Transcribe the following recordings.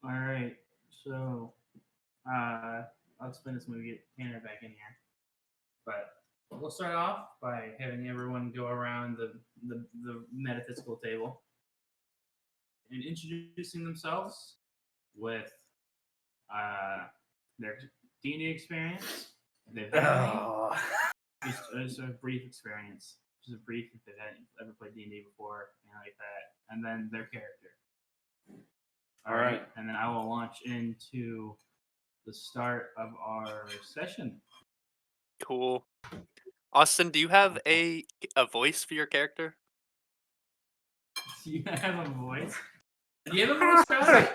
All right. So, uh, I'll explain this when we get Tanner back in here. But we'll start off by having everyone go around the metaphysical table and introducing themselves with uh, their D&D experience, if they've had any, Oh. just a brief experience, just a brief if they've ever played D&D before, like that, and then their character. All right, and then I will launch into the start of our session. Cool. Austin, do you have a voice for your character? Do you have a voice? Do you have a voice, Josh?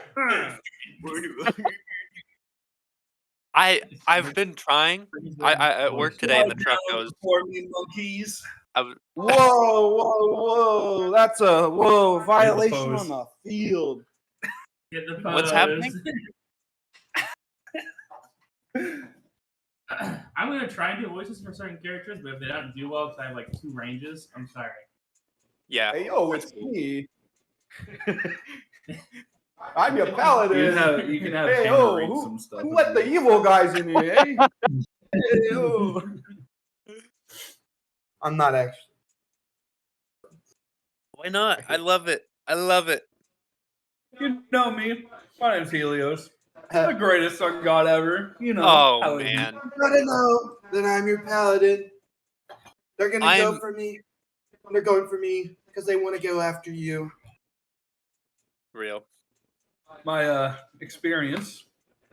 I've been trying. I at work today, and the truck goes. Monkeys. Whoa, Whoa! That's a violation on the field. Get the pose. What's happening? I'm gonna try and do voices for certain characters, but if they don't do well, because I have like 2 ranges, I'm sorry. Yeah. Hey, yo, it's me. I'm your paladin. You can have Hey, Tanner read who some stuff. let the evil guys in here, eh? Hey, yo. I'm not actually. Why not? I love it. I love it. You know me. My name's Helios. The greatest sun god ever. You know. Oh man. You gotta know that I'm your paladin. They're gonna go for me. They're going for me because they want to go after you. Real. My experience.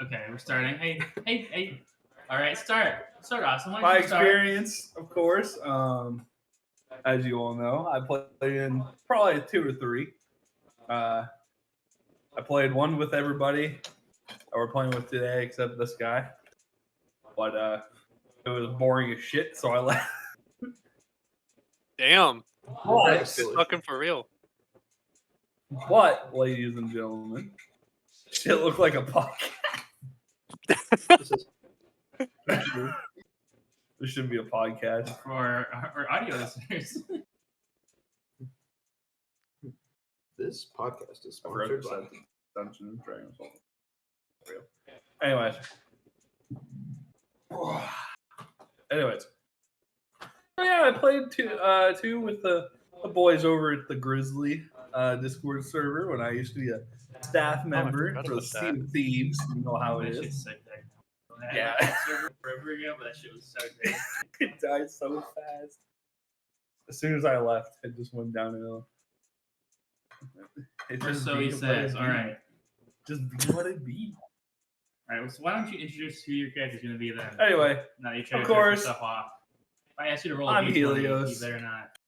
Okay, we're starting. Hey. All right, start, Austin. My experience, of course. As you all know, I played in probably 2 or 3. I played one with everybody that we're playing with today, except this guy. But it was boring as shit, so I left. Damn. What? It's fucking for real. But, ladies and gentlemen, shit looked like a podcast. This should be a podcast for our audio listeners. This podcast is sponsored by Dungeons and Dragons. Anyways. Yeah, I played two with the boys over at the Grizzly Discord server when I used to be a staff member for the Sea of Thieves. You know how it is. Yeah. Forever ago, but that shit was so great. It died so fast. As soon as I left, it just went downhill. So he says, all right. Just be what it be. All right, so why don't you introduce who your character's going to be then? Anyway, now you try of to course, stuff off. If I ask you to roll I'm a D20, Helios. you better not.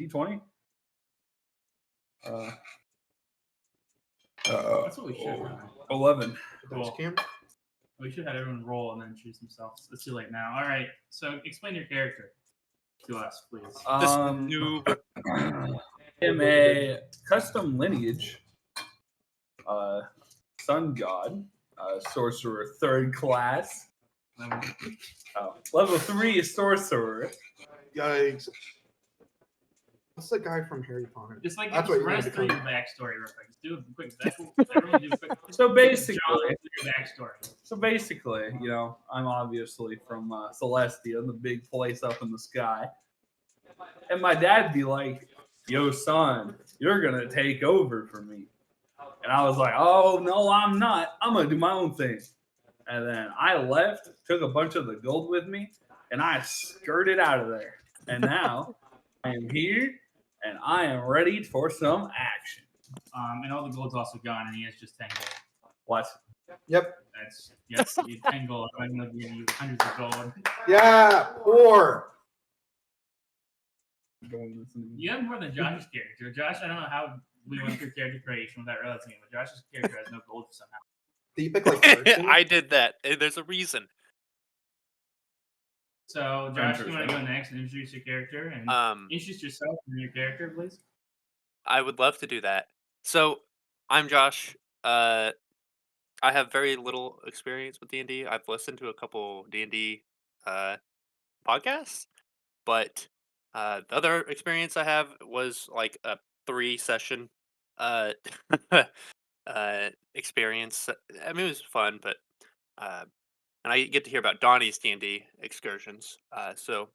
D20? That's what we should. 11. Cool. We should have everyone roll and then introduce themselves. It's too late now. All right, so explain your character to us, please. This noob. I'm a custom lineage, sun god, sorcerer 3rd class. Level 3 sorcerer. Yikes. What's the guy from Harry Potter? Just like That's what run us through your backstory real quick. Just do a quick. Everyone do a quick. So basically, your backstory. So basically, you know, I'm obviously from Celestia, the big place up in the sky, and my dad'd be like, "Yo, son, you're gonna take over for me," and I was like, "Oh no, I'm not. I'm gonna do my own thing." And then I left, took a bunch of the gold with me, and I skirted out of there. And now I am here. And I am ready for some action. And all the gold's also gone, and he has just 10 gold. What? Yep. That's 10 gold. I'm gonna give you hundreds of gold. Yeah, 4. You have more than Josh's character. Josh, I don't know how we went through character creation without realizing it, but Josh's character has no gold somehow. Do you pick like 13? I did that. There's a reason. So, Josh, you want to go next and introduce your character and introduce yourself and your character, please? I would love to do that. So, I'm Josh. I have very little experience with D&D. I've listened to a couple D&D podcasts, but the other experience I have was like a 3-session experience. I mean, it was fun, but and I get to hear about Donnie's D&D excursions. So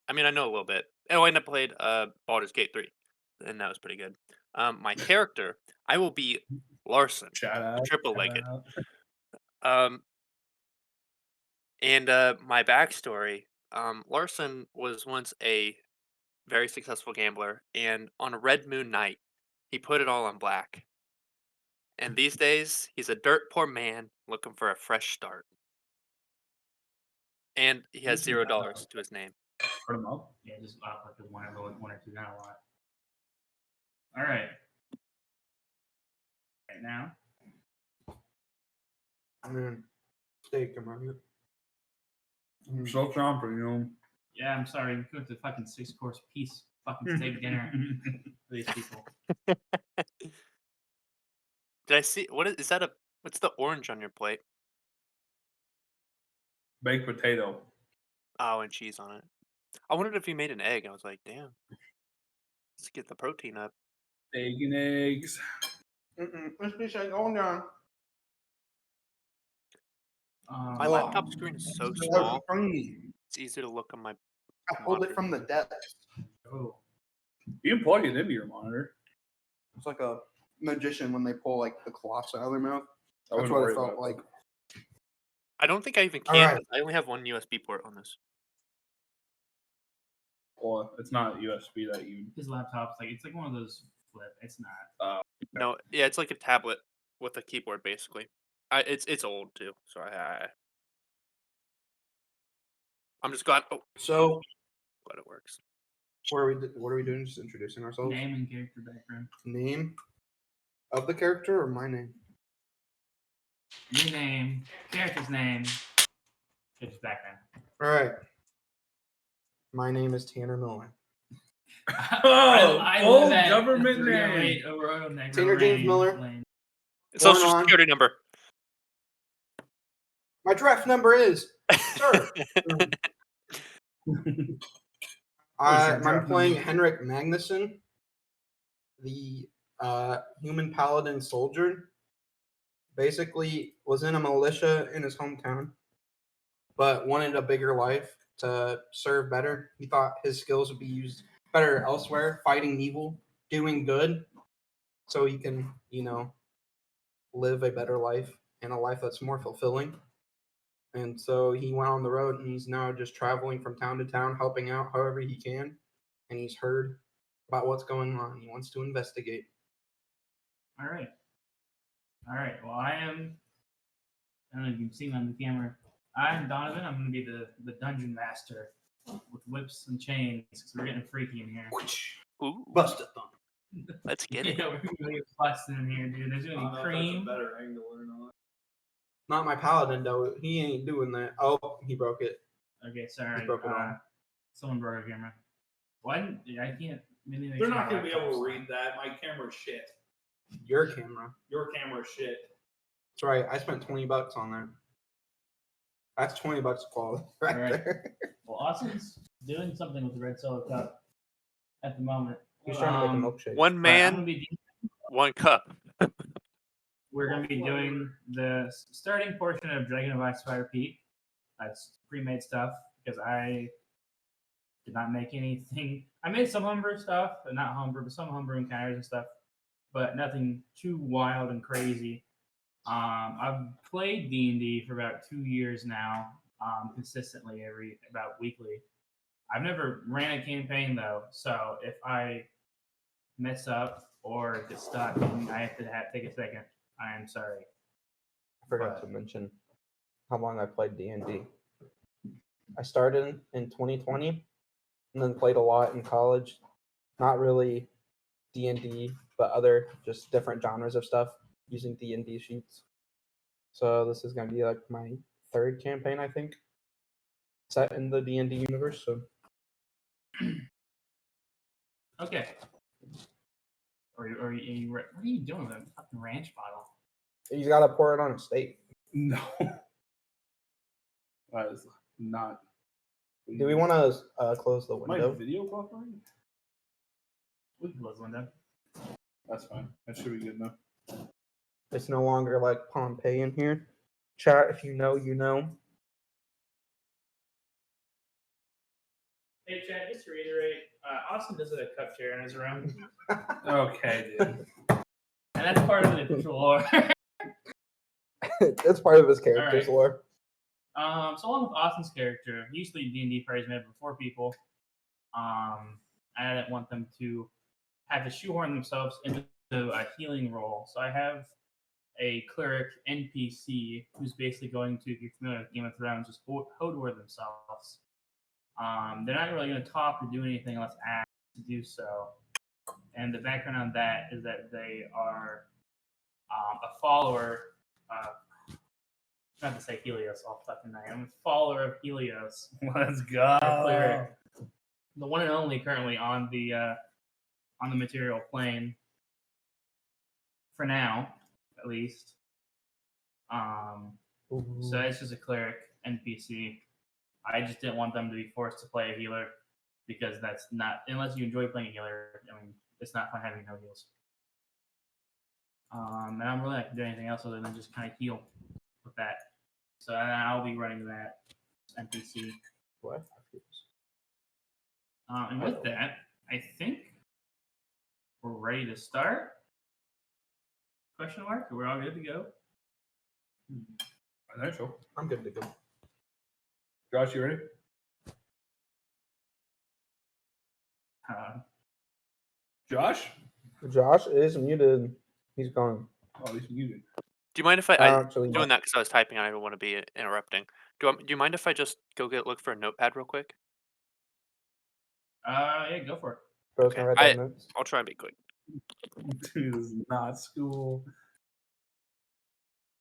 I mean, I know a little bit. Oh, and I played Baldur's Gate 3, and that was pretty good. My character, I will be Larson, Shout the out. triple-legged. Shout Um, and my backstory, Larson was once a very successful gambler, and on a red moon night, he put it all on black. And these days, he's a dirt poor man looking for a fresh start. And he has $0 to his name. Put him up. Yeah, just like the one or two, not a lot. All right. Right now. And then steak, am I? I'm so chomping, Yeah, I'm sorry. We cooked a fucking 6-course piece fucking steak dinner for these people. Did I see is that what's the orange on your plate? Baked potato. Oh, and cheese on it. I wondered if you made an egg. I was like, damn. Let's get the protein up. Egg and eggs. This piece ain't going down. My Oh, laptop screen is so that was small. funny. It's easy to look on my. I pulled it from the desk. Oh, You can plug it into your monitor. It's like a magician when they pull like the cloths out of their mouth. I That's wouldn't what worry it felt about like. I don't think I even All can. right. I only have one USB port on this. Well, it's not USB that you. his laptop's like it's like one of those flip. It's not. No, yeah, it's like a tablet with a keyboard, basically. It's old too, so I'm just glad. Oh, So, glad it works. what are we doing? Just introducing ourselves. Name and character background. Name of the character or my name? Your name, character's name, character's background. All right. My name is Tanner Miller. I old live at government 308 name. Overall Negra Tanner James Lane- Miller. Lane. Social on. security number. My draft number is sir. I'm playing Henrik Magnusson, the human paladin soldier. Basically, was in a militia in his hometown, but wanted a bigger life to serve better. He thought his skills would be used better elsewhere, fighting evil, doing good, so he can, live a better life and a life that's more fulfilling. And so he went on the road and he's now just traveling from town to town, helping out however he can. And he's heard about what's going on. He wants to investigate. All right. Well, I don't know if you can see me on the camera. I'm Donovan. I'm going to be the dungeon master with whips and chains because we're getting freaky in here. Ooh, Bust it. let's get it. Yeah, we're going to get busting in here, dude. There's going to be cream. better angle or not. Not my paladin, though. He ain't doing that. Oh, he broke it. Okay, sorry. He broke it on. Someone broke our camera. Why? I can't. Maybe They're not going to be able to read that. My camera's shit. Your camera. Your camera's shit. That's right. I spent $20 on that. That's $20 quality right All right. there. Well, Austin's doing something with the red solo cup at the moment. He's trying to make a milkshake. One But I'm man, gonna be one cup. We're going to be doing the starting portion of Dragon of Icespire Peak. That's pre-made stuff because I did not make anything. I made some homebrew stuff, but not homebrew, but some homebrew encounters and stuff, but nothing too wild and crazy. I've played D&D for about 2 years now, consistently about weekly. I've never ran a campaign though, so if I mess up or get stuck and I have to take a second, I am sorry. I forgot to mention how long I played D&D. I started in 2020 and then played a lot in college. Not really D&D, but other just different genres of stuff using D&D sheets. So this is going to be like my third campaign, I think, set in the D&D universe. So Okay. What are you doing with a fucking ranch bottle? you got to pour it on a steak. No. That is not. Do we want to close the My window? video buffering? We can close the window. That's fine. That should be good enough. It's no longer like Pompeii in here. Chat, if you know, you know. Hey, Chad, just to reiterate, Austin does it a cup chair in his room. Okay, dude. And that's part of the official lore. That's part of his character's Alright. lore. So along with Austin's character, usually D&D parties made up of 4 people. I didn't want them to have to shoehorn themselves into a healing role. So I have a cleric NPC who's basically going to, if you're familiar with Game of Thrones, just Hodor themselves. They're not really going to talk or do anything unless asked to do so. And the background on that is that they are a follower. Not to say Helios all fucking night. I'm a follower of Helios. Let's go. Cleric. The one and only currently on the material plane. For now, at least. So it's just a cleric NPC. I just didn't want them to be forced to play a healer because that's not, unless you enjoy playing a healer, I mean, it's not fun having no heals. And I'm really not doing anything else other than just kind of heal with that. So I'll be running that NPC. What? And with that, I think we're ready to start. Question mark? We're all good to go. I think so. I'm good to go. Josh, you ready? Josh? Josh is muted. He's gone. Oh, he's muted. Do you mind if I Actually, doing that because I was typing? I don't want to be interrupting. Do you mind if I just look for a notepad real quick? Yeah, go for it. Bro's Okay. gonna write down notes. I'll try and be quick. Dude, this is not school.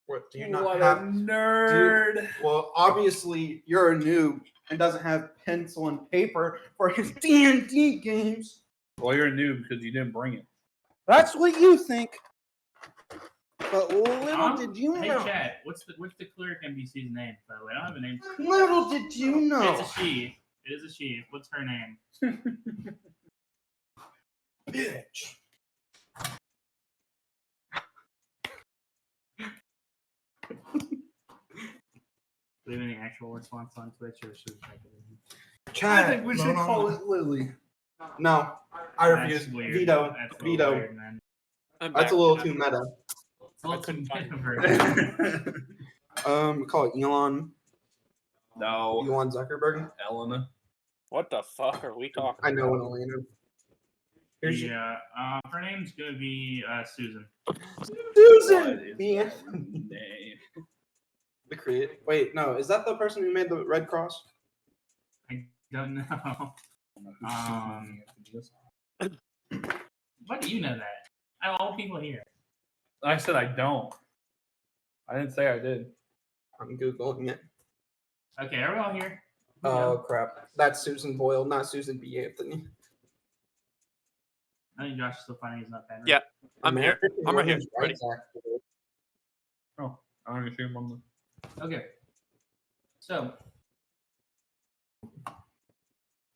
What, do you What not a have? nerd. Well, obviously you're a noob and doesn't have pencil and paper for his D&D games. Well, you're a noob because you didn't bring it. That's what you think. But little did you Hey, know. Chad, what's the cleric NPC's name? By the way, I don't have a name. Little did you know. It's a she. It is a she. What's her name? Bitch. Leave any actual response on Twitch, or should we type it in? Chad, I think we should call it Lily. No, I refuse. That's weird. Veto. That's a Veto. little weird, man. That's a little too meta. It's a little too couldn't find meta for her. We call it Elon. No. Elon Zuckerberg. Elena. What the fuck are we talking? I know about? an Elena. Here's your Yeah, her name's gonna be Susan. Susan. What Yeah. is that name? The create. Wait, no. Is that the person who made the Red Cross? I don't know. Why do you know that? Out of all people here. I said I don't. I didn't say I did. I'm Googling it. Okay, are we all here? Oh, crap. That's Susan Boyle, not Susan B. Anthony. I think Josh is still finding his notepad. Right? Yeah. I'm here. American I'm right here. Women's Ready. Rights Activist. Oh, I don't even see him on the. Okay. So,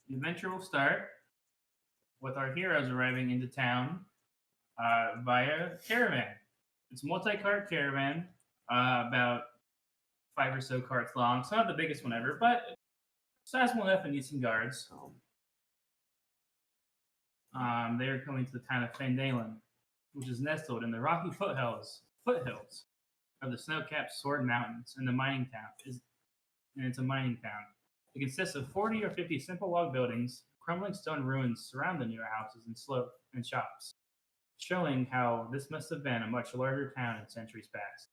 the adventure will start with our heroes arriving into town via caravan. It's a multi-cart caravan, about 5 or so carts long. It's not the biggest one ever, but sizable enough and needs some guards. They are coming to the town of Fandalen, which is nestled in the rocky foothills of the snow-capped Sword Mountains, and it's a mining town. It consists of 40 or 50 simple log buildings. Crumbling stone ruins surround the newer houses and shops, showing how this must have been a much larger town in centuries past.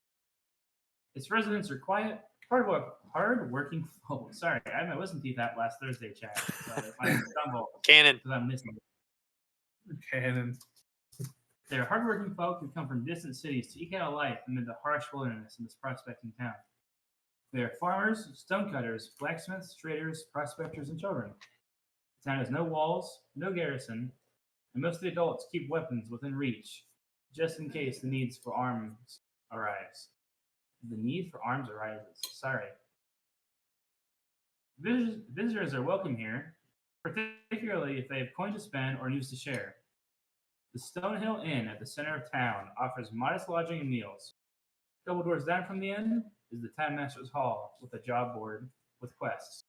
Its residents are quiet, hard-working folk. Sorry, I had my wisdom teeth out last Thursday, chat. So if I stumble, Cannon. because I'm missing it. Cannon. They're hardworking folk who come from distant cities to eke out a life amid the harsh wilderness in this prospecting town. They are farmers, stonecutters, blacksmiths, traders, prospectors, and children. The town has no walls, no garrison, and most of the adults keep weapons within reach, just in case the needs for arms arise. The need for arms arises. Sorry. Visitors are welcome here, particularly if they have coin to spend or news to share. The Stonehill Inn at the center of town offers modest lodging and meals. A couple doors down from the inn is the Time Master's Hall with a job board with quests.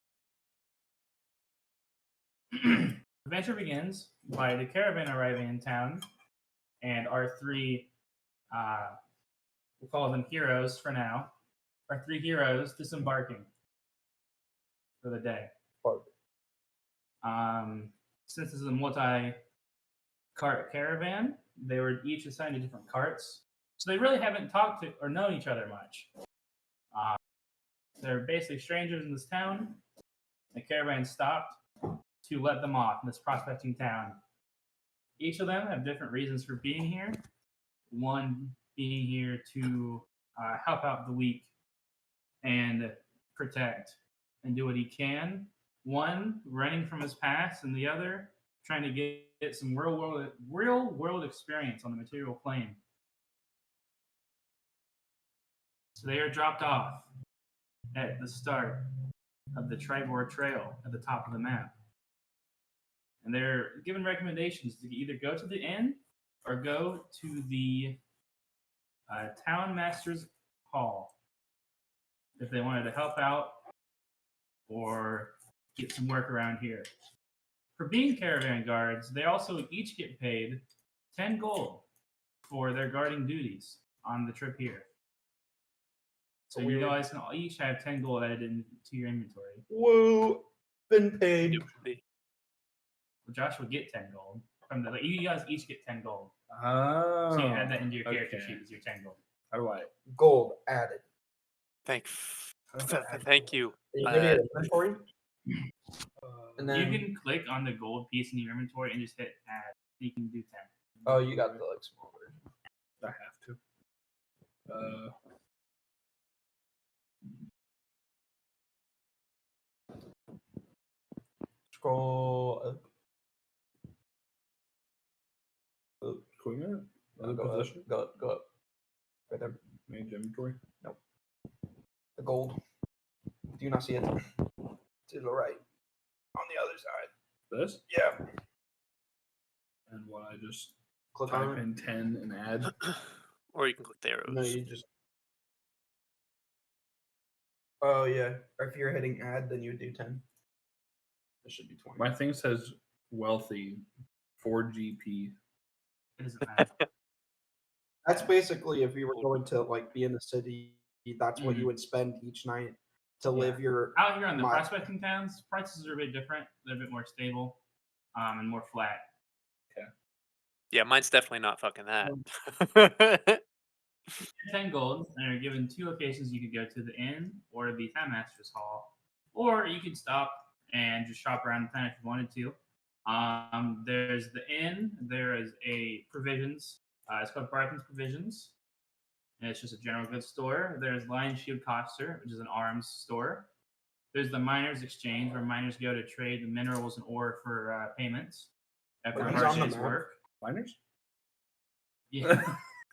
Adventure begins by the caravan arriving in town and our three, we'll call them heroes for now, our three heroes disembarking for the day. Since this is a multi-cart caravan, they were each assigned to different carts, so they really haven't talked to or known each other much. They're basically strangers in this town. The caravan stopped to let them off in this prospecting town. Each of them have different reasons for being here. One being here to help out the weak and protect and do what he can. One running from his past, and the other trying to get some real world experience on the material plane. So they are dropped off at the start of the Tribor Trail at the top of the map. And they're given recommendations to either go to the inn or go to the Town Master's Hall if they wanted to help out or get some work around here. For being caravan guards, they also each get paid 10 gold for their guarding duties on the trip here. So you guys can each have 10 gold added into your inventory. Woo! Been paid. Well, Josh would get 10 gold. From the, you guys each get 10 gold. Oh. So you add that into your character okay. sheet as your 10 gold. How do I? Gold added. Thank you. Are you gonna get inventory? And You then can click on the gold piece in your inventory and just hit add. You can do 10. oh, you got the like small version. I have to. Scroll up. Queen minute? Other Go position? up. Go up. Right there. Manage inventory. The gold. Do you not see it? To the right. On the other side. This? Yeah. And what I just Click type on it. in 10 and add. Or you can click the arrows. No, you just. Oh yeah. Or if you're hitting add, then you would do 10. It should be 20. My thing says wealthy 4 GP. It doesn't matter. That's basically if you were going to like be in the city, that's what you would spend each night to live your. Out here on the My- prospecting towns, prices are a bit different. They're a bit more stable and more flat. Yeah, mine's definitely not fucking that. 10 gold, and are given 2 locations you could go to the inn or the Time Master's Hall. Or you could stop and just shop around the town if you wanted to. There's the inn, there is a provisions, it's called Barton's Provisions. And it's just a general goods store. There's Lion Shield Coster, which is an arms store. There's the Miners Exchange, where miners go to trade the minerals and ore for payments after Are a these hard on the day's map? work. Miners? Yeah.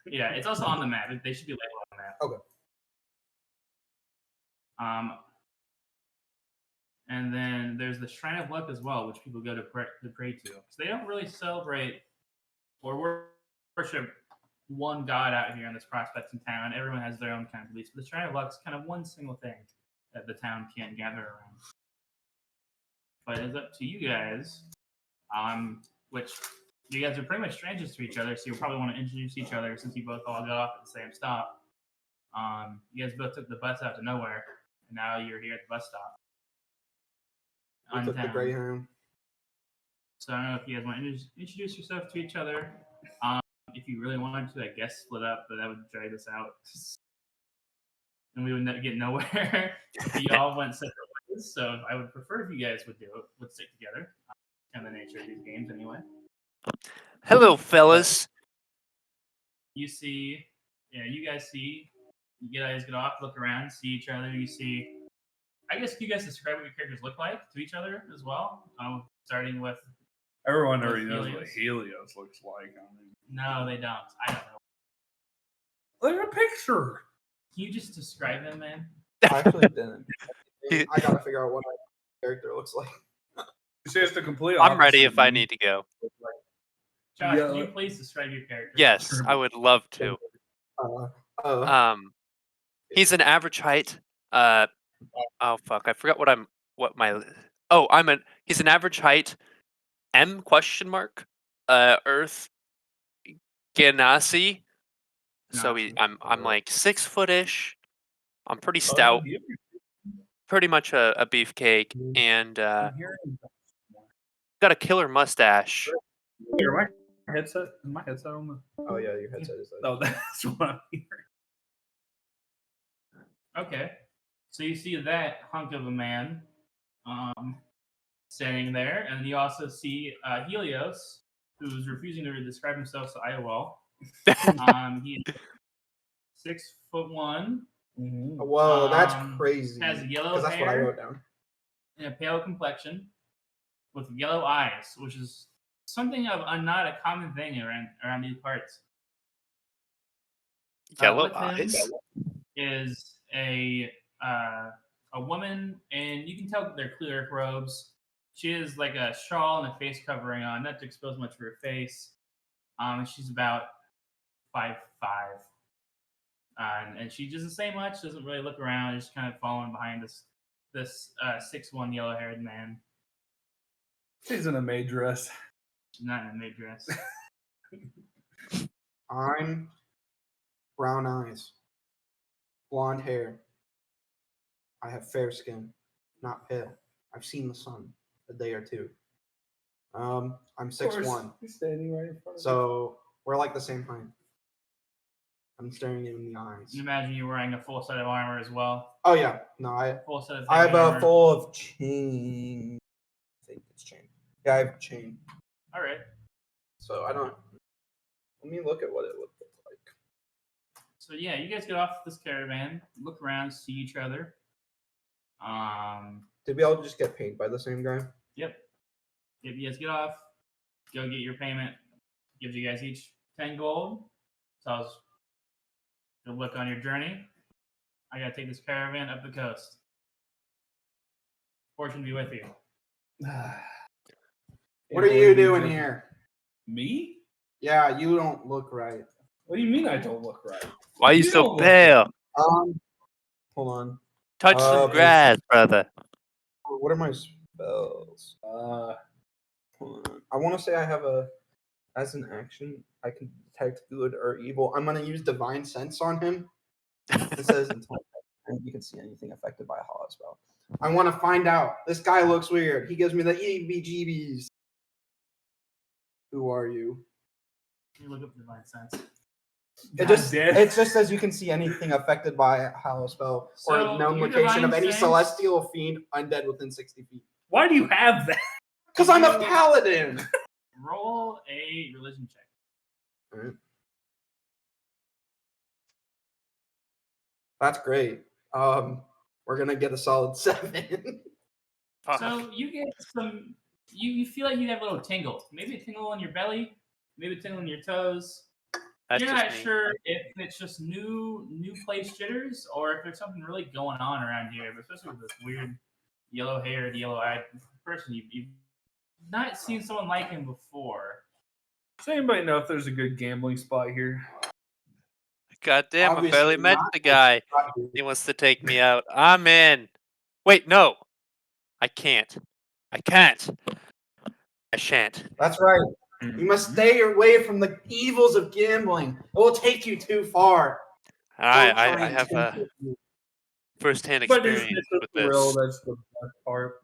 Yeah, it's also on the map. They should be labeled on the map. Okay. And then there's the Shrine of Luck as well, which people go to pray to. Because they don't really celebrate or worship one god out here in this prospecting town. Everyone has their own kind of beliefs. But the Shrine of Luck is kind of one single thing that the town can't gather around. But it's up to you guys, which you guys are pretty much strangers to each other, so you'll probably want to introduce each other since you both all got off at the same stop. You guys both took the bus out to nowhere, and now you're here at the bus stop. We On took the town. Greyhound. So I don't know if you guys want to introduce yourself to each other. If you really wanted to, I guess split up, but that would drag us out. And we would get nowhere if you all went separate ways. So I would prefer if you guys would stick together. Kind of the nature of these games anyway. Hello, fellas. You guys see, you guys get off, look around, see each other. You see, I guess you guys describe what your characters look like to each other as well. Starting with, Everyone already With knows what Helios. Helios looks like. I mean, no, they don't. I don't know. look at a picture. Can you just describe them, man? I actually didn't. I gotta figure out what my character looks like. She has to complete. I'm ready opposite if I of me. need to go. Josh, Yeah. can you please describe your character? Yes, I would love to. He's an average height. Oh fuck, I forgot he's an average height. M question mark. Earth Ganassi. So I'm like 6 footish. I'm pretty stout, pretty much a beefcake, and got a killer mustache. Here, my headset. Is my headset on the? Oh yeah, your headset is. Oh, that's what I'm hearing. Okay. So you see that hunk of a man standing there, and you also see Helios, who's refusing to describe himself, so I will. He's 6'1". Whoa, that's crazy. Has yellow Because that's what I hair wrote down. and a pale complexion with yellow eyes, which is something of not a common thing around these parts. Yellow with him eyes. is a woman, and you can tell that they're clear robes. She has like a shawl and a face covering on, not to expose much of her face. She's about 5'5", and she doesn't say much, doesn't really look around, just kind of following behind this 6'1" yellow-haired man. She's in a maid dress. She's not in a maid dress. I'm brown eyes, blonde hair. I have fair skin, not pale. I've seen the sun a day or two. I'm 6'1", He's standing right in front of so we're like the same height. I'm staring him in the eyes. You imagine you're wearing a full set of armor as well. Oh yeah, no, I Full set of have heavy armor. a full of chain. I think it's chain. Yeah, I have chain. All right. So I don't. Let me look at what it would look like. So yeah, you guys get off this caravan, look around, see each other. Did we all just get paid by the same guy? Yep. If you guys get off, go get your payment. Gives you guys each 10 gold. Tells good luck on your journey. I gotta take this caravan up the coast. Fortune be with you. What are you doing here? Me? Yeah, you don't look right. What do you mean I don't look right? Why are you You so don't look pale? Hold on. Touch some grass, brother. What are my spells? Hold on. I want to say I have as an action, I can detect good or evil. I'm going to use Divine Sense on him. It says until you can see anything affected by a hollow spell. I want to find out. This guy looks weird. He gives me the EBGBs. Who are you? You look up Divine Sense. It just says you can see anything affected by a hollow spell or So, a known your location of Divine any Sense- celestial fiend undead within 60 feet. Why do you have that? Because I'm a paladin. Roll a religion check. All right. That's great. We're gonna get a solid 7. Fuck. So you get some. You feel like you have a little tingle. Maybe a tingle in your belly. Maybe a tingle in your toes. That's You're just not me. sure if it's just new place jitters or if there's something really going on around here. But especially with this weird yellow-haired, yellow-eyed person, you've not seen someone like him before. Does anybody know if there's a good gambling spot here? God damn, I Obviously barely met not. the guy. He wants to take me out. I'm in. Wait, no. I can't. I shan't. That's right. You must stay away from the evils of gambling. It will take you too far. I Don't try I and have tempt a you. first-hand But it's experience the with thrill this. that's the best part.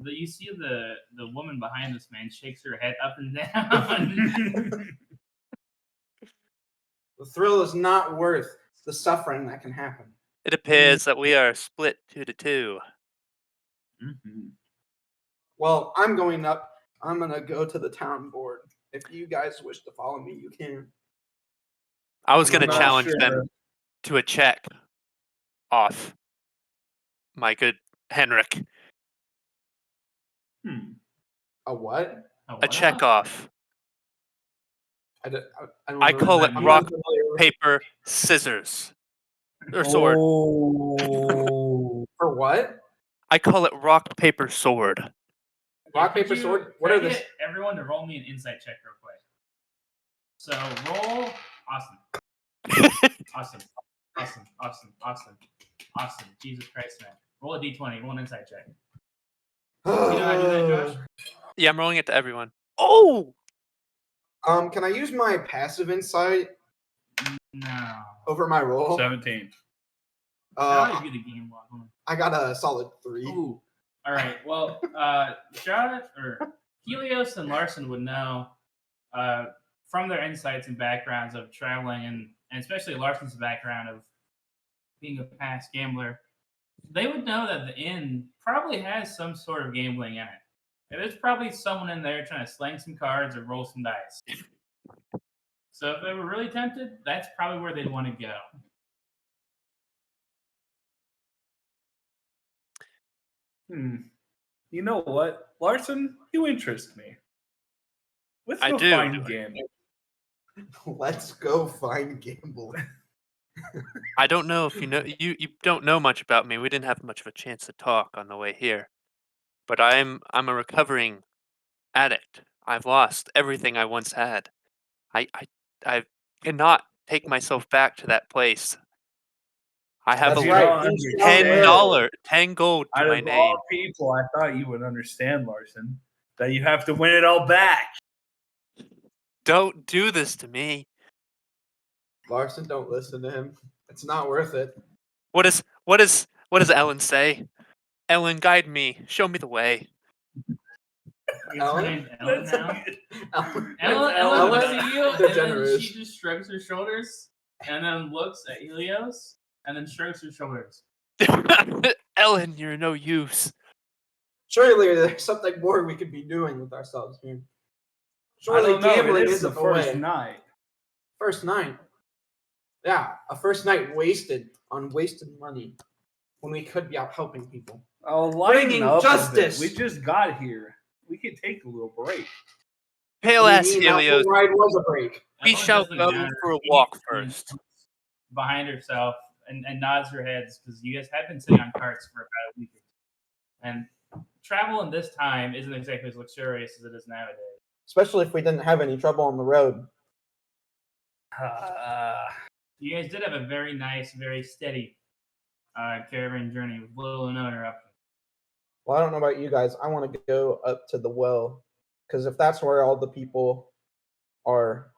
You see the woman behind this man shakes her head up and down. The thrill is not worth the suffering that can happen. It appears that we are split 2-2. Well, I'm going up. I'm going to go to the town board. If you guys wish to follow me, you can. I was going to I'm not challenge sure. them to a check off my good Henrik. A what? A check off. I don't I know call what it that rock, means. paper, scissors. Or sword. Oh. For what? I call it rock, paper, sword. Rock, Could paper, you- sword? could What I are this? get everyone to roll me an insight check real quick. So roll. Awesome. Awesome. Jesus Christ, man. Roll a d20. Roll an insight check. You know how to do that, Josh? Yeah, I'm rolling it to everyone. Oh! Can I use my passive insight No. over my roll? 17. How do you do the game log? Hold on. I got a solid 3. Ooh. All right. Well, Helios and Larson would know from their insights and backgrounds of traveling, and especially Larson's background of being a past gambler. They would know that the inn probably has some sort of gambling in it. There's probably someone in there trying to sling some cards or roll some dice. So if they were really tempted, that's probably where they'd want to go. You know what, Larson? You interest me. Let's I go do. find gambling. Let's go find gamble. I don't know if you know. You don't know much about me. We didn't have much of a chance to talk on the way here. But I'm a recovering addict. I've lost everything I once had. I cannot take myself back to that place. I have That's a right. $10 He's strong willed. $10, 10 gold to Out my of name. all people, I thought you would understand, Larson, that you have to win it all back. Don't do this to me. Larson, don't listen to him. It's not worth it. What does Ellen say? Ellen, guide me. Show me the way. Ellen? Her name's Ellen now. Ellen, Ellen looks at you, the and then generous. she just shrugs her shoulders, and then looks at Helios, and then shrugs her shoulders. Ellen, you're no use. Surely there's something more we could be doing with ourselves here. I Surely don't know. gambling It is isn't the the first way. night. First night. Yeah, a first night wasted on wasted money when we could be out helping people. Oh, lighten Bringing up a bit. justice. We just got here. We could take a little break. Pale What do ass you mean that Helios. full ride was a break. We Ellen shall doesn't go matter. for a walk And first. behind herself and nods her heads because you guys have been sitting on carts for about a week. And travel in this time isn't exactly as luxurious as it is nowadays. Especially if we didn't have any trouble on the road. You guys did have a very nice, very steady caravan journey with little or no interruption. Well, I don't know about you guys. I want to go up to the well. Because if that's where all the people are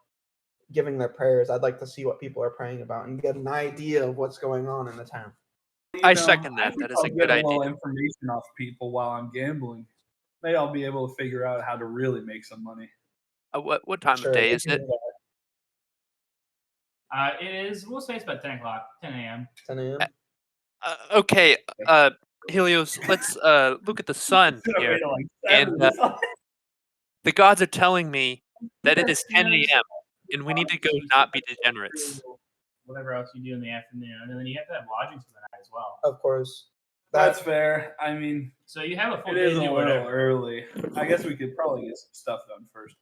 giving their prayers, I'd like to see what people are praying about and get an idea of what's going on in the town. I second that. I think That is a I'll good get a little idea. information off people while I'm gambling. Maybe I'll be able to figure out how to really make some money. What time Sure, of day we is can it? do that. It is, we'll say it's about 10 o'clock, 10 a.m. 10 a.m. Okay, Helios, let's look at the sun here. And the gods are telling me that it is 10 a.m. and we need to go not be degenerates. Whatever else you do in the afternoon. And then you have to have lodgings for the night as well. Of course. That's fair. I mean, So you have a full it day is to a do little whatever. early. I guess we could probably get some stuff done first.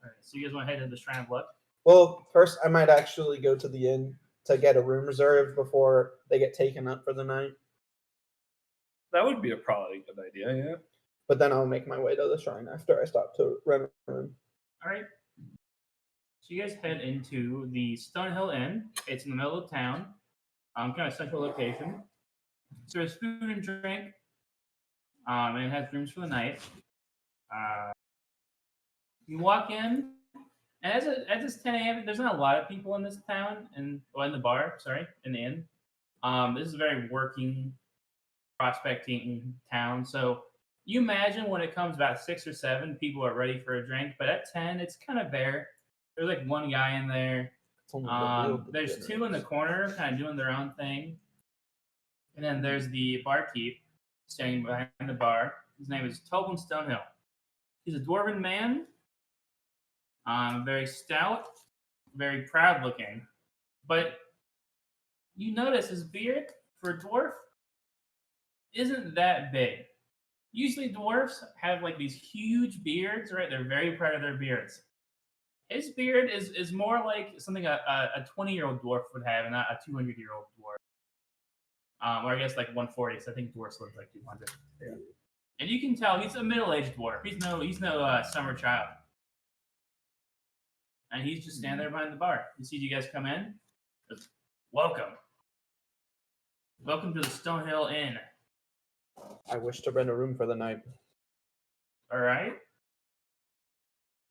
All right, so you guys want to head to the Shrine of Blood? Well, first I might actually go to the inn to get a room reserved before they get taken up for the night. That would be probably a good idea, yeah. But then I'll make my way to the shrine after I stop to rent a room. All right. So you guys head into the Stonehill Inn. It's in the middle of town, kind of central location. So there's food and drink, and it has rooms for the night. You walk in, and as it's 10 a.m., there's not a lot of people in this town, in the bar, in the inn. This is a very working, prospecting town. So you imagine when it comes about 6 or 7, people are ready for a drink. But at 10, it's kind of bare. There's like one guy in there. It's only the real There's 2 in the degenerates. corner, kind of doing their own thing. And then there's the barkeep standing behind the bar. His name is Tobin Stonehill. He's a dwarven man. Very stout, very proud looking. But you notice his beard, for a dwarf, isn't that big. Usually dwarfs have like these huge beards, right? They're very proud of their beards. His beard is more like something a 20-year-old dwarf would have, and not a 200-year-old dwarf. Or I guess like 140. So I think dwarfs live like 200. Yeah. And you can tell he's a middle-aged dwarf. He's no summer child. and he's just standing there behind the bar. He sees you guys come in. Goes, welcome. Welcome to the Stonehill Inn. I wish to rent a room for the night. All right.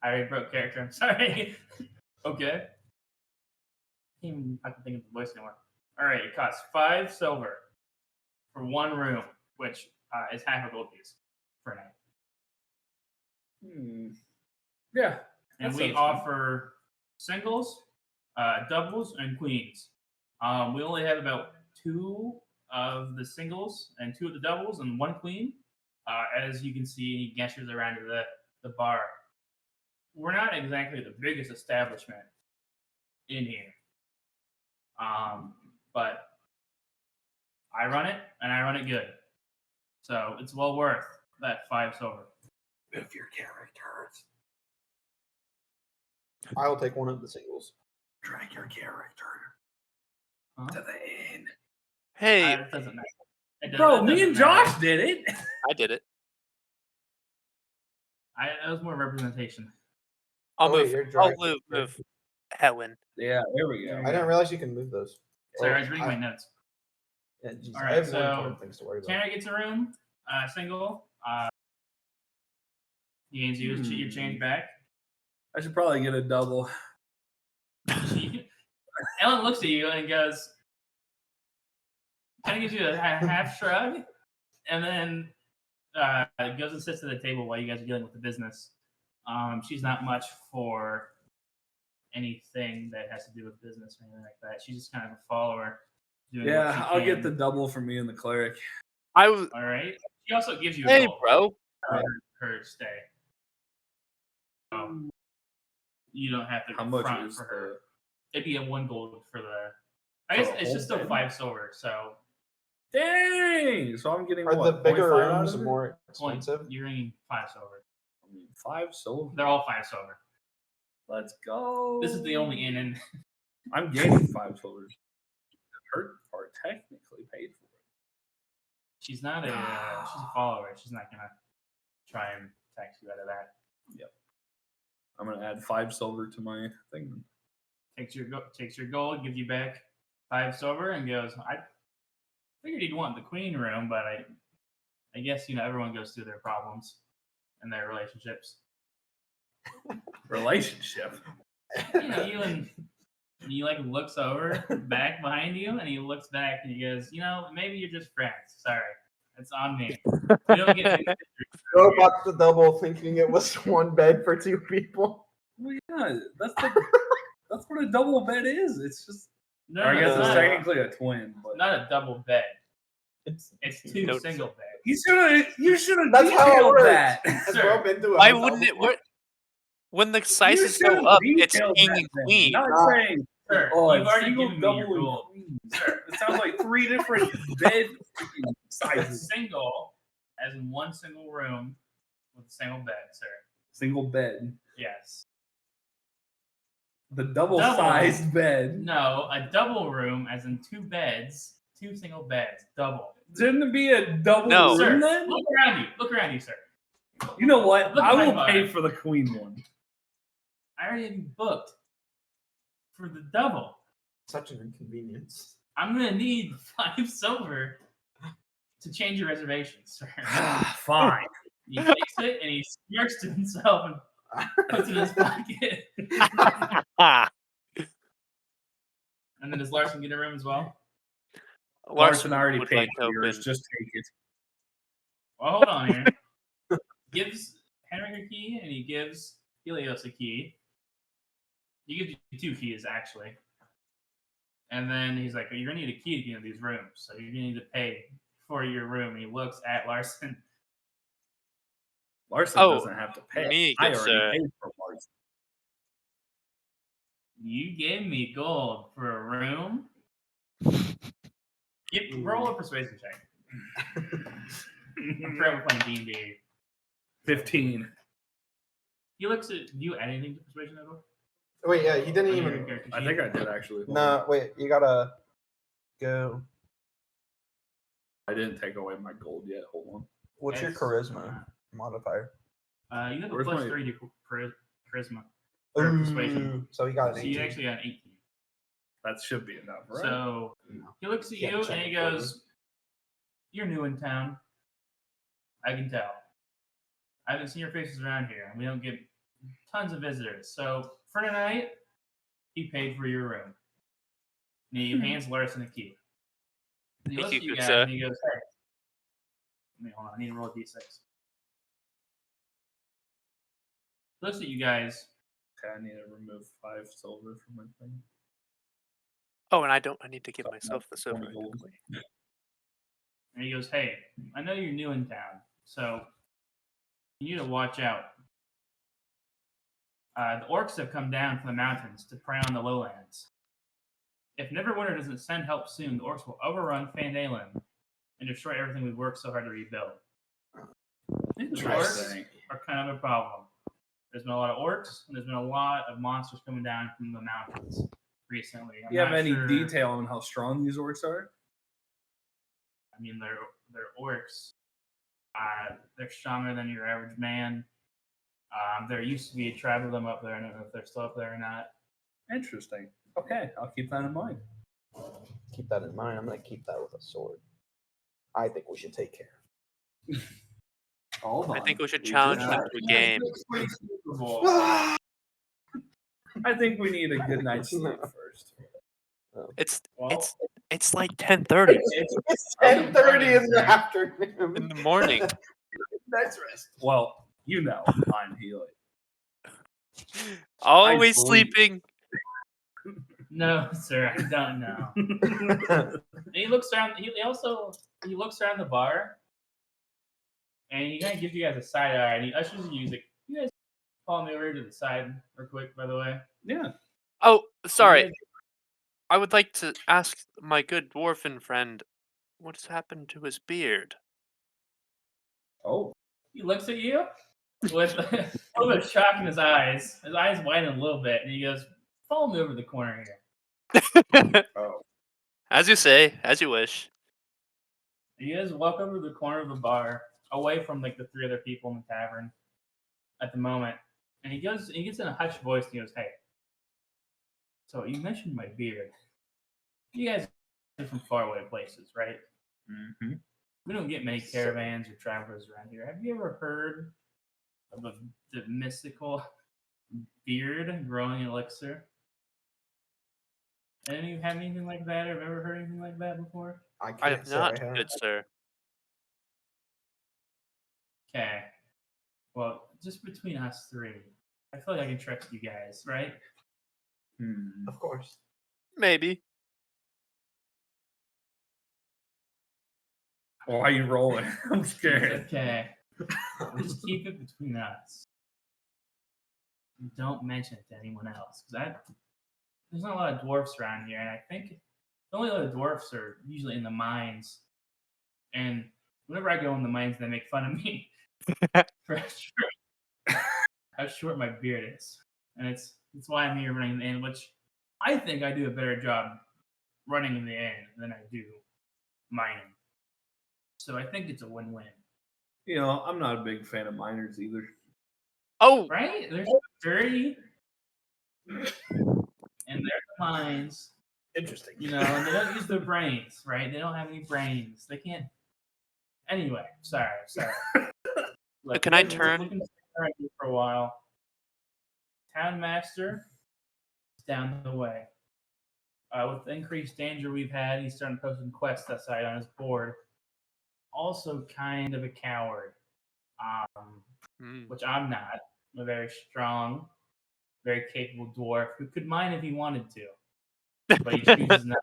I already broke character. I'm sorry. Okay. I can think of the voice anymore. All right. It costs 5 silver for 1 room, which is half a gold piece for a night. Yeah. And that we sounds offer singles, doubles, and queens. We only have about 2 of the singles and 2 of the doubles and 1 queen. As you can see, he gestures around to the bar. We're not exactly the biggest establishment in here. But I run it, and I run it good. So it's well worth that 5 silver. Move your characters. I'll take one of the singles. Drag your character Huh? to the inn. Hey, It doesn't matter. Bro, me and Josh did it. I did it. That was more representation. I'll Oh, wait, move. you're I'll dragging. move Helen. Yeah, there we go. I didn't realize you can move those. Sorry, I was reading my notes. Yeah, geez, All I right, have more so important things to worry about. Tanner gets a room, single. He hands you your change back. I should probably get a double. Ellen looks at you and goes, kind of gives you a half shrug, and then goes and sits at the table while you guys are dealing with the business. She's not much for anything that has to do with business or anything like that. She's just kind of a follower. Doing what Yeah, she I'll get can. the double for me and the cleric. I was. All right. She also gives you a Hey, gold bro. for her stay. So you don't have to How much front is for her. the? It'd be a 1 gold for the. I For guess a it's whole just still bed? 5 silver. So Dang! So I'm getting Are what? the bigger 0.5 out rooms of it? more point, expensive? you're getting 5 silver. 5 silver. They're all 5 silver. Let's go. This is the only inn in. I'm gaining 5 silver. Her part technically paid for it. She's not a. She's a follower. She's not gonna try and tax you out of that. I'm gonna add 5 silver to my thing. Takes your gold, gives you back 5 silver, and goes. I figured he'd want the queen room, but I guess everyone goes through their problems and their relationships. Relationship. He like looks over back behind you, and he looks back and he goes, maybe you're just friends. Sorry, it's on me. You don't get any Go bought the double thinking it was 1 bed for 2 people. Well, yeah, that's what a double bed is. It's just. No, Or I guess it's it's not, technically a twin, but not a double bed. It's 2 Notice single it. beds. you should have That's how it detailed works. that. Has Sir, Bro been to a Why hotel wouldn't it before? work? When the sizes You go should've up, it's detailed king that and then, queen. Not saying, Sir, oh, you've it's already single, given me your double, and gold. queen. Sir, it sounds like 3 different bed sizes. Single, as in 1 single room with a single bed, sir. Single bed. Yes. The double Double. sized bed. No, a double room, as in 2 beds, 2 single beds, double. Shouldn't it be a double No. Sir, room then? look around you. Look around you, sir. You know what? Look I at my will bar. pay for the queen one. I already have you booked for the double. Such an inconvenience. I'm gonna need 5 silver to change your reservation, sir. Fine. He takes it and he smirks to himself and puts it in his pocket. And then does Larson get a room as well? Larson already would paid like for to yours. open- Just take it. Well, hold on here. Gives Henrik a key and he gives Helios a key. He gives you 2 keys actually. And then he's like, you're gonna need a key to get into these rooms. So you're gonna need to pay for your room. And he looks at Larson. Larson Oh, doesn't have to pay. me I gets, already paid for Larson. You gave me gold for a room. Roll a persuasion check. I'm forever playing D&D. 15. He looks at. Do you add anything to persuasion at all? Wait, yeah, he didn't On your even. character I sheet? think I did actually. No, wait, you gotta go. I didn't take away my gold yet. Hold on. What's your It's, charisma modifier? You have a Where's plus my- 3 to charisma. Or persuasion. So he got an So 18. you actually got an 18. That should be enough, right? So No. he looks at Yeah, you check and he it for goes, "You're new in town. I can tell. I haven't seen your faces around here, and we don't get tons of visitors. So for tonight, he paid for your room." And he hands Larson a key. And he Thank looks you, at you good guys sir. and he goes, "Hey, hold on, I need to roll a d6." He looks at you guys. Okay, I need to remove 5 silver from my thing. Oh, and I need to give So myself the that's silver. 20 gold. And he goes, "Hey, I know you're new in town, so you need to watch out. The orcs have come down from the mountains to prey on the lowlands. If Neverwinter doesn't send help soon, the orcs will overrun Fandalen and destroy everything we've worked so hard to rebuild. Interesting. Are kind of a problem. There's been a lot of orcs, and there's been a lot of monsters coming down from the mountains recently. You have not any sure- detail on how strong these orcs are? I mean, they're orcs. They're stronger than your average man. There used to be a tribe of them up there. I don't know if they're still up there or not. Interesting. Okay, I'll keep that in mind. Keep that in mind. I'm going to keep that with a sword. I think we should take care. Hold on. I think we should just challenge had- them to a game. I think we need a good night's sleep first. It's like 10:30 It's 10:30 in the afternoon. in the morning. Nice rest. Well, you know, I'm healing. Always believe- sleeping. No, sir, I don't know. And he looks around. He looks around the bar, and he kind of gives you guys a side eye, and he ushers you. He's like, "You guys follow me over to the side, real quick, by the way." Yeah. Oh, You sorry. guys- I would like to ask my good dwarven friend what's happened to his beard. Oh. He looks at you with a little bit of shock in his eyes. His eyes widen a little bit, and he goes, "Follow me over to the corner here." Oh. As you say, as you wish. You guys walk over to the corner of the bar, away from like the 3 other people in the tavern at the moment. And he gets in a hushed voice and he goes, "Hey, so you mentioned my beard. You guys are from faraway places, right? Mm-hmm. We don't get many caravans or travelers around here. Have you ever heard of the mystical beard growing elixir? Any of you have anything like that, or have ever heard anything like that before?" I I have say not, I have. good sir. Okay. Well, just between us 3, I feel like I can trust you guys, right? Hmm. Of course. Maybe. Why are you rolling? I'm scared. Okay. Just keep it between us. Don't mention it to anyone else, because there's not a lot of dwarfs around here, and I think the only other dwarfs are usually in the mines. And whenever I go in the mines, they make fun of me for how short my beard is, and it's why I'm here running the inn, which I think I do a better job running in the inn than I do mining. So I think it's a win-win, You know, I'm not a big fan of miners either. Oh, right? They're so dirty, and they're the mines. Interesting. You know, and they don't use their brains, right? They don't have any brains. They can't. Anyway, sorry. Look, Can I we've been turn- looking around here for a while. Town Master is down the way. With the increased danger we've had, he's starting posting quests outside on his board. Also, kind of a coward, which I'm not. I'm a very strong, very capable dwarf who could mine if he wanted to, but he chooses not.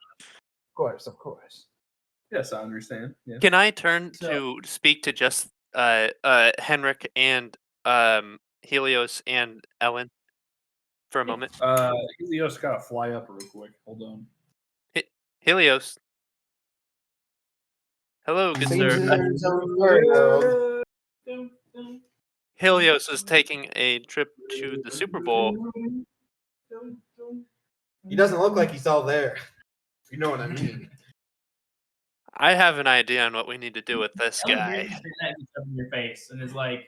Of course. Yes, I understand. Yeah. Can I turn So- to speak to just Henrik and Helios and Ellen for a moment? Helios gotta fly up real quick. Hold on. Helios. Hello, good Seems sir. in his own world. Helios is taking a trip to the Super Bowl. He doesn't look like he's all there. You know what I mean? I have an idea on what we need to do with this Ellen guy. hears you say that and stuff in your face and is like,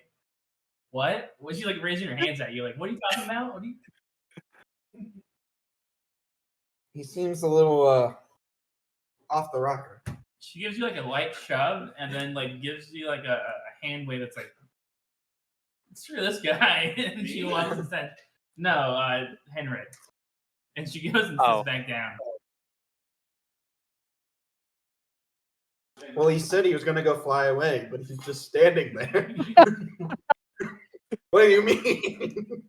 "What?" When she like raising her hands at you, like, "What are you talking about? What are you?" He seems a little off the rocker. She gives you like a light shove, and then like gives you like a hand wave that's like, screw this guy, and she walks and said, "No, Henry," and she goes and sits back down. Well, he said he was gonna go fly away, but he's just standing there. What do you mean?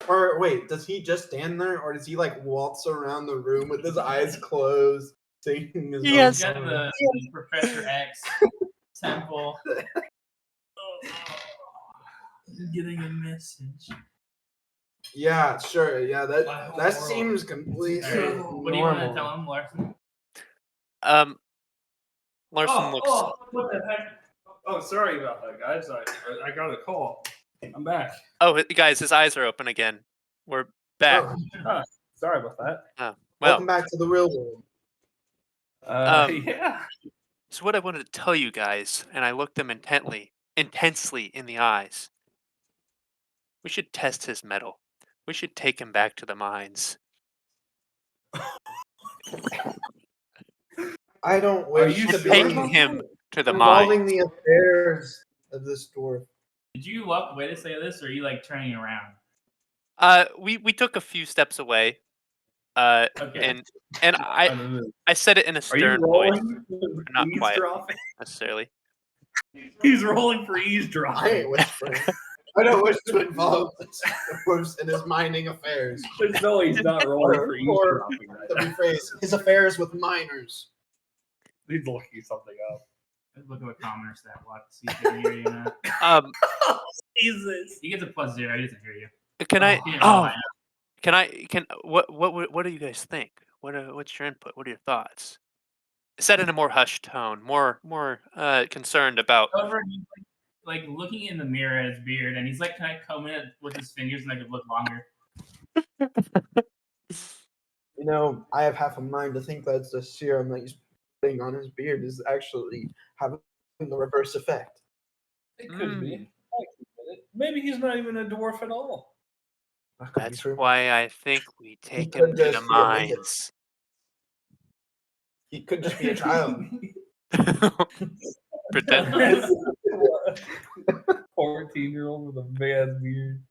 Or wait, does he just stand there, or does he like waltz around the room with his eyes closed, singing his Yes. He's got the Professor X temple. Getting a message. Yeah, sure. Yeah, that seems completely Right. normal. What do you want to tell him, Larson? Larson looks. Oh, what the heck? Oh, sorry about that, guys. I got a call. I'm back. Oh, guys, his eyes are open again. We're back. Oh, Sorry about that. Well, welcome back to the real world. Yeah. so what I wanted to tell you guys, and I looked them intensely in the eyes. We should test his mettle. We should take him back to the mines. I don't Are wish you to be Taking him to the involving mines. the affairs of this dwarf. Did you walk away to say this, or are you like turning around? We took a few steps away. Okay. And I said it in a Are you stern voice, rolling for not quiet eavesdropping? necessarily. He's rolling for I eavesdropping. ain't whispering. I don't wish to involve the dwarves in his mining affairs. There's no, he's not rolling for eavesdropping right To now. rephrase, his affairs with miners. He's looking something up. Let's look at what commoner stat block to see if he can hear you or not. Jesus. He gets a +0. He doesn't hear you. Can I? He didn't roll Oh, high enough. what do you guys think? What's your input? What are your thoughts? Said in a more hushed tone, more concerned about. Over, he's like looking in the mirror at his beard, and he's like kind of combing it with his fingers and make it look longer. You know, I have half a mind to think that the serum that he's putting on his beard is actually having the reverse effect. It could be. Maybe he's not even a dwarf at all. That could be That's true. why I think we take could him to the just be a midget. mines. He could just be a child. Pretend. 14-year-old with a man's beard.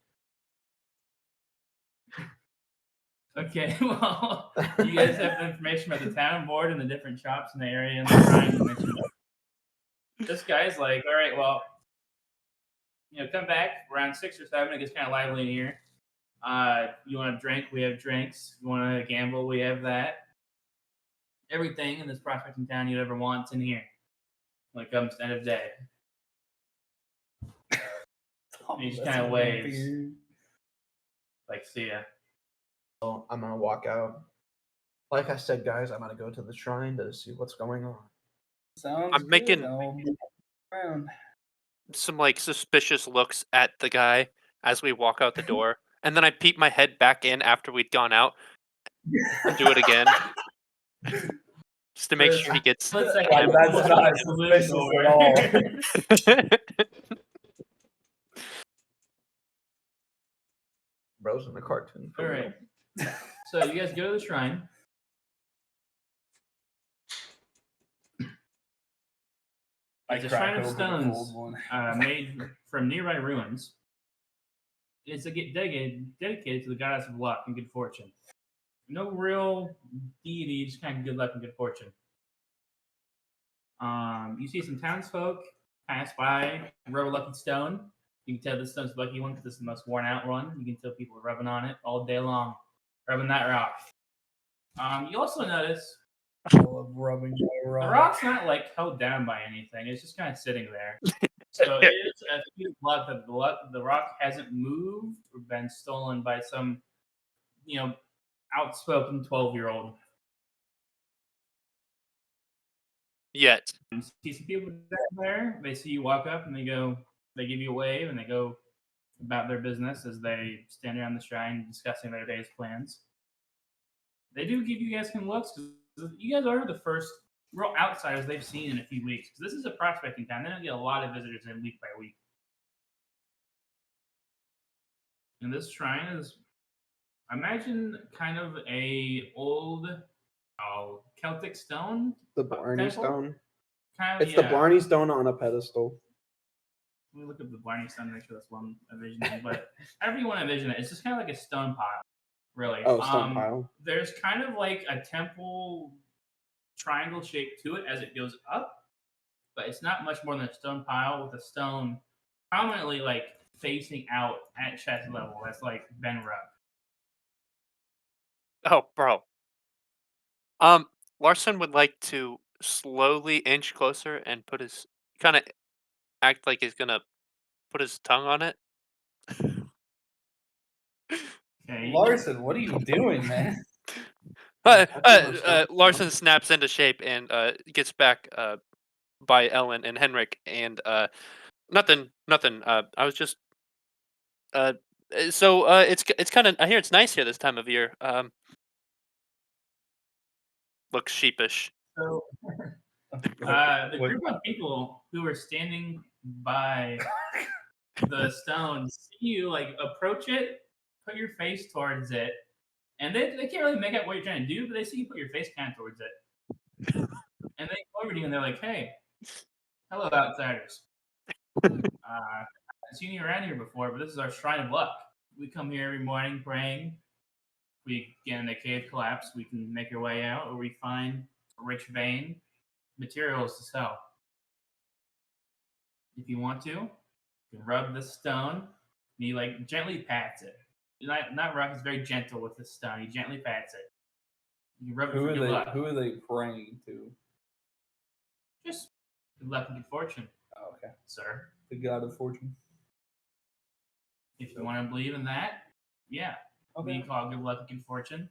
Okay, well, you guys have the information about the town board and the different shops in the area, and they're trying to mention it. This guy's like, all right, well, come back around 6 or 7. It gets kind of lively in here. You want to drink? We have drinks. You want to gamble? We have that. Everything in this prospecting town you'd ever want in here when it comes to end of day. He just kind of waves. Like, see ya. So I'm gonna walk out. Like I said, guys, I'm gonna go to the shrine to see what's going on. Sounds I'm making- good. I'll be around. Some like suspicious looks at the guy as we walk out the door, and then I peep my head back in after we'd gone out and do it again, just to make sure he gets. Let's say Like, that's not suspicious at all. Bros in the cartoon. All right. So you guys go to the shrine. It's a shrine of stones made from nearby ruins. It's dedicated to the goddess of luck and good fortune. No real deity, just kind of good luck and good fortune. You see some townsfolk pass by, rub a lucky stone. You can tell this stone's the lucky one because this is the most worn out one. You can tell people are rubbing on it all day long, rubbing that rock. You also notice I love rubbing my the rock. rock's not like held down by anything. It's just kind of sitting there. So it is a few luck that the rock hasn't moved or been stolen by some, outspoken 12-year-old. Yet. You see some people down there. They see you walk up and they give you a wave and they go about their business as they stand around the shrine discussing their day's plans. They do give you guys some looks because you guys are the first real outsiders they've seen in a few weeks. Because this is a prospecting town. They don't get a lot of visitors in week by week. And this shrine is Imagine kind of a old Celtic stone. The Blarney temple? Stone. Kind of, It's the Blarney Stone on a pedestal. Let me look up the Blarney Stone to make sure that's one envisioning. But however you want to envision it, it's just kind of like a stone pile, really. Oh, stone pile. There's kind of like a temple triangle shape to it as it goes up, but it's not much more than a stone pile with a stone prominently like facing out at chest level. That's like been rubbed. Oh, bro. Larson would like to slowly inch closer and put his kind of act like he's gonna put his tongue on it. Okay, Larson, what are you doing, man? Larson snaps into shape and gets back by Ellen and Henrik and nothing. I was just it's kind of, I hear it's nice here this time of year. Looks sheepish. So the group of people who are standing by the stone see you like approach it, put your face towards it, and they can't really make out what you're trying to do, but they see you put your face kind of towards it. And they go over to you and they're like, "Hey, hello outsiders. I haven't seen you around here before, but this is our shrine of luck. We come here every morning praying. We get in a cave collapse, we can make our way out, or we find a rich vein, materials to sell. If you want to, you can rub the stone, and he like gently pats it. Not rough, he's very gentle with the stone. He gently pats it. You rub it for good luck. Who are they praying to? Just good luck and good fortune, Oh, okay. sir. The god of fortune. If you want to believe in that, yeah. We Okay. call it good luck and good fortune.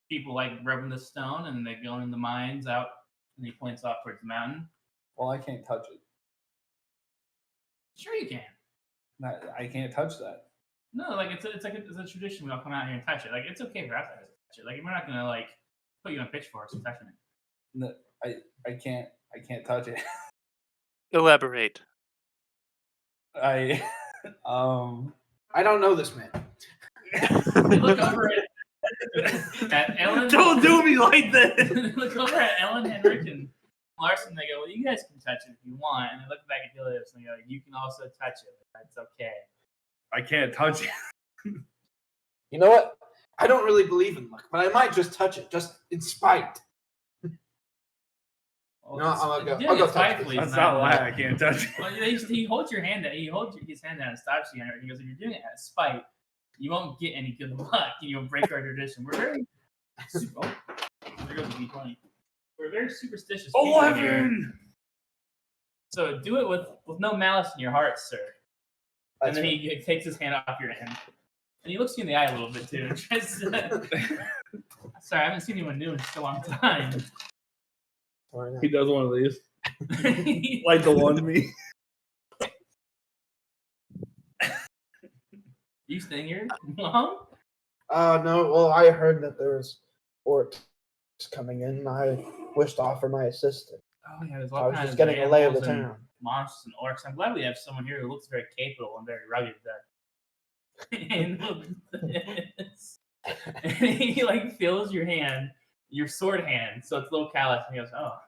People like rubbing the stone and they go in the mines out and he points off towards the mountain. Well, I can't touch it. Sure you can. I can't touch that. No, like it's a tradition. We all come out here and touch it. Like it's okay for outsiders to touch it. Like we're not gonna like put you on pitchforks for touching it. No, I can't touch it. Elaborate. I don't know this man. They look over at Ellen. Don't do me like that. Look over at Ellen, Henrik, and Larson. They go, "Well, you guys can touch it if you want." And they look back at Helios and they go, "You can also touch it. That's okay." I can't touch it. You know what? I don't really believe in luck, but I might just touch it, just in spite. Well, No, I'll go touch spitefully, it. it's That's not why I can't touch it. Well, he holds your hand. He holds his hand down and stops you. And he goes, "If you're doing it out of spite, you won't get any good luck. And you'll break our tradition. We're very there goes a D20. We're very superstitious people here. 11. So do it with no malice in your heart, sir." That's and then he takes his hand off your hand, and he looks you in the eye a little bit too. Sorry, I haven't seen anyone new in such a long time. He does one of these, like the one me. You staying here long? No. Well, I heard that there was orcs coming in. And I wished to offer my assistance. Oh yeah, there's I all was kinds just getting a lay of the animals and town. monsters and orcs. I'm glad we have someone here who looks very capable and very rugged. And he like feels your hand, your sword hand, so it's a little callous, and he goes, "Oh,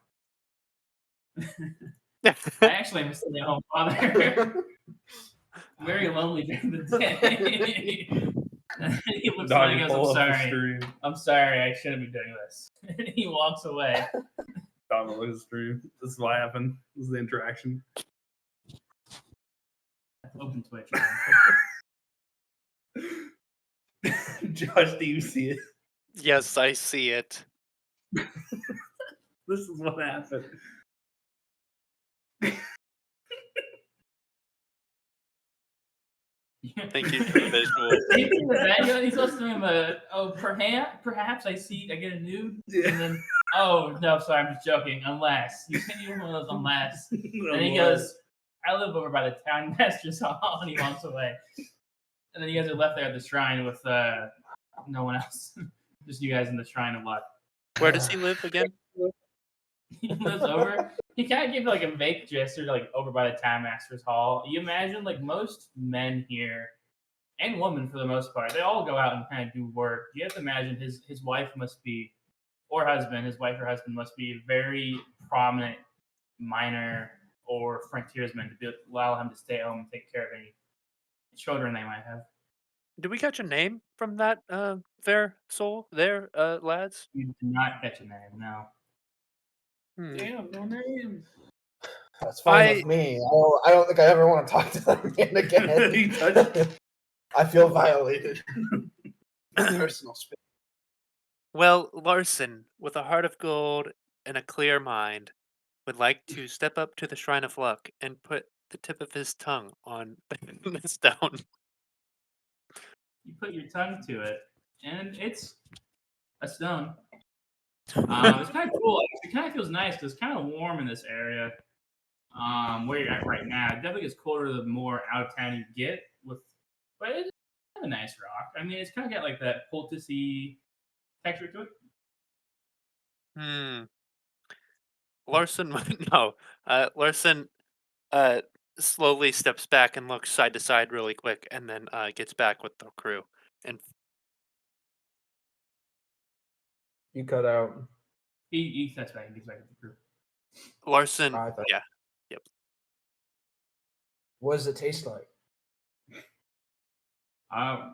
I actually am a stay-at-home father. Very lonely during the day." He looks away and goes, I'm sorry, I shouldn't be doing this." And he walks away. Donald looks at the stream. This is what happened. This is the interaction. Open Twitch. Josh, do you see it? Yes, I see it. This is what happened. Thank you for the visual. Thinking of that, he's also doing perhaps I get a nude, Yeah. and then no, sorry, I'm just joking. Unless he's hitting one of those unless, and he goes, "I live over by the town master's hall," and he walks away. And then you guys are left there at the shrine with no one else, just you guys in the shrine of luck. Where does he live again? He lives over. He kind of gave like a vague gesture, like over by the town master's hall. You imagine like most men here and woman for the most part, they all go out and kind of do work. You have to imagine his wife must be, or husband, his wife or husband must be a very prominent miner or frontiersman to allow him to stay home and take care of any children they might have. Do we catch a name from that fair soul there, lads? You do not catch a name, no. Damn, no name. That's fine I- with me. I don't think I ever want to talk to that man again. He touched- I feel violated. Personal space. Well, Larson, with a heart of gold and a clear mind, would like to step up to the Shrine of Luck and put the tip of his tongue on the stone. You put your tongue to it, and it's a stone. It's kind of cool. It kind of feels nice because it's kind of warm in this area where you're at right now. It definitely gets colder the more out of town you get. But it's kind of a nice rock. I mean, it's kind of got like that poulticey texture to it. Larson, no. Larson slowly steps back and looks side to side really quick, and then gets back with the crew. And You cut out. He sets back and gets back with the crew. Larson, I thought- yeah. What does it taste like?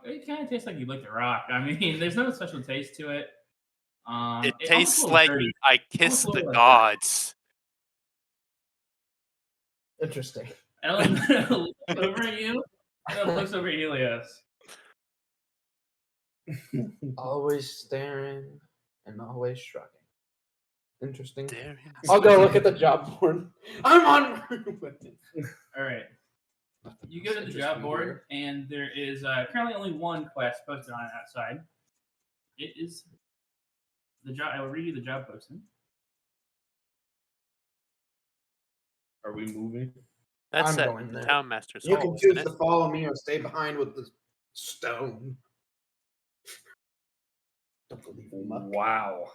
It kind of tastes like you licked a rock. I mean, there's no special taste to it. It almost tastes feels like dirty. I kiss Almost the feels like gods. Interesting. Ellen looks over at you. Ellen looks over at Helios. Always staring and always shrugging. Interesting. Darius. I'll go look at the job board. I'm on. All right. You go to the job board, and there is currently only one quest posted on it outside. It is the job. I will read you the job posting. Are we moving? That's I'm at going the there. town master's You hall, can isn't choose it? to follow me or stay behind with the stone. Don't believe in luck. Wow.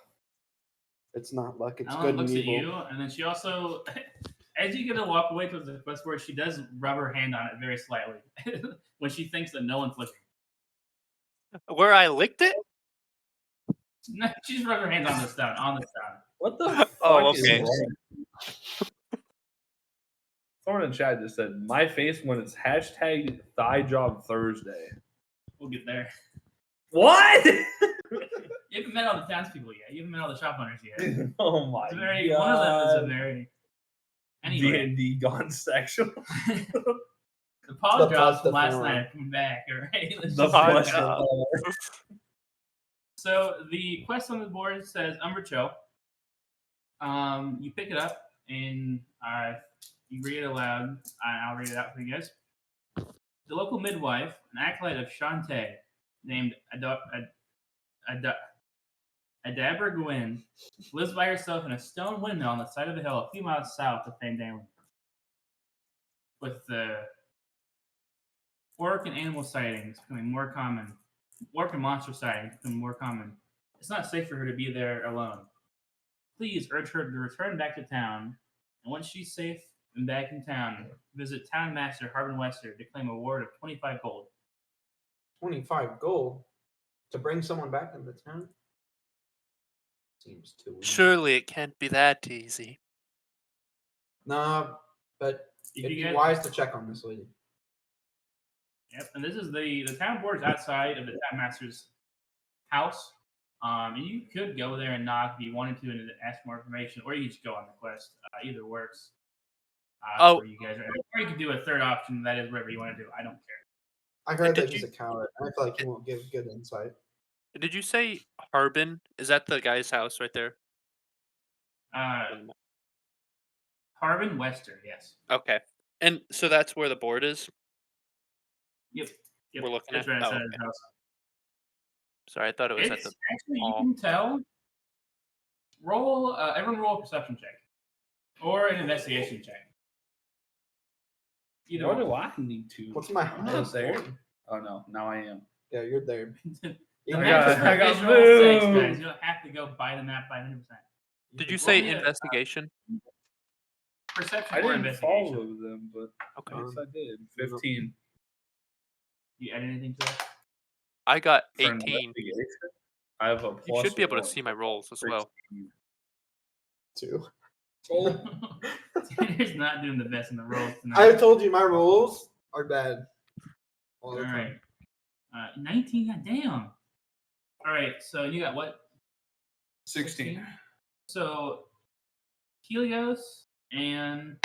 It's not luck. It's Ellen good looks and at evil. you, and then she also, as you get to walk away towards the quest board, she does rub her hand on it very slightly when she thinks that no one's looking. Where I licked it? No, she just rubbed her hand on the stone. On the stone. What the fuck Oh, is okay. wrong? Someone in chat just said, my face when it's hashtag thigh job Thursday. We'll get there. What? You haven't met all the townspeople yet. You haven't met all the shop owners yet. Oh my It's very, god. one of them is a very. Anyway, D&D gone sexual. the paw drops the from last form. night are coming back. All right. Let's The just say flesh that. of So the quest on the board says Umbercho. You pick it up and you read it aloud. I'll read it out for you guys. The local midwife, an acolyte of Shantae, named Adabra Gwyn, lives by herself in a stone windmill on the side of a hill a few miles south of Fandango. With the orc and animal sightings becoming more common, orc and monster sightings becoming more common, it's not safe for her to be there alone. Please urge her to return back to town, and once she's safe and back in town, visit Town Master Harbin Wester to claim a reward of 25 gold. 25 gold to bring someone back into town? Seems too easy. Surely it can't be that easy. Nah, but If it'd you be guys- wise to check on this lady. Yep, and this is the town board is outside of the town master's house. And you could go there and knock if you wanted to and ask more information, or you could just go on the quest. Either works. For you guys, or you could do a third option. That is whatever you want to do. I don't care. I heard Did that he's you- a coward. I feel like he won't give good insight. Did you say Harbin? Is that the guy's house right there? Harbin Wester, yes. Okay. And so that's where the board is? Yep. We're looking it's at- right oh, outside okay. the house. Sorry, I thought it was at It's the actually you hall. can tell. Everyone roll a perception check or an investigation check. Either What one. do I need to? What's my I'm not highest there. score? Oh no, now I am. Yeah, you're there. You I don't got- have to I got visual six, moved. guys. You don't have to go by the map by 100%. Did you roll say me a- investigation? Perception I or didn't investigation? follow them, but Okay. yes, I did. 15. You add anything to it? I got For an 18. investigation, I have a You plus should be able to 1, see my rolls as well. 16. 2. Tanner's not doing the best in the rolls tonight. I told you my rolls are bad. All All the right. time. 19, goddamn. All right, so you got what? 16. So Helios and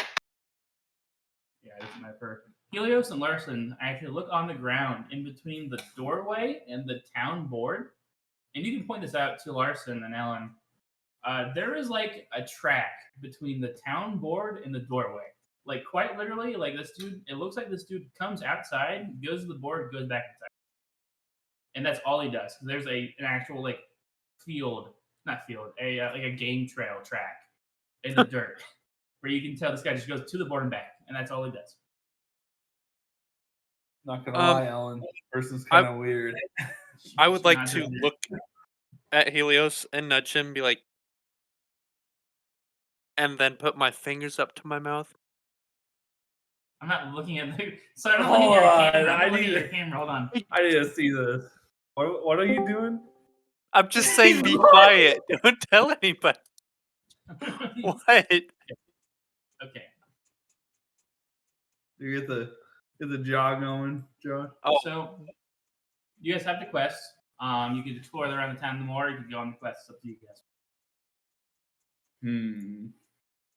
this is my first. Helios and Larson actually look on the ground in between the doorway and the town board, and you can point this out to Larson and Ellen. There is like a track between the town board and the doorway. Like quite literally, like this dude. It looks like this dude comes outside, goes to the board, goes back inside, and that's all he does. There's an actual like not field, like a game trail track in the dirt where you can tell this guy just goes to the board and back, and that's all he does. Not gonna lie, Alan. This person's kind of weird. I would like Not to just weird. look at Helios and nudge him, be like, and then put my fingers up to my mouth. I'm not looking at the. So I'm not looking at your camera. I'm not looking at your camera. Hold on. I need to see this. What are you doing? I'm just saying, be quiet. Don't tell anybody. What? Okay. You get the jaw going, Josh. Oh, So you guys have the quest. You can explore around the town more. You can go on the quest. It's up to you guys.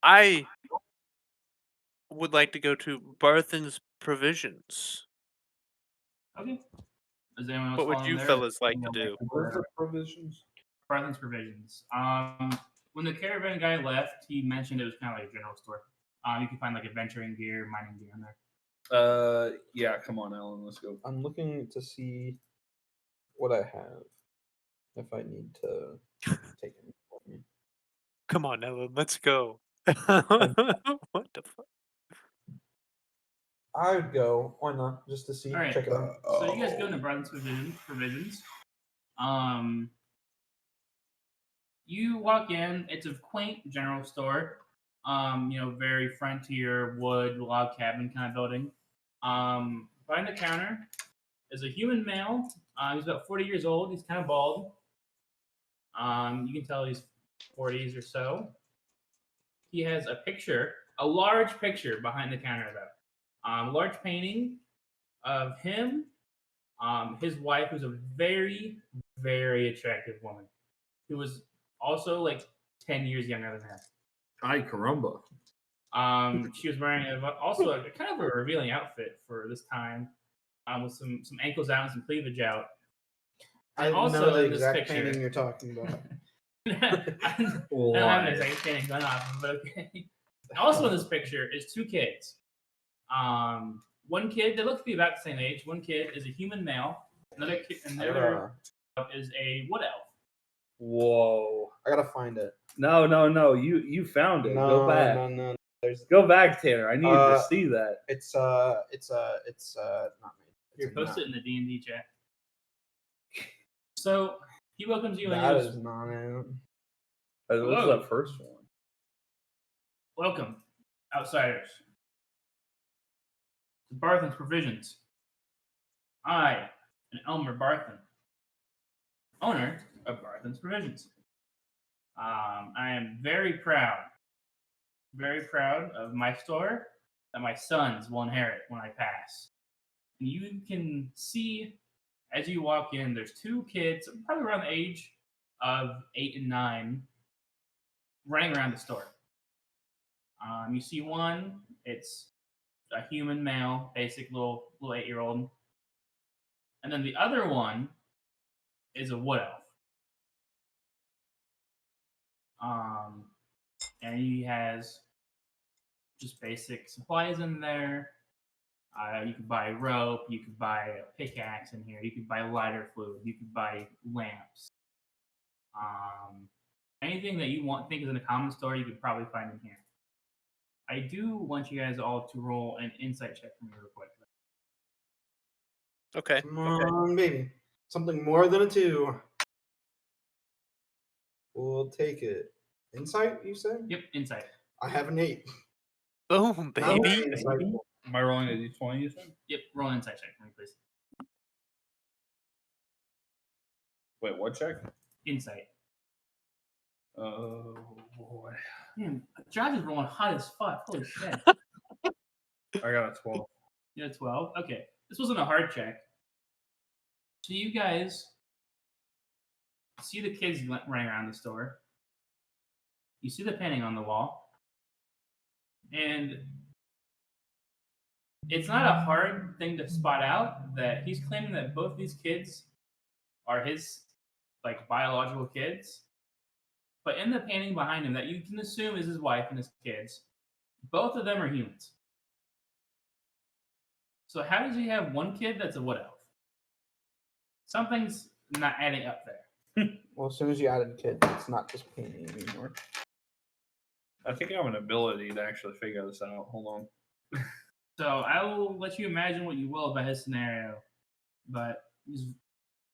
I would like to go to Barthen's Provisions. Okay. Is anyone else What would following you there? fellas like to do? Where's the provisions? Barthen's Provisions. When the caravan guy left, he mentioned it was kind of like a general store. You can find like adventuring gear, mining gear in there. Yeah, come on, Alan, let's go. I'm looking to see what I have. If I need to take it for me. Come on, Ellen, let's go. What the fuck? I would go. Why not? Just to see. All right. Check it out. So you guys go into Barthen's Provisions. You walk in. It's a quaint general store. Very frontier wood log cabin kind of building. Behind the counter is a human male. He's about 40 years old. He's kind of bald. You can tell he's 40s or so. He has a large picture behind the counter though. A large painting of him, his wife, who's a very, very attractive woman, who was also like 10 years younger than him. Ay, caramba. She was wearing also a kind of a revealing outfit for this time, with some ankles out and some cleavage out. I And also know the in this exact picture- painting you're talking about. I don't have an exact painting going off, but okay. Also in this picture is two kids. One kid, they look to be about the same age. One kid is a human male. Another kid, and the other is a wood elf. Whoa. I gotta find it. No. You found it. No, Go back. no. There's Go back, Tanner. I need to see that. it's not me. Here, post it in the D&D chat. So he welcomes you and That goes, is not it. That was Hello. the first one. "Welcome, outsiders, to Barthen's Provisions. I am Elmer Barthen, owner of Barthen's Provisions. I am very proud of my store that my sons will inherit when I pass. And you can see as you walk in, there's two kids, probably around the age of 8 and 9, running around the store. You see one, it's a human male, basic little 8-year-old. And then the other one is a wood elf. And he has just basic supplies in there. You could buy rope, you could buy a pickaxe in here, you could buy lighter fluid, you could buy lamps. Anything that you think is in a common store, you could probably find in here. I do want you guys all to roll an insight check for me real quick. Okay. Come on, baby. Something more than a 2. We'll take it. Insight, you said? Yep, insight. I have an 8. Boom, That would baby. be insightful. Am I rolling a d20, you said? Yep, roll an insight check for me, please. Wait, what check? Insight. Oh boy, Man, Josh is rolling hot as fuck. Holy shit. I got a 12. You had 12? Okay. This wasn't a hard check. So you guys see the kids running around the store. You see the painting on the wall. And it's not a hard thing to spot out that he's claiming that both these kids are his like biological kids. But in the painting behind him that you can assume is his wife and his kids, both of them are humans. So how does he have one kid that's a wood elf? Something's not adding up there. Well, as soon as you added kids, it's not just painting anymore. I think I have an ability to actually figure this out. Hold on. So I will let you imagine what you will about his scenario. But he's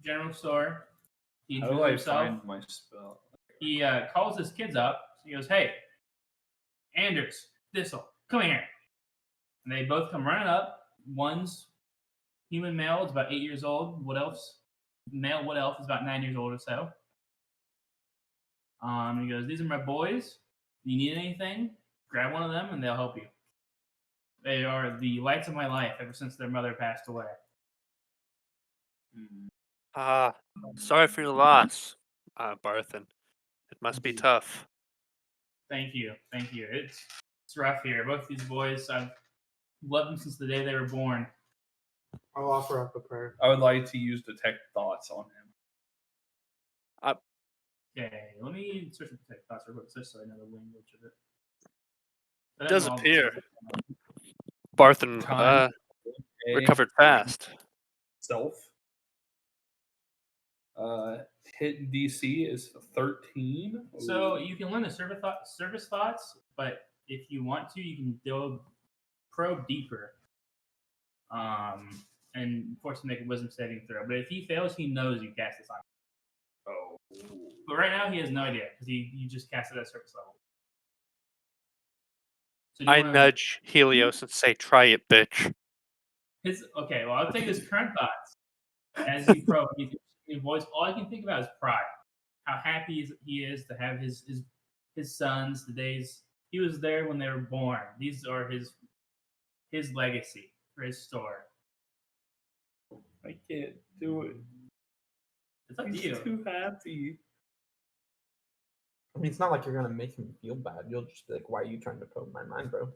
general store. He How do I find my spell? He calls his kids up. He goes, "Hey, Anders, Thistle, come here." And they both come running up. One's human male, is about 8 years old. Wood elf's male wood elf is about 9 years old or so. He goes, "These are my boys. If you need anything, grab one of them and they'll help you. They are the lights of my life ever since their mother passed away." Sorry for your loss, Barthen. It must be tough. Thank you. It's rough here. Both these boys, I've loved them since the day they were born. I'll offer up a prayer. I would like to use detect thoughts on him. Okay, let me search for Protect Thoughts real quick, just so I know the language of it. It does appear Barthen recovered fast. Self. Hit DC is 13. So you can learn the service thoughts, but if you want to, you can probe deeper. And force him to make a wisdom saving throw. But if he fails, he knows you cast this on him. Oh. But right now he has no idea because you just cast it at surface level. So I nudge Helios and say, "Try it, bitch." Okay, well, I'll take his current thoughts as you probe. His voice. All I can think about is pride. How happy he is to have his sons. The days he was there when they were born. These are his legacy for his store. I can't do it. It's up to He's you. too happy. I mean, it's not like you're gonna make him feel bad. You'll just be like, "Why are you trying to probe my mind, bro?"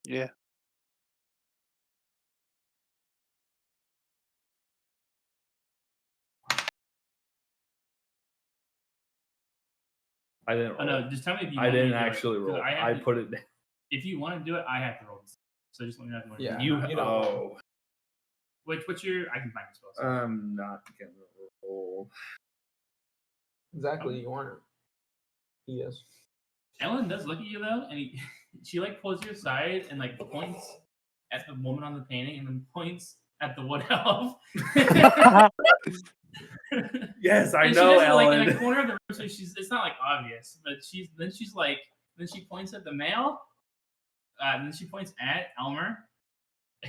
Yeah. I didn't roll. Oh no, just tell me if you. I want me didn't to do it, actually 'cause roll. I have I to- put it down. If you want to do it, I have to roll this. So just let me know if you want to. Yeah. do it. You don't oh. What's your? I can find the spell. I'm not gonna roll. Exactly, you want it. He is. Ellen does look at you though, and she like pulls you aside and like points at the woman on the painting, and then points at the wood elf. Yes, I And know, she does it, like in Ellen. the corner of the room, so it's not like obvious, but she points at the male, and then she points at Elmer,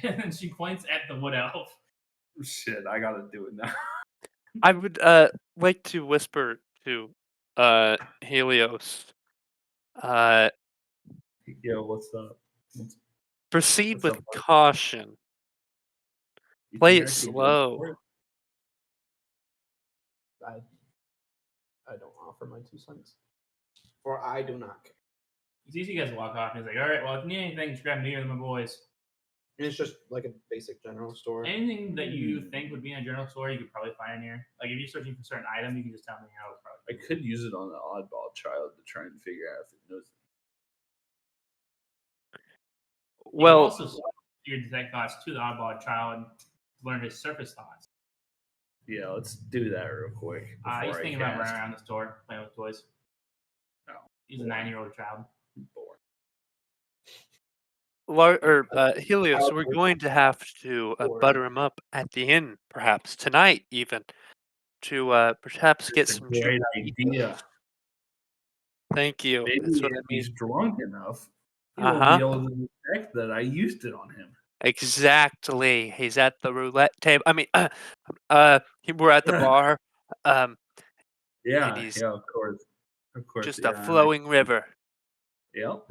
and then she points at the wood elf. Shit, I gotta do it now. I would like to whisper to Helios. Yo, what's up? Proceed What's with up, bud? caution. You Play think it I should go slow. for it? I don't offer my 2 cents. Or I do not care. You see you guys walk off, and he's like, "All right, well, if you need anything, just grab me or my boys. And it's just like a basic general store. Anything that you think would be in a general store, you could probably find in here. Like if you're searching for a certain item, you can just tell me how it's probably." I could use it on the oddball child to try and figure out if it knows. You can Well, also swap your detect thoughts to the oddball child to learn his surface thoughts. Yeah, let's do that real quick. He's before I thinking about cast. running around the store playing with toys. Oh, He's a boy. 9-year-old child. Helios, we're going to have to butter him up at the inn, perhaps tonight, even to perhaps get It's a some great juice. idea. Thank you. Maybe That's what if I mean. he's drunk enough, he Uh-huh. won't be able to detect that I used it on him. Exactly. He's at the roulette table. I mean, we're at the bar. Yeah, He's yeah, of course. Of course. just yeah, a flowing river. Yep.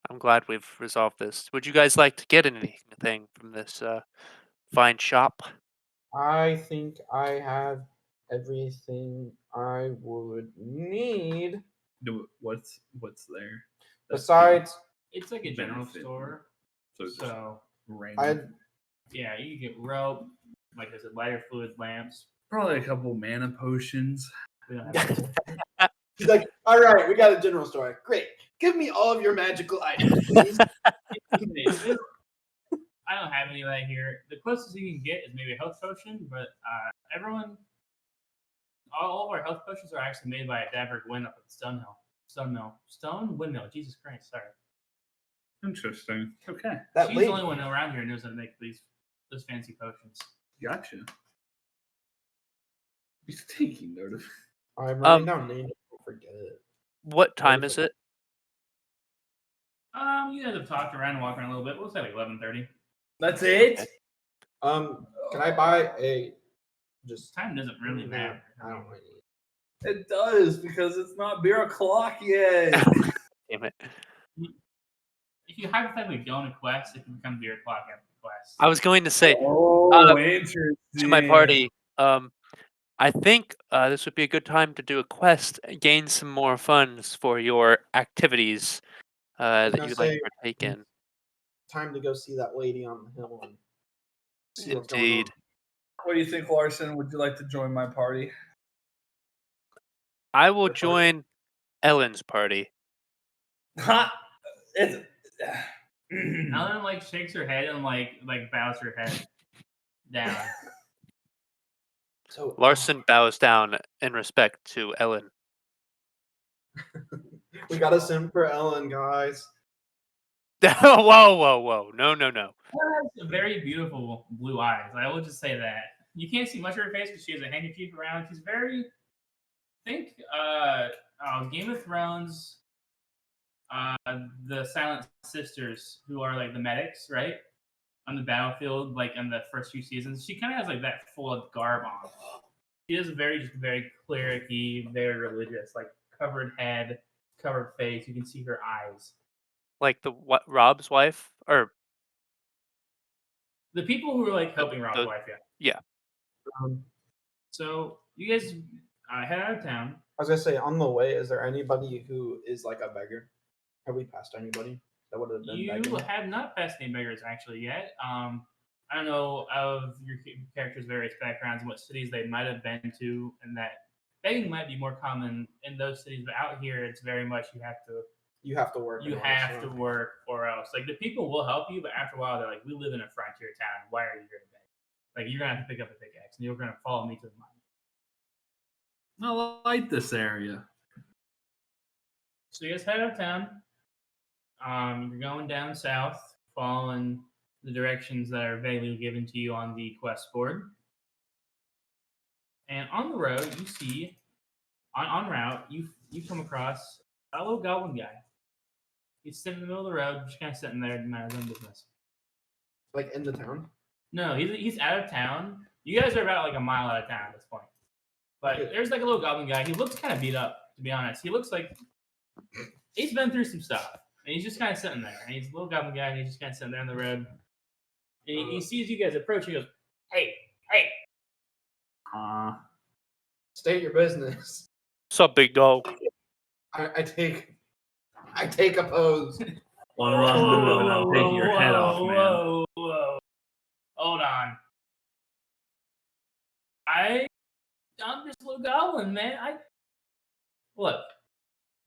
I'm glad we've resolved this. Would you guys like to get anything from this fine shop? I think I have everything I would need. What's there? Besides, It's like a general Benefit. store. So just So random. yeah, you can get rope, like I said, lighter fluids, lamps. Probably a couple mana potions. We don't have he's like, all right, we got a general store. Great. Give me all of your magical items, please. I don't have any of that here. The closest you can get is maybe a health potion, but all of our health potions are actually made by a Daverick Wind up at the Stone Windmill. Jesus Christ, sorry. Interesting. Okay. That She's lady. the only one around here who knows how to make those fancy potions. Gotcha. He's taking note of. I'm writing down names. Don't forget it. What time is it? You guys have talked around and walked around a little bit. We'll say like 11:30. That's it. Can I buy a just Time doesn't really matter. I don't really need. It does because it's not beer o'clock yet. Damn it. If you hypothetically go on a quest, it can become beer o'clock after the quest. I was going to say Interesting. to my party, I think this would be a good time to do a quest, gain some more funds for your activities that gonna you'd like say- to partake in. Time to go see that lady on the hill and see what's going on. Indeed. What do you think, Larson? Would you like to join my party? I will What party? join Ellen's party. It's. Ellen like shakes her head and like bows her head down. So Larson bows down in respect to Ellen. we got a sim for Ellen, guys. Whoa. No. Ellen has very beautiful blue eyes. I will just say that. You can't see much of her face because she has a handkerchief around. She's very. Think Game of Thrones. The Silent Sisters, who are like the medics, right? On the battlefield, like in the first few seasons. She kind of has like that full garb on. She is very cleric-y, very religious, like covered head, covered face. You can see her eyes. Like Rob's wife? Or The people who are like helping Rob's wife, yeah. So you guys head out of town. I was gonna say, on the way, is there anybody who is like a beggar? Have we passed anybody that would have been You begging? have not passed any beggars actually yet. I don't know of your characters' various backgrounds and what cities they might have been to, and that begging might be more common in those cities, but out here it's very much you have to work. you and all have this to stuff. work or else. Like the people will help you, but after a while they're like, we live in a frontier town. Why are you here to beg? Like you're gonna have to pick up a pickaxe and you're gonna follow me to the mine. I like this area. So you guys head out of town. You're going down south, following the directions that are vaguely given to you on the quest board. And on the road, you see, on route, you come across a little goblin guy. He's sitting in the middle of the road, just kind of sitting there, minding his own business. Like in the town. No, he's out of town. You guys are about like a mile out of town at this point. But there's like a little goblin guy. He looks kind of beat up, to be honest. He looks like he's been through some stuff. And he's just kind of sitting there. And he's a little goblin guy, and he's just kind of sitting there on the road. And he sees you guys approach, and he goes, hey. State your business. What's up, big dog? I take a pose. One wrong move and I'm taking your head off, man. Whoa. Hold on. I'm just a little goblin, man. Look,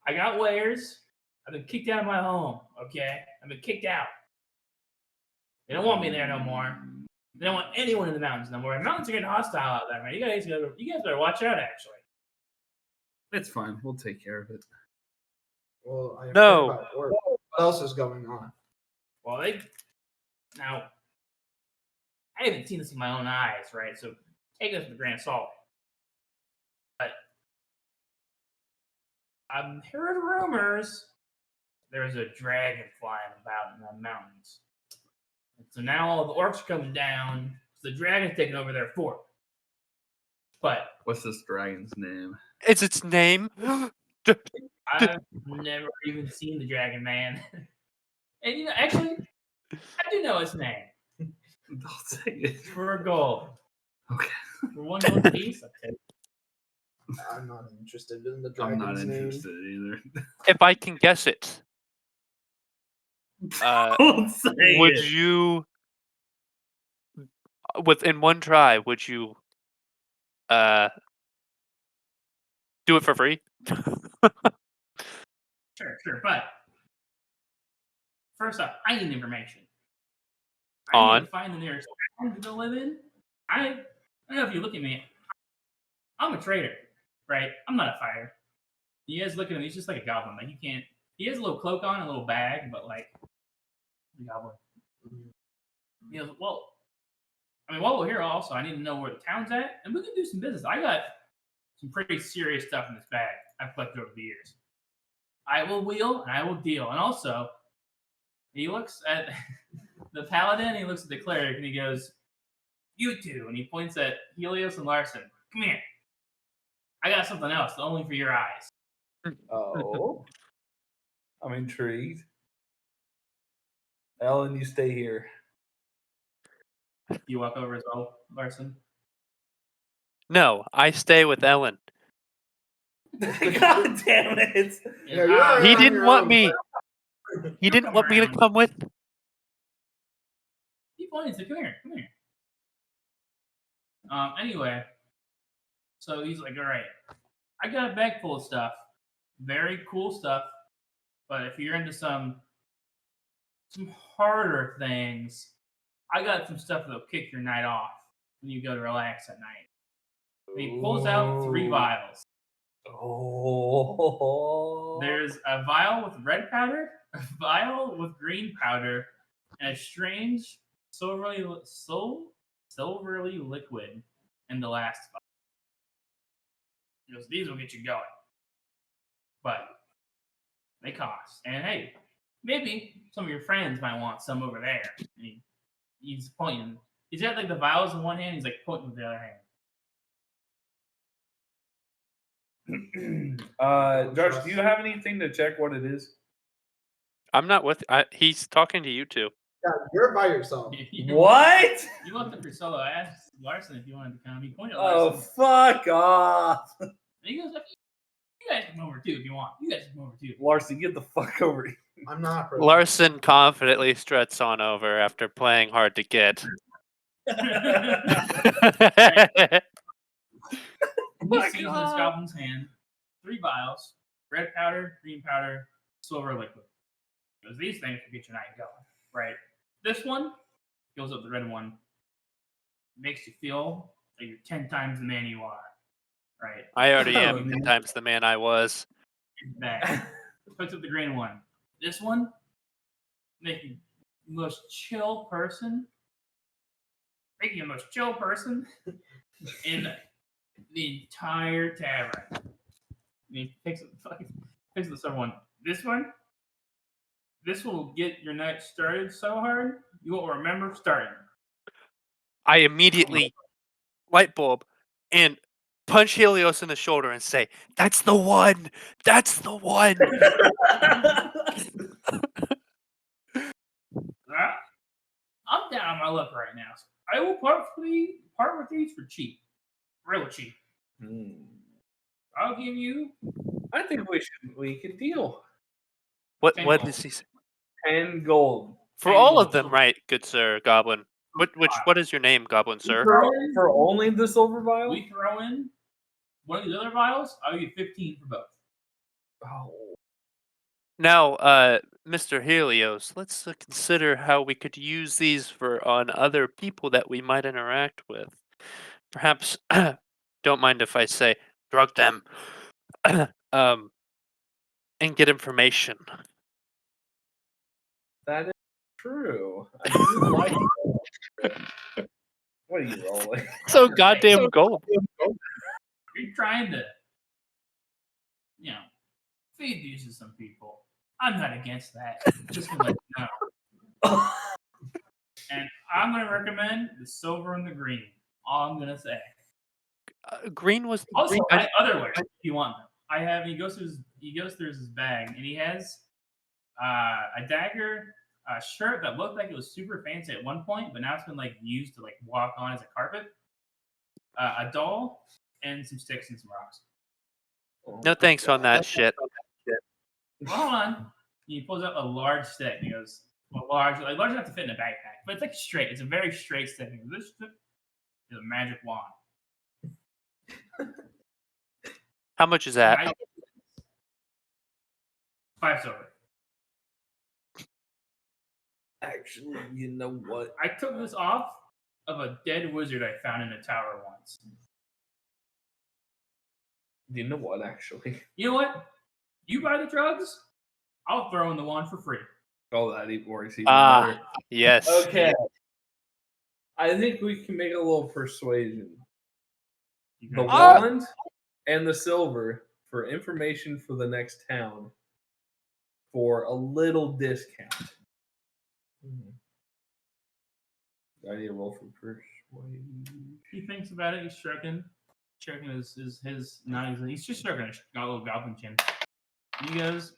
I got wares. I've been kicked out of my home, okay? I've been kicked out. They don't want me there no more. They don't want anyone in the mountains no more. The mountains are getting hostile out there, man. You guys better watch out, actually. It's fine. We'll take care of it. Well, I have No. heard about work. What else is going on? Well, now, I haven't seen this with my own eyes, right? So take this with a grain of salt. But I've heard rumors there's a dragon flying about in the mountains. And so now all the orcs are coming down. So the dragon's taking over their fort. But What's this dragon's name? Is its name? I've never even seen the Dragon Man. And actually, I do know his name. Don't say it. For a gold. Okay. For one gold piece, I'll take it. I'm not interested in the I'm dragon's not name. interested either. If I can guess it, Don't say would it. you, within one try, would you do it for free? Sure. But first off, I need information. I On? need to find the nearest town to live in. I don't know if you look at me. I'm a trader, right? I'm not a fighter. You guys look at him, he's just like a goblin. Like, he has a little cloak on, a little bag, but like a goblin. He goes, well, I mean, while we're here also, I need to know where the town's at, and we can do some business. I got some pretty serious stuff in this bag I've collected over the years. I will wheel and I will deal. And also, he looks at the paladin, he looks at the cleric, and he goes, you two, and he points at Helios and Larson. Come here. I got something else, only for your eyes. Oh. I'm intrigued. Ellen, you stay here. You walk over as well, Larson. No, I stay with Ellen. God damn it. Yeah, you're alright He on didn't your want own, me. but- He didn't come want me to around. come with. He points to, come here. Anyway, so he's like, all right, I got a bag full of stuff. Very cool stuff. But if you're into some harder things, I got some stuff that'll kick your night off when you go to relax at night. And he pulls out 3 vials. Oh. There's a vial with red powder, a vial with green powder, and a strange silvery liquid in the last vial. He goes, these will get you going. But they cost. And hey, maybe some of your friends might want some over there. And he's pointing. He's got like the vials in one hand, he's like pointing with the other hand. Josh, do you have anything to check what it is? I'm not with. He's talking to you two. Yeah, you're by yourself. What? You left it for solo. I asked Larson if he wanted to come. He pointed at Oh, Larson. fuck off. And he goes, you guys can come over too if you want. You guys can come over too. Larson, get the fuck over here. I'm not. Larson confidently struts on over after playing hard to get. He sees in this goblin's hand 3 vials, red powder, green powder, silver liquid. Because these things will get your night going, right? This one goes up the red one, makes you feel like you're 10 times the man you are, right? I already Oh, am 10 times the man I was. Back. Picks up the green one. This one, make you the most chill person. Make you the most chill person in the entire tavern. And he picks up the silver one. This one, this will get your night started so hard you won't remember starting. I immediately light bulb and punch Helios in the shoulder and say, "That's the one. That's the one." I'm down on my luck right now. So I will part with these for cheap, real cheap. I'll give you I think we could deal. What 10 what gold. is he saying? 10 gold. For 10 all gold. of them, right, good sir, Goblin. What is your name, Goblin sir? For only the silver vial? We throw in one of these other vials. I'll give you 15 for both. Oh. Now, Mr. Helios, let's consider how we could use these on other people that we might interact with. Perhaps, don't mind if I say, drug them, and get information. That is true. I do like it. What are you rolling? So goddamn gold. You're trying to, feed these to some people. I'm not against that. Just gonna let you know. And I'm gonna recommend the silver and the green. All I'm gonna say. Green was Also, green. otherwise, if you want them, I have. He goes through his bag, and he has a dagger, a shirt that looked like it was super fancy at one point, but now it's been like used to like walk on as a carpet. A doll, and some sticks and some rocks. No thanks on that shit. Well, hold on. He pulls out a large stick. And he goes, well, large enough to fit in a backpack, but it's like straight. It's a very straight stick. He goes, this stick is a magic wand. How much is that? 5 silver. Actually, you know what? I took this off of a dead wizard I found in a tower once. You know what? Actually, You know what? You buy the drugs, I'll throw in the wand for free. oh, that works even Ah, better. yes. Okay. I think we can make a little persuasion. The wand and the silver for information for the next town for a little discount. I need to roll for persuasion. He thinks about it. He's shrugging his not even. He's just shrugging a little goblin chin. He goes,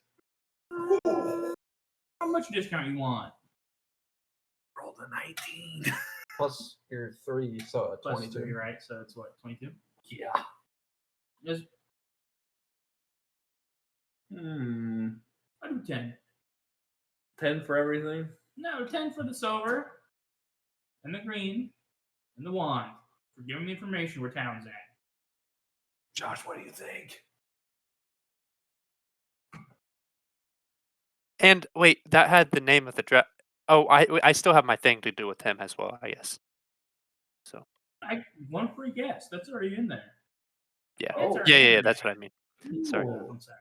"How much discount you want?" Roll the 19. Plus your 3, so Plus 22. 3, right? So it's what, 22? Yeah. Just, I do 10. 10 for everything? No, 10 for the silver, and the green, and the wand. For giving me information where town's at. Josh, what do you think? And wait, that had the name of the dress. Oh, I still have my thing to do with him as well, I guess. So. One free guess. That's already in there. Yeah. That's already Yeah. in there. That's what I mean. Sorry. I'm sorry.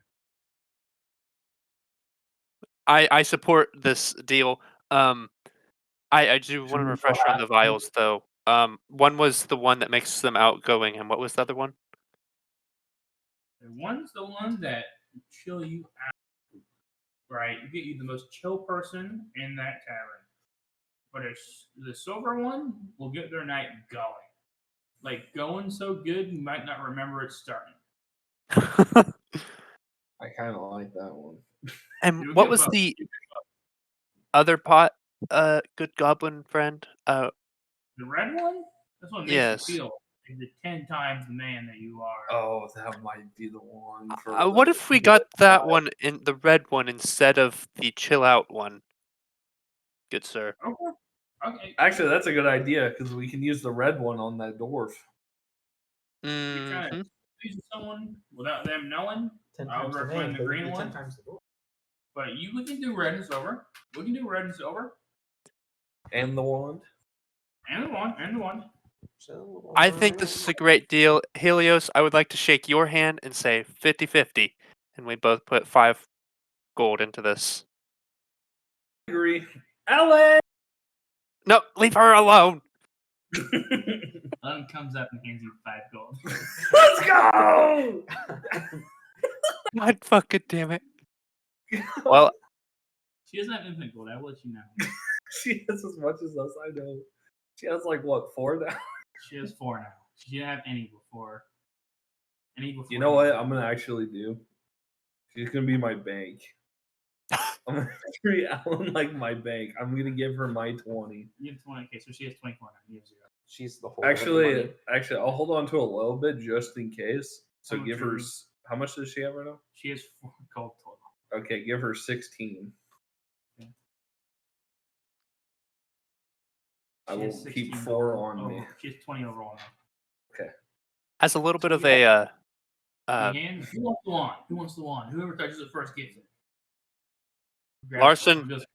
I support this deal. I do want to refresh on the vials though. One was the one that makes them outgoing, and what was the other one? One's the one that chill you out. Right, you get you the most chill person in that tavern. But the silver one will get their night going. Like going so good you might not remember it starting. I kind of like that one. And You'll what get was both. the other pot? Good goblin friend. The red one? That's what makes Yes. you feel like the 10 times the man that you are. Oh, that might be the one. What if we got that one in the red one instead of the chill out one? Good sir. Okay. Actually, that's a good idea because we can use the red one on that dwarf. You're trying to please someone without them knowing. 10 I would times the recommend man, the green baby, one. 10 times the door. But we can do red and silver. We can do red and silver. And the wand. And the one. I think this is a great deal. Helios, I would like to shake your hand and say 50-50. And we both put 5 gold into this. Agree. Ellen! No, leave her alone. Ellen comes up and hands you 5 gold. Let's go! God fucking damn it. Well, She doesn't have infinite gold, I will let you know. She has as much as us, I know. She has like, what, 4 now? She has 4 now. She didn't have any before. You know what I'm going to actually do? She's going to be my bank. I'm going to treat Ellen like my bank. I'm going to give her my 20. You have 20. Okay, so she has 24 now. You have 0. She's the whole. Actually, I'll hold on to a little bit just in case. So How give much her. is- How much does she have right now? She has 4 gold total. Okay, give her 16. Okay. I She will has keep 16 4 gold on me. over- She has 20 overall now. as a little bit of a Who wants the wand? Who wants the wand? Whoever touches it first gets it. Grabs Larson- it. Who goes-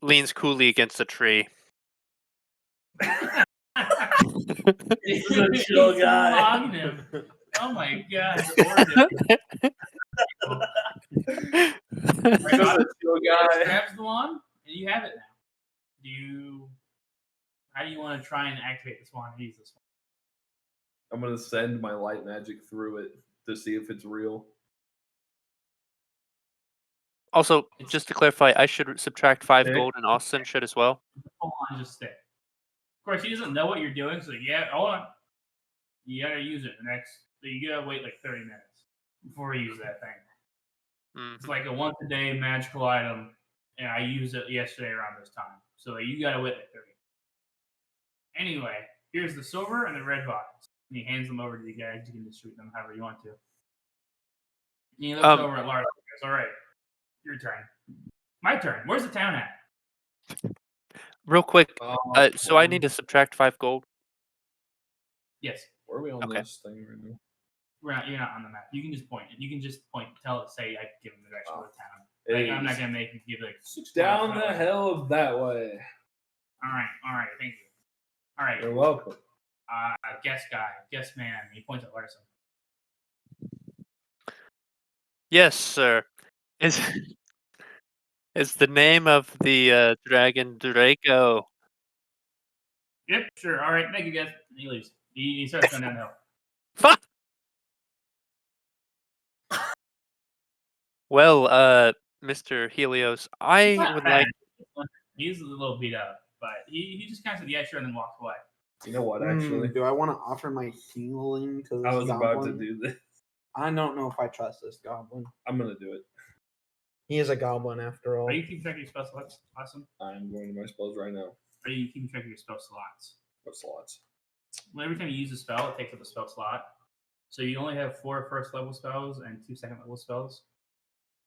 leans coolly against a tree. He's a chill He's guy. logging him. Oh my god. He's a chill guy. Grabs the wand, and you have it now. How do you want to try and activate this wand and use this one? I'm gonna send my light magic through it to see if it's real. Also, just to clarify, I should subtract 5 Okay. gold and Austin should as well. Hold on, just stay. Of course, he doesn't know what you're doing, so yeah, hold on. you gotta use it you gotta wait like 30 minutes before you use that thing. It's Mhm. like a once a day magical item, and I used it yesterday around this time. So you gotta wait like 30. Anyway, here's the silver and the red vials. And he hands them over to you guys. You can distribute them however you want to. And he looks over at Lars and goes, "All right, your turn. My turn. Where's the town at?" Real quick, so I Well, need to subtract 5 gold. Yes. Where are we on Okay. this thing right now? You're not on the map. You can just point. You can just point. Say I give him the direction of the town. Hey, I'm not gonna make you give like 6 down miles the that way. hill that way. All right. Thank you. All right. You're welcome. Guess man. He points at Larson. Yes, sir. Is is the name of the dragon Draco? Yep, sure. All right, thank you guys. And he leaves. He starts going down the hill. Fuck. Well, Mr. Helios, I Not would bad. like. He's a little beat up, but he just kind of said, "Yeah, sure," and then walks away. You know what? Actually, do I want to offer my tingling to this I was about to goblin? do this. I don't know if I trust this goblin. I'm gonna do it. He is a goblin after all. Are you keeping track of your spell slots? Awesome. I'm going to my spells right now. Are you keeping track of your spell slots? What slots? Well, every time you use a spell, it takes up a spell slot. So you only have 4 first level spells and 2 second level spells.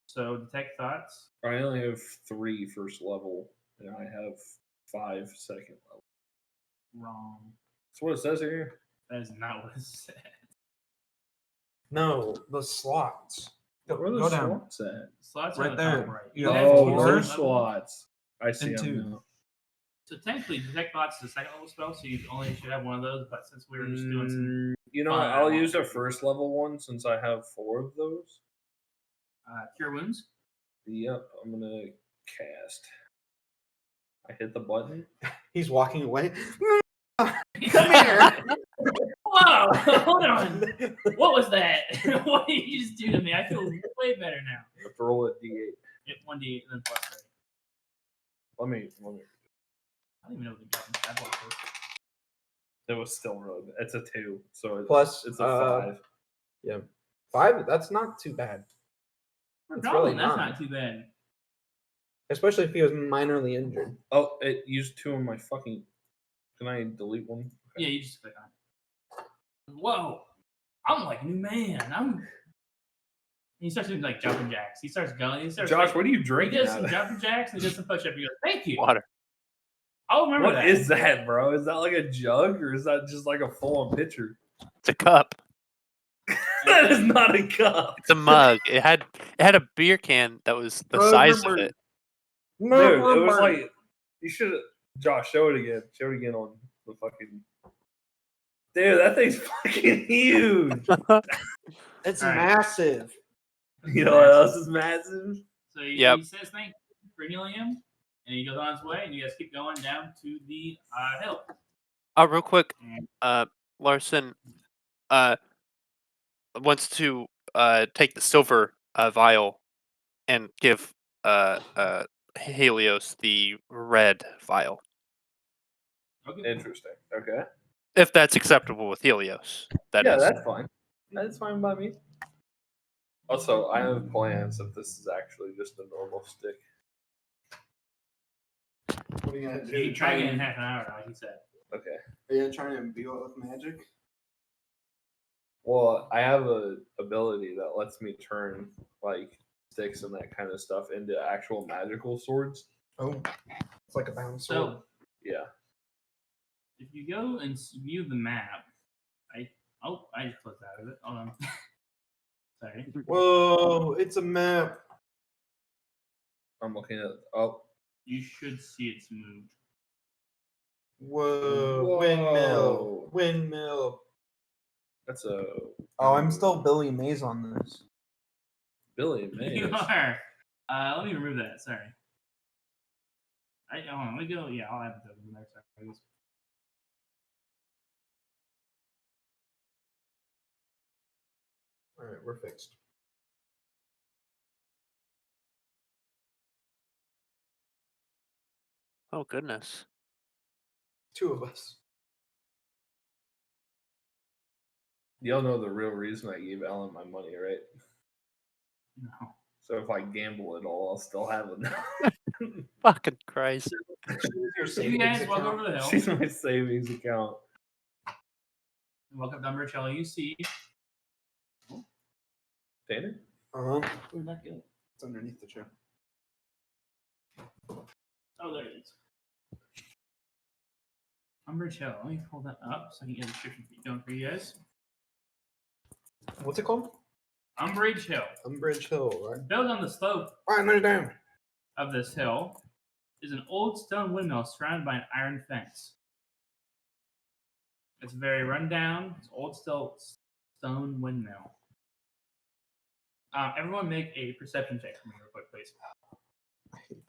So detect thoughts. I only have 3 first level, and I have 5 second level. Wrong. That's what it says here. That is not what it said. No, the slots. Where are the Go down. slots at? Slots are Right on the top there. right. You have have Oh, two four those second level. slots. I see and them 2. now. So technically, detect thoughts is a second level spell, so you only should have one of those. But since we were just doing some You know, fun, what? I'll I use a won't. first level one since I have 4 of those. cure wounds, Yep, I'm gonna cast. I hit the button. He's walking away. come here. Whoa! Hold on. What was that? What did you just do to me? I feel way better now. I have to roll a d8. Hit 1d8 and then plus 3. Let me. I don't even know what the goblin stat block is. It was still really bad. It's a 2, so Plus, it's a 5. 5. That's not too bad. For It's goblin, really that's not. not too bad. Especially if he was minorly injured. Oh, it used 2 of my fucking. Can I delete one? Yeah, you just click on it. Whoa! I'm like a new man. He starts doing like jumping jacks. He starts going. He starts. Josh, like, what are you he drinking? does Out some of? jumping jacks and he does some push-up. He goes, "Thank you." Water. I'll remember What that. is that, bro? Is that like a jug or is that just like a full-on pitcher? It's a cup. That is not a cup. It's a mug. It had a beer can that was the size of it. Dude, it was like you should. Josh, show it again. Show it again on the fucking. Dude, that thing's fucking huge. It's All right. massive. You know what else is massive? So he, Yep. he says thank you for healing him, and he goes on his way, and you guys keep going down to the hill. Real quick, Larson wants to take the silver vial and give Helios the red vial, Okay. Interesting. Okay. if that's acceptable with Helios. That Yeah, is. that's fine. That's fine by me. Also, I have plans if this is actually just a normal stick. What are you gonna do? You can try it in half an hour, like he said. Okay. Are you gonna try and imbue it with magic? Well, I have a ability that lets me turn like sticks and that kind of stuff into actual magical swords. Oh, it's like a bound sword. So Yeah. if you go and view the map, I just clicked out of it. Hold on. Sorry. Whoa, it's a map. I'm looking at. Oh. You should see it's moved. Whoa, Whoa. windmill. That's a. Oh, I'm still Billy Mays on this. Billy Mays. You are. Let me remove that. Sorry. Hold on. Let me go. Yeah, I'll add it in there. Sorry. All right, we're fixed. Oh goodness. 2 of us. Y'all know the real reason I gave Ellen my money, right? No. So if I gamble it all, I'll still have it. Fucking Christ. Your You guys walk over the hill. She's my savings account. Walk up to Umbrella. You see. Tanner? Uh-huh. Where'd that go? It's underneath the chair. Oh, there it is. Umbrage Hill. Let me pull that up so I can get a description going for you guys. What's it called? Umbrage Hill. Umbridge Hill, right? Built on the slope All right, note it down. of this hill is an old stone windmill surrounded by an iron fence. It's very rundown. It's old stone windmill. Everyone make a perception check for me real quick, please.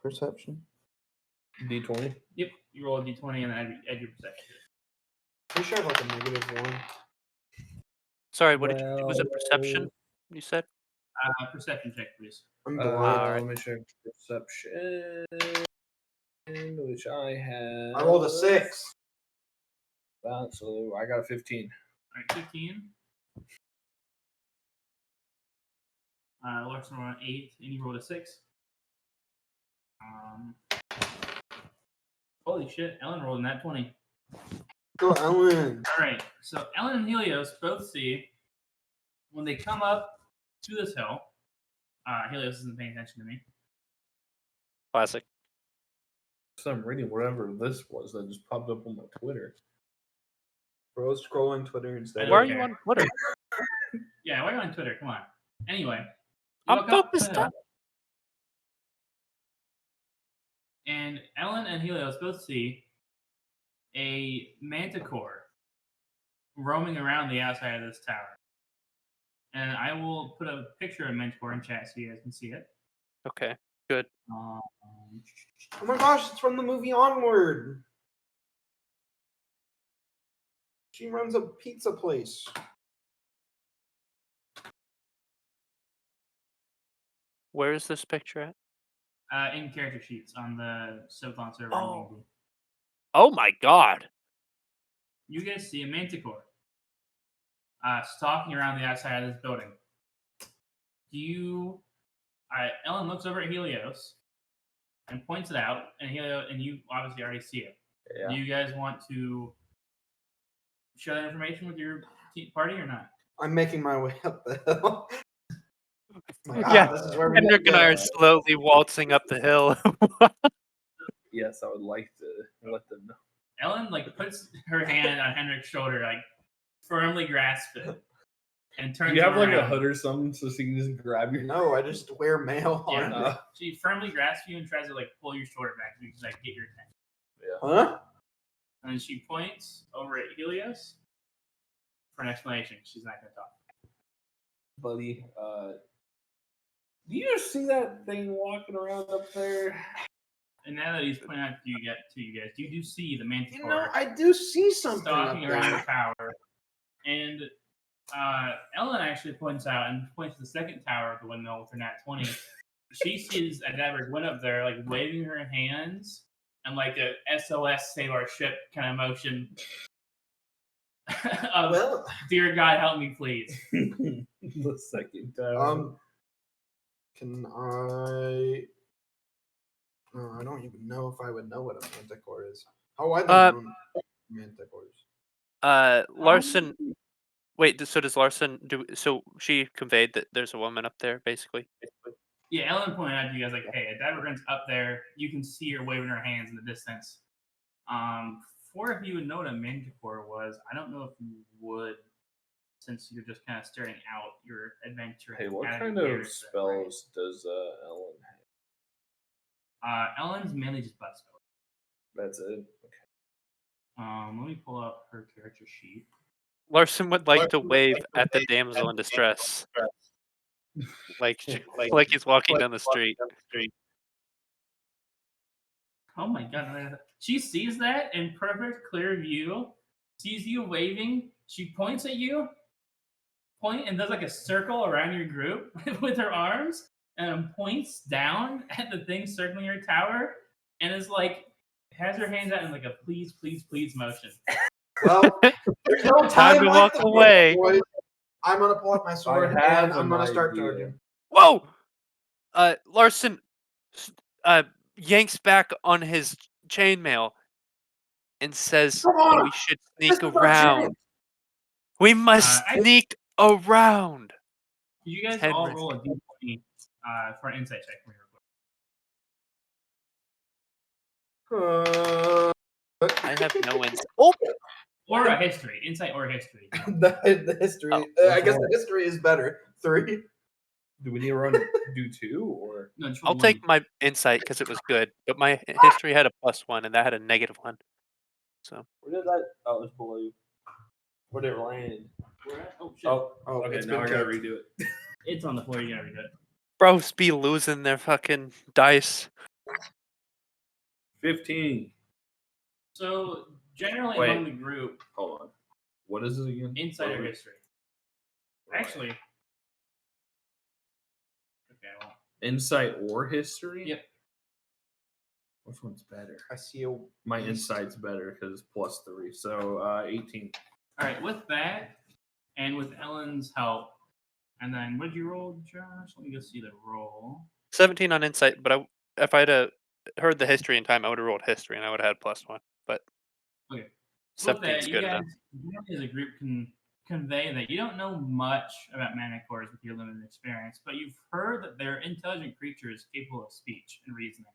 Perception. D20. Yep, you roll a d20 and then add your perception. Pretty sure I have like a -1. Sorry, what did you, was it perception? You said? Perception check, please. I'm Uh, blind. Alright. Let me check perception, which I have. I rolled a 6. So I got a 15. All right, 15. Larson rolled an 8, and you rolled a 6. Holy shit, Ellen rolled a nat 20. Go, Ellen. All right, so Ellen and Helios both see when they come up to this hill. Helios isn't paying attention to me. Classic. So I'm reading whatever this was that just popped up on my Twitter. Bro's scrolling Twitter instead. Why are Okay. you on Twitter? Yeah, why are you on Twitter? Come on. Anyway, you I'm walk up to the focused hill, on. and Ellen and Helios both see a manticore roaming around the outside of this tower. And I will put a picture of manticore in chat so you guys can see it. Okay, good. Oh my gosh, it's from the movie Onward. She runs a pizza place. Where is this picture at? In character sheets on the Subathon server. Oh. in D&D. Oh my god. You guys see a manticore stalking around the outside of this building. Ellen looks over at Helios and points it out, and Helios, and you obviously already see it. Yeah. Do you guys want to share that information with your party or not? I'm making my way up the hill. My Yeah, God, this is where we Hendrik need and I are to- slowly waltzing up the hill. Yes, I would like to let them know. Ellen puts her hand on Hendrik's shoulder, firmly grasps it, and turns. Do you have him like a around. hood or something so she can just grab your? No, I just wear mail Yeah. on. She firmly grasps you and tries to pull your shoulder back so you can get your attention. Huh? And then she points over at Helios for an explanation. She's not going to talk. Buddy, do you see that thing walking around up there? And now that he's pointing out to you guys, you do see the manticore You know, I do see something up stalking around the there. tower. And Ellen actually points out and points to the second tower of the windmill with her nat 20. She sees Adabrick went up there, waving her hands and a SOS save our ship kind of motion. Well, Dear God, help me, please. The second time. can I? No, I don't even know if I would know what a manticore is. How widely known manticores? Larson. Wait, so does Larson do? So she conveyed that there's a woman up there, basically. Yeah, Ellen pointed out to you guys hey, Adabrick's up there. You can see her waving her hands in the distance. For if you would know what a manticore was, I don't know if you would, since you're just kind of staring out your adventure. Hey, what at kind the of years that spells does Ellen have? Ellen's mainly just butt spells. That's it. Okay. Let me pull up her character sheet. Larson would like to wave at the damsel in distress, like he's walking down the street. Oh my God! She sees that in perfect clear view. Sees you waving. She points at you. And does a circle around your group with her arms, and points down at the thing circling your tower, and is has her hands out in a please, please, please motion. Well, there's no Time to like walk the away. boys. I'm gonna pull out my sword have and I'm an gonna start idea. charging. Whoa! Larson yanks back on his chainmail and says Come on! we should This sneak is our around. chance! We must sneak around. You guys Henry. all roll a d20 for an insight check. I have no insight. Oh, Or a history. Insight or history. The history. Oh, I guess the history is better. 3. Do we need to do 2 or? No, just I'll roll take one. my insight because it was good, but my history had a +1 and that had a -1. So Where did that? Oh, it's below you. Where did it land? Oh, shit. Oh, Oh, okay. it's Now been I gotta kicked. redo it. It's on the floor. You gotta read it. bros be losing their fucking dice. 15. So, generally Wait. among the group, Hold on. What is it again? insight or history. Actually. Okay, well. Insight or history? Yep. Which one's better? I see a. My Beast. insight's better because it's +3. So 18. All right, with that, and with Ellen's help, and then what did you roll, Josh? Let me go see the roll. 17 on insight, but if I'd heard the history in time, I would have rolled history and I would have had +1. But Okay. So with 17 is that, you good guys, enough. as a group, can convey that you don't know much about manticores with your limited experience, but you've heard that they're intelligent creatures capable of speech and reasoning.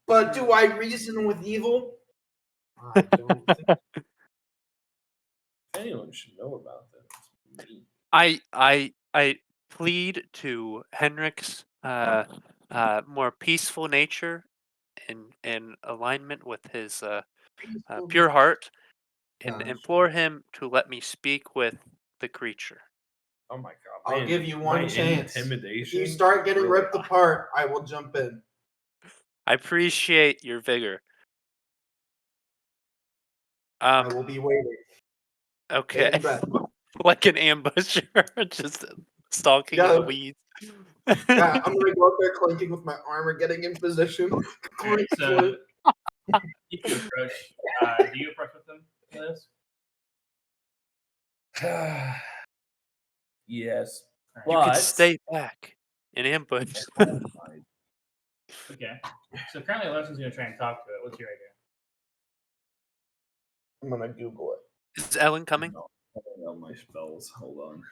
But do I reason with evil? I don't think. Anyone should know about that. It's me. I plead to Henrik's more peaceful nature in alignment with his pure heart and Gosh. implore him to let me speak with the creature. Oh my god. I'll man, give you one my chance. If Intimidation. you start getting really ripped high. apart, I will jump in. I appreciate your vigor. I will be waiting. Okay. Taking breath. Like an ambusher, just stalking in Yeah. the weeds. Yeah, I'm gonna go up there clinking with my armor, getting in position. All right, so if you approach, do you approach with them for this? Yes. You But could stay back and ambush. Okay. So currently, Larson's going to try and talk to it. What's your idea? I'm gonna Google it. Is Ellen coming? No, I don't know my spells. Hold on.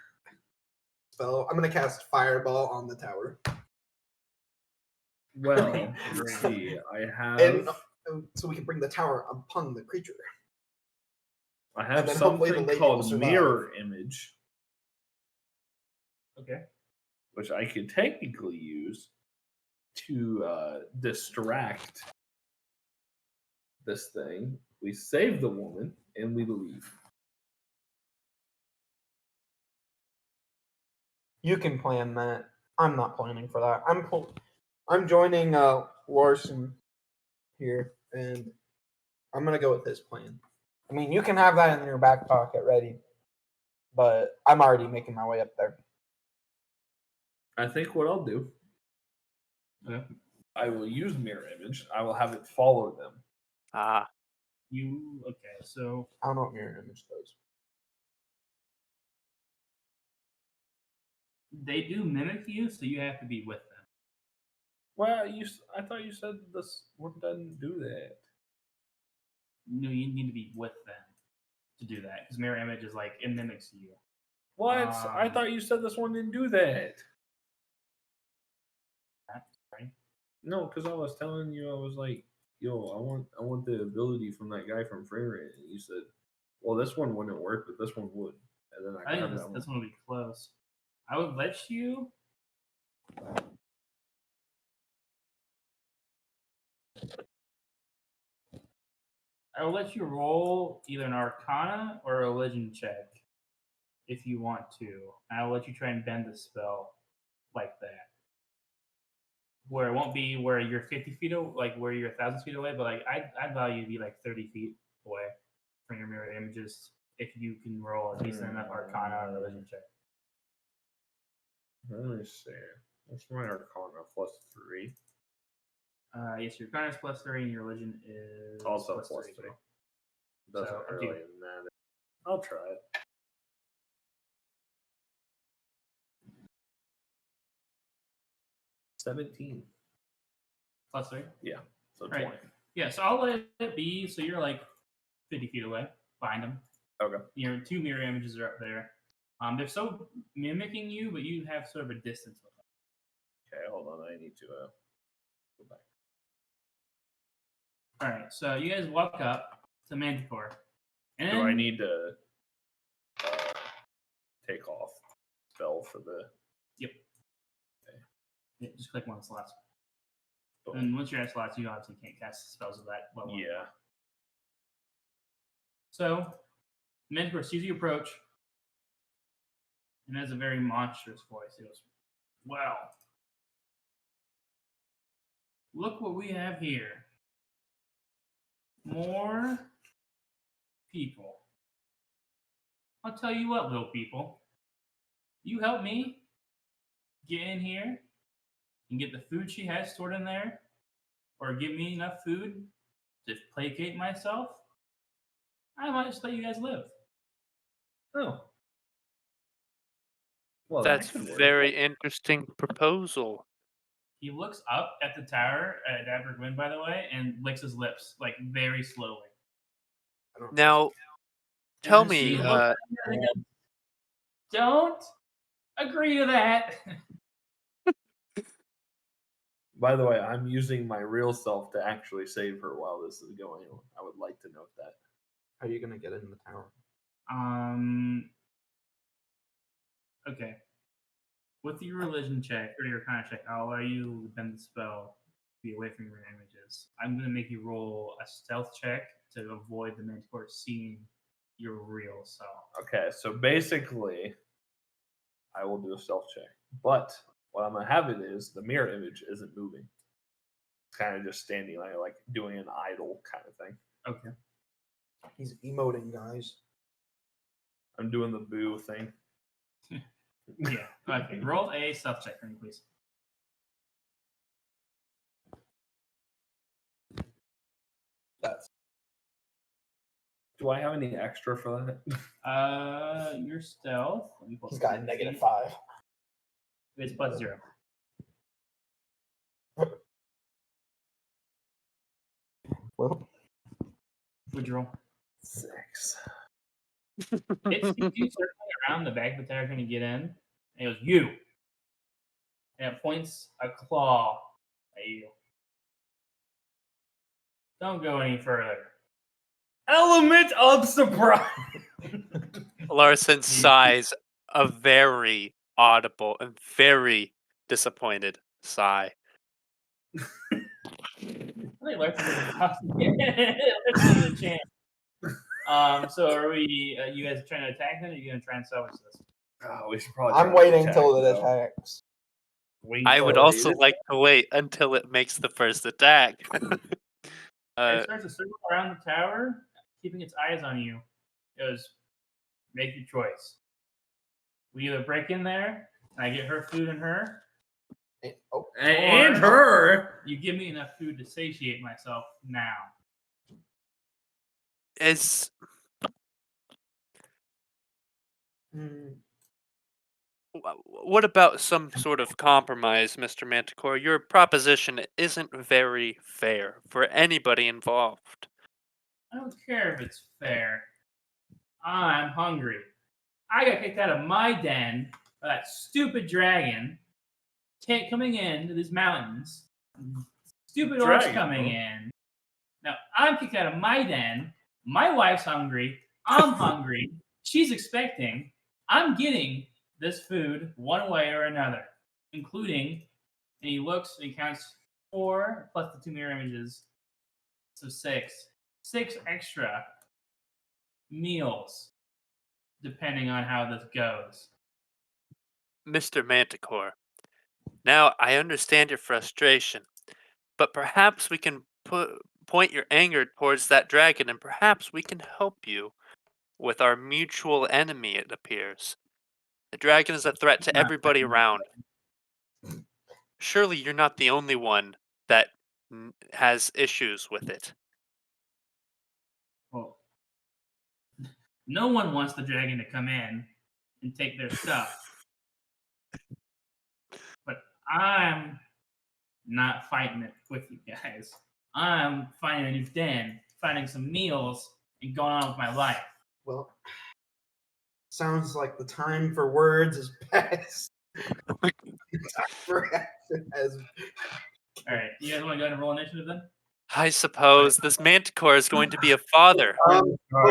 Spell. I'm gonna cast Fireball on the tower. Well, let's see. I have And so we can bring the tower upon the creature. I have then hopefully the something lady will called survive. mirror image, Okay. which I could technically use to distract this thing. We save the woman and we leave. You can plan that. I'm not planning for that. I'm joining Larson here, and I'm gonna go with his plan. I mean, you can have that in your back pocket ready, but I'm already making my way up there. I think what I'll do, Okay. I will use mirror image. I will have it follow them. Ah, Okay, so I don't know what mirror image does. they do mimic you, so you have to be with them. Well, I thought you said this one doesn't do that. No, you need to be with them to do that because mirror image is like it mimics you. What? I thought you said this one didn't do that. Sorry. No, because I was telling you, I was like, "Yo, I want the ability from that guy from Frame," and you said, "Well, this one wouldn't work, but this one would." And then I I got think that this one. one would be close. I would let you. I will let you roll either an Arcana or a Religion check if you want to. I will let you try and bend the spell like that, where it won't be where you're 50 feet away, like where you're 1,000 feet away, but like I'd value you to be like 30 feet away from your mirror images if you can roll a decent enough Arcana or Religion check. Let me see. What's my Arcana +3? Yes, your Arcana is +3 and your Religion is Also +3. +3. Doesn't So, really matter. I'll try it. 17. Plus 3. So Right. 20. Yeah, so I'll let it be. So you're like 50 feet away. Find them. Okay. Your 2 mirror images are up there. They're so mimicking you, but you have sort of a distance with them. Okay, hold on. I need to go back. All right, so you guys walk up to Manticore. And Do I need to take off spell for the? Yep. Yeah, just click one of the slots. Boom. And once you're at slots, you obviously can't cast spells of that level. Yeah. So, Manticore sees you approach and has a very monstrous voice. He goes, "Well, look what we have here. More people. I'll tell you what, little people. You help me get in here and get the food she has stored in there, or give me enough food to placate myself, I might just let you guys live." Oh. Well, That's that could work. very interesting proposal. He looks up at the tower at Abergwyn, by the way, and licks his lips, like very slowly. Now, tell And me, she looks at you and goes, "Don't agree to that." By the way, I'm using my real self to actually save her while this is going on. I would like to note that. How are you gonna get in the tower? Okay. With your religion check or your kind check, I'll allow you to bend the spell to be away from your images. I'm going to make you roll a stealth check to avoid the Manticore seeing your real self. Okay, so basically, I will do a stealth check. But what I'm gonna have it is the mirror image isn't moving. It's kind of just standing there, like doing an idle kind of thing. Okay. He's emoting, guys. I'm doing the boo thing. Yeah. Okay. Roll a stealth check for me, please. That's Do I have any extra for that? Your stealth. Let me pull He's up got a the sheet. -5. It's plus 0. well. Would you roll? 6. It's you circling around the back of the tower trying to get in. And it goes, "You." And it points a claw at you. Don't go any further. Element of surprise. Larson sighs a very audible and very disappointed sigh. I think Larson is a chance. So are we? You guys trying to attack them? Or are you gonna try and salvage this? Oh, we should probably. I'm waiting till it attacks. I would also like to wait until it makes the first attack. It starts to circle around the tower, keeping its eyes on you. It goes, "Make your choice. We either break in there and I get her food and her, Oh, and her. you give me enough food to satiate myself now." Is what about some sort of compromise, Mr. Manticore? Your proposition isn't very fair for anybody involved. I don't care if it's fair. I'm hungry. I got kicked out of my den by that stupid dragon coming into these mountains. Stupid orcs Dragon, coming huh? in. Now I'm kicked out of my den. My wife's hungry. I'm hungry. She's expecting. I'm getting this food one way or another, including, and he looks and he counts 4 plus the 2 mirror images, so 6. 6 extra meals, depending on how this goes. Mr. Manticore, now I understand your frustration, but perhaps we can point your anger towards that dragon and perhaps we can help you with our mutual enemy, it appears. The dragon is a threat to everybody around. Surely you're not the only one that has issues with it. Well, no one wants the dragon to come in and take their stuff. But I'm not fighting it with you guys. I'm finding a new den, finding some meals, and going on with my life. Well, sounds like the time for words is past. The time for action has. All right, you guys want to go ahead and roll initiative then? I suppose this manticore is going to be a father.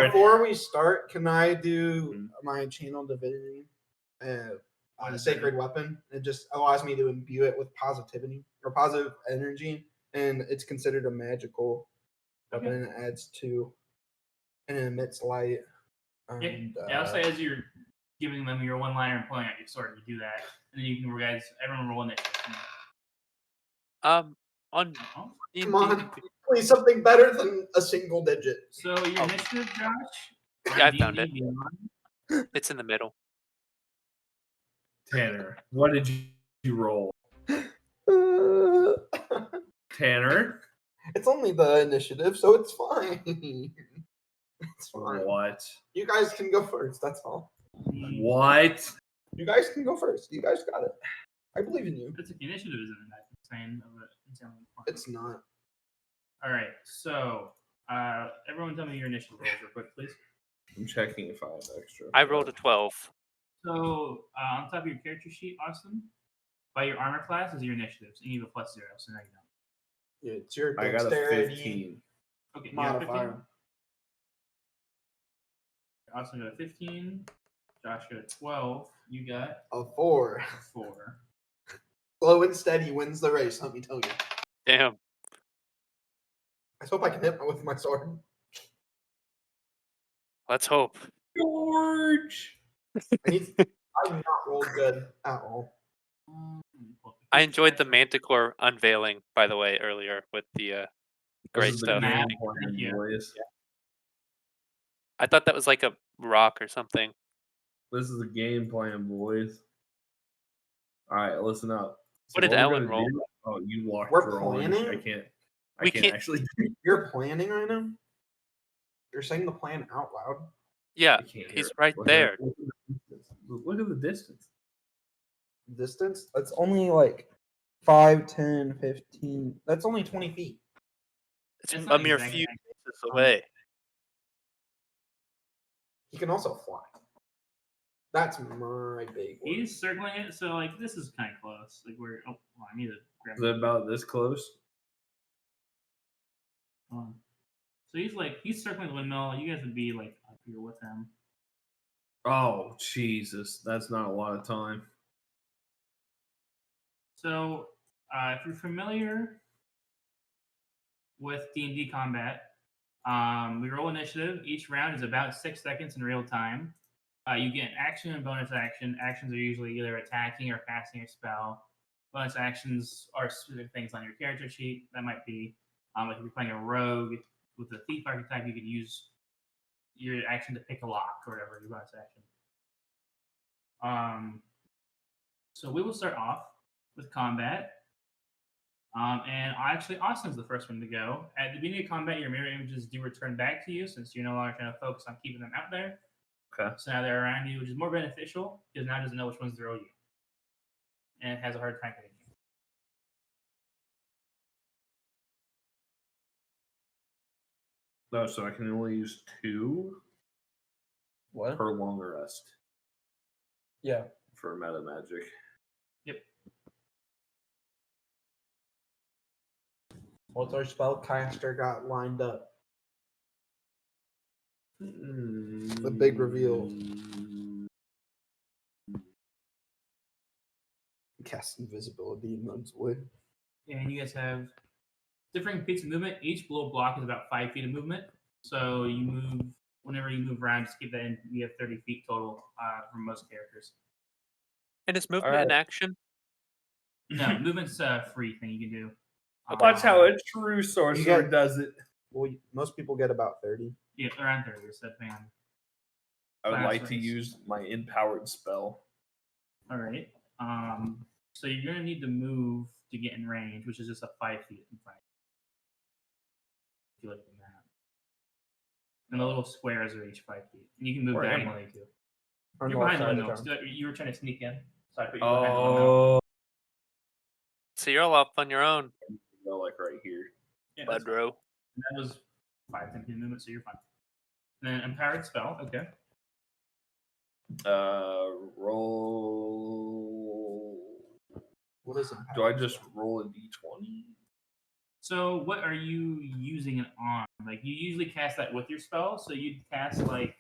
Before we start, can I do my channel divinity, sacred weapon? It just allows me to imbue it with positivity or positive energy, and it's considered a magical weapon. And it adds to, and it emits light. And, Yeah, I'll say as you're giving them your one-liner and pulling out your sword, you do that, and then you can, guys, everyone roll initiative. On Come on, please something better than a single digit. So your initiative, Josh? Yeah, I found it. Beyond? It's in the middle. Tanner, what did you roll? Tanner? It's only the initiative, so it's fine. It's fine. What? You guys can go first. That's all. What? You guys can go first. You guys got it. I believe in you. It's like initiative isn't that insane of a It's not. All right, so everyone tell me your initiative rolls real quick, please. I'm checking if I have extra. I rolled a 12. So on top of your character sheet, Austin, by your armor class is your initiatives, and you have a +0, so now you don't. Yeah, it's your I got a dexterity 15. Okay, you got a 15? modifier. Austin got a 15. Josh got a 12. You got A 4. a 4. Slow and steady wins the race. Let me tell you. Damn. I hope I can hit with my sword. Let's hope. George! I've not rolled good at all. I enjoyed the manticore unveiling, by the way, earlier with the gray This is the stuff. game Map, plan, thank you. boys. I thought that was like a rock or something. This is the game plan, boys. All right, listen up. What did we're Ellen gonna roll? do- Oh, you walked We're drawing. planning? I can't We can't- actually. You're planning right now? You're saying the plan out loud? Yeah, I can't hear he's it. right Look there. at the distance. Look at the distance. Distance? That's only like 5, 10, 15. That's only 20 feet. It's It's a not mere exactly few accurate. inches away. He can also fly. That's my big one. He's circling it, so like this is kind of close. Like we're I need to grab Is it about this close? So he's circling the windmill. You guys would be like up here with him. Oh, Jesus. That's not a lot of time. So if you're familiar with D&D combat, we roll initiative. Each round is about 6 seconds in real time. You get an action and bonus action. Actions are usually either attacking or casting a spell. Bonus actions are specific things on your character sheet. That might be like if you're playing a rogue with the thief archetype, you could use your action to pick a lock or whatever, your bonus action. So we will start off with combat. And actually, Austin's the first one to go. At the beginning of combat, your mirror images do return back to you since you're no longer trying to focus on keeping them out there. Okay. So now they're around you, which is more beneficial because now it doesn't know which ones to roll you. And it has a hard time hitting you. No, so I can only use 2 What? per long rest Yeah. for meta magic. Yep. What's our spellcaster got lined up? The big reveal. Cast invisibility and runs away. And you guys have different feats of movement. Each blow block is about 5 feet of movement. So you move whenever you move around. Just keep that in. You have 30 feet total for most characters. And is movement Alright. an action? No, movement's a free thing you can do. Watch how a true sorcerer got- does it. Well, most people get about 30. Yeah, around 30. So depending on. I would Class like to race. use my empowered spell. All right. So you're gonna need to move to get in range, which is just a 5 feet in front. If you look at the map, and the little squares are each 5 feet, and you can move Where am I? diagonally too. On You're the behind the left side of window. town. You were trying to sneak in, so I put you behind the window. Oh, So you're all off on your own, Go like right here. Yeah, that's fine. Budro. And that was 5, 10 feet movement, so you're fine. And then empowered spell. Okay. Roll. What is it? Do I just roll a d20? So what are you using it on? Like you usually cast that with your spell, so you'd cast like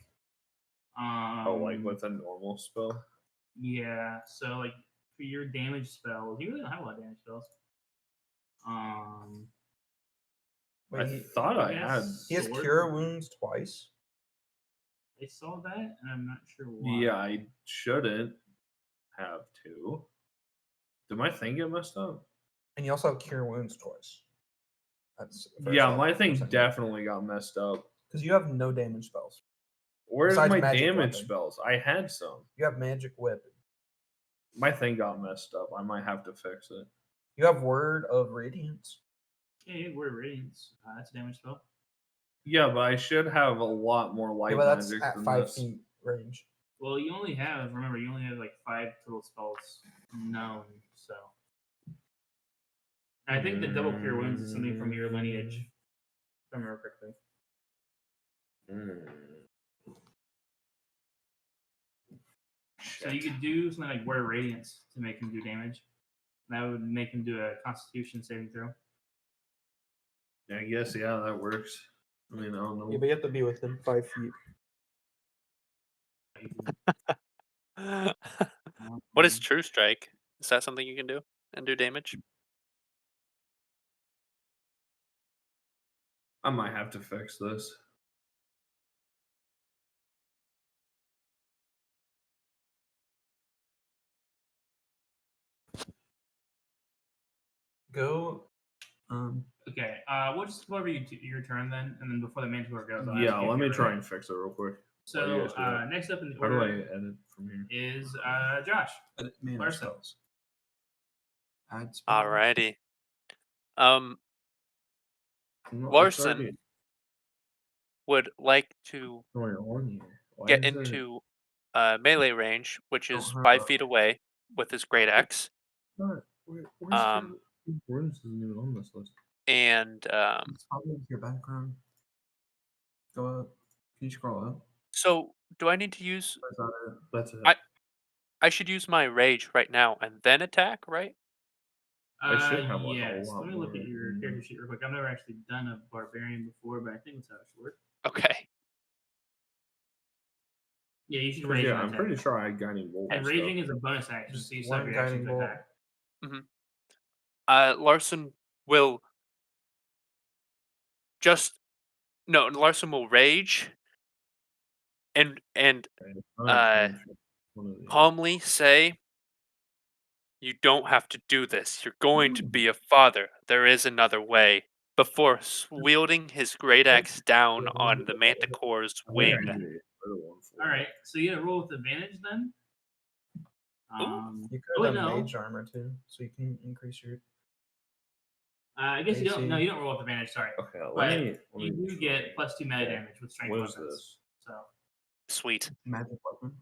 Like with a normal spell? yeah, so like for your damage spells, you really don't have a lot of damage spells. Wait, I thought I had. he has sword. cure wounds twice. I saw that and I'm not sure why. Yeah, I shouldn't have to. Did my thing get messed up? And you also have cure wounds twice. That's Yeah, my thing definitely got messed up. because you have no damage spells. Where's Besides my magic damage weapon. spells? I had some. You have magic whip. My thing got messed up. I might have to fix it. You have word of radiance. Yeah, you have Word of Radiance. That's a damage spell. Yeah, but I should have a lot more light Yeah, but that's magic at than 5 this. feet range. Well, you only have like 5 total spells known, so. I think the double cure wounds is something from your lineage, if I remember correctly. So you could do something like Word of Radiance to make him do damage. That would make him do a Constitution saving throw. I guess, yeah, that works. I mean, I don't know. Yeah, but you have to be within 5 feet. What is True Strike? Is that something you can do and do damage? I might have to fix this. Go. Okay, we'll just go over your turn then, and then before the Manticore goes, I'll Yeah, ask you let if me you're try ready. and fix it real quick. So you guys do that. next up in the How do I order edit from here? is Josh. Mana Larson. spells. Add spell. Alrighty. No, it's Larson already would like to going on here. Why get is it- into melee range, which is Don't 5 have- feet away with his great axe, Where's Um, the runes isn't even on this list? and It's probably your background. Go up. Can you scroll up? so do I need to use? Or is that it? That's it. I should use my rage right now and then attack, right? I should have, like, a yes. lot Let me look more at your than character that. sheet real quick. I've never actually done a barbarian before, but I think that's how it should work. Okay. Yeah, you should rage. Yeah, and I'm attack. pretty sure I got any wolves. And raging is a bonus action, so you still have One your action guiding to bolt. attack. Larson will Larson will rage and calmly say, "You don't have to do this. You're going to be a father. There is another way." Before wielding his great axe down on the Manticore's wing. All right, so you got to roll with advantage then. You Oh, could have no. done mage armor too, so you can increase your. I guess you don't. AC. No, you don't roll with advantage. Sorry, Okay, but let me you do get try. +2 melee Okay. damage with strength What is weapons. this? So Sweet. Magic weapon.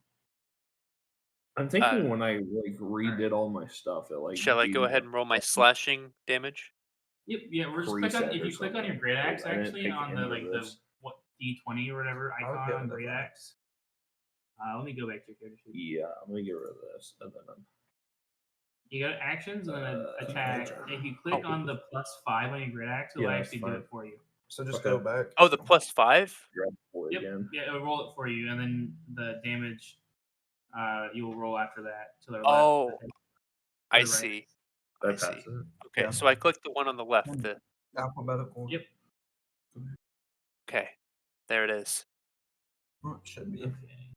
I'm thinking when I like redid all my stuff, it like. Shall I go gave ahead me and roll my a slashing damage? yep, yeah. We're just click on preset if or you click on your something, great axe because I didn't actually take on the any of like the this. what D20 or whatever I would icon get on into great that. axe. Let me go back to your character sheet. Yeah, I'm gonna get rid of this, and then You go to actions and then attack. Major. If you click on the +5 on your great axe, it'll Yeah, that's actually do fine. it for you. So just Okay. go back. Oh, the +5? grab four Yep. again. Yeah, it'll roll it for you, and then the damage you will roll after that to the left. Oh, I right. see. That I see. passes it. Okay, Yeah. so I click the one on the left. The Alphabetical. Yep. okay, there it is. Oh, it should be. Okay.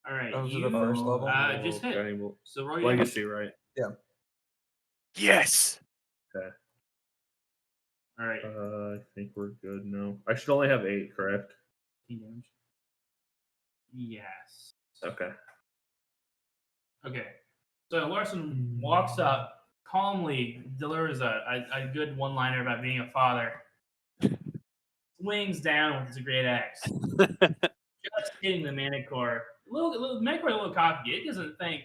All right. Those are you, the first level? just hit. Guiding bolt. So roll your Legacy, right? Yes. Okay. All right. I think we're good now. I should only have 8, correct? 15 damage. Yes. Okay. Okay. So Larson walks up, calmly delivers a good one-liner about being a father. Swings down with his great axe, just hitting the Manticore. Manticore a little cocky. It doesn't think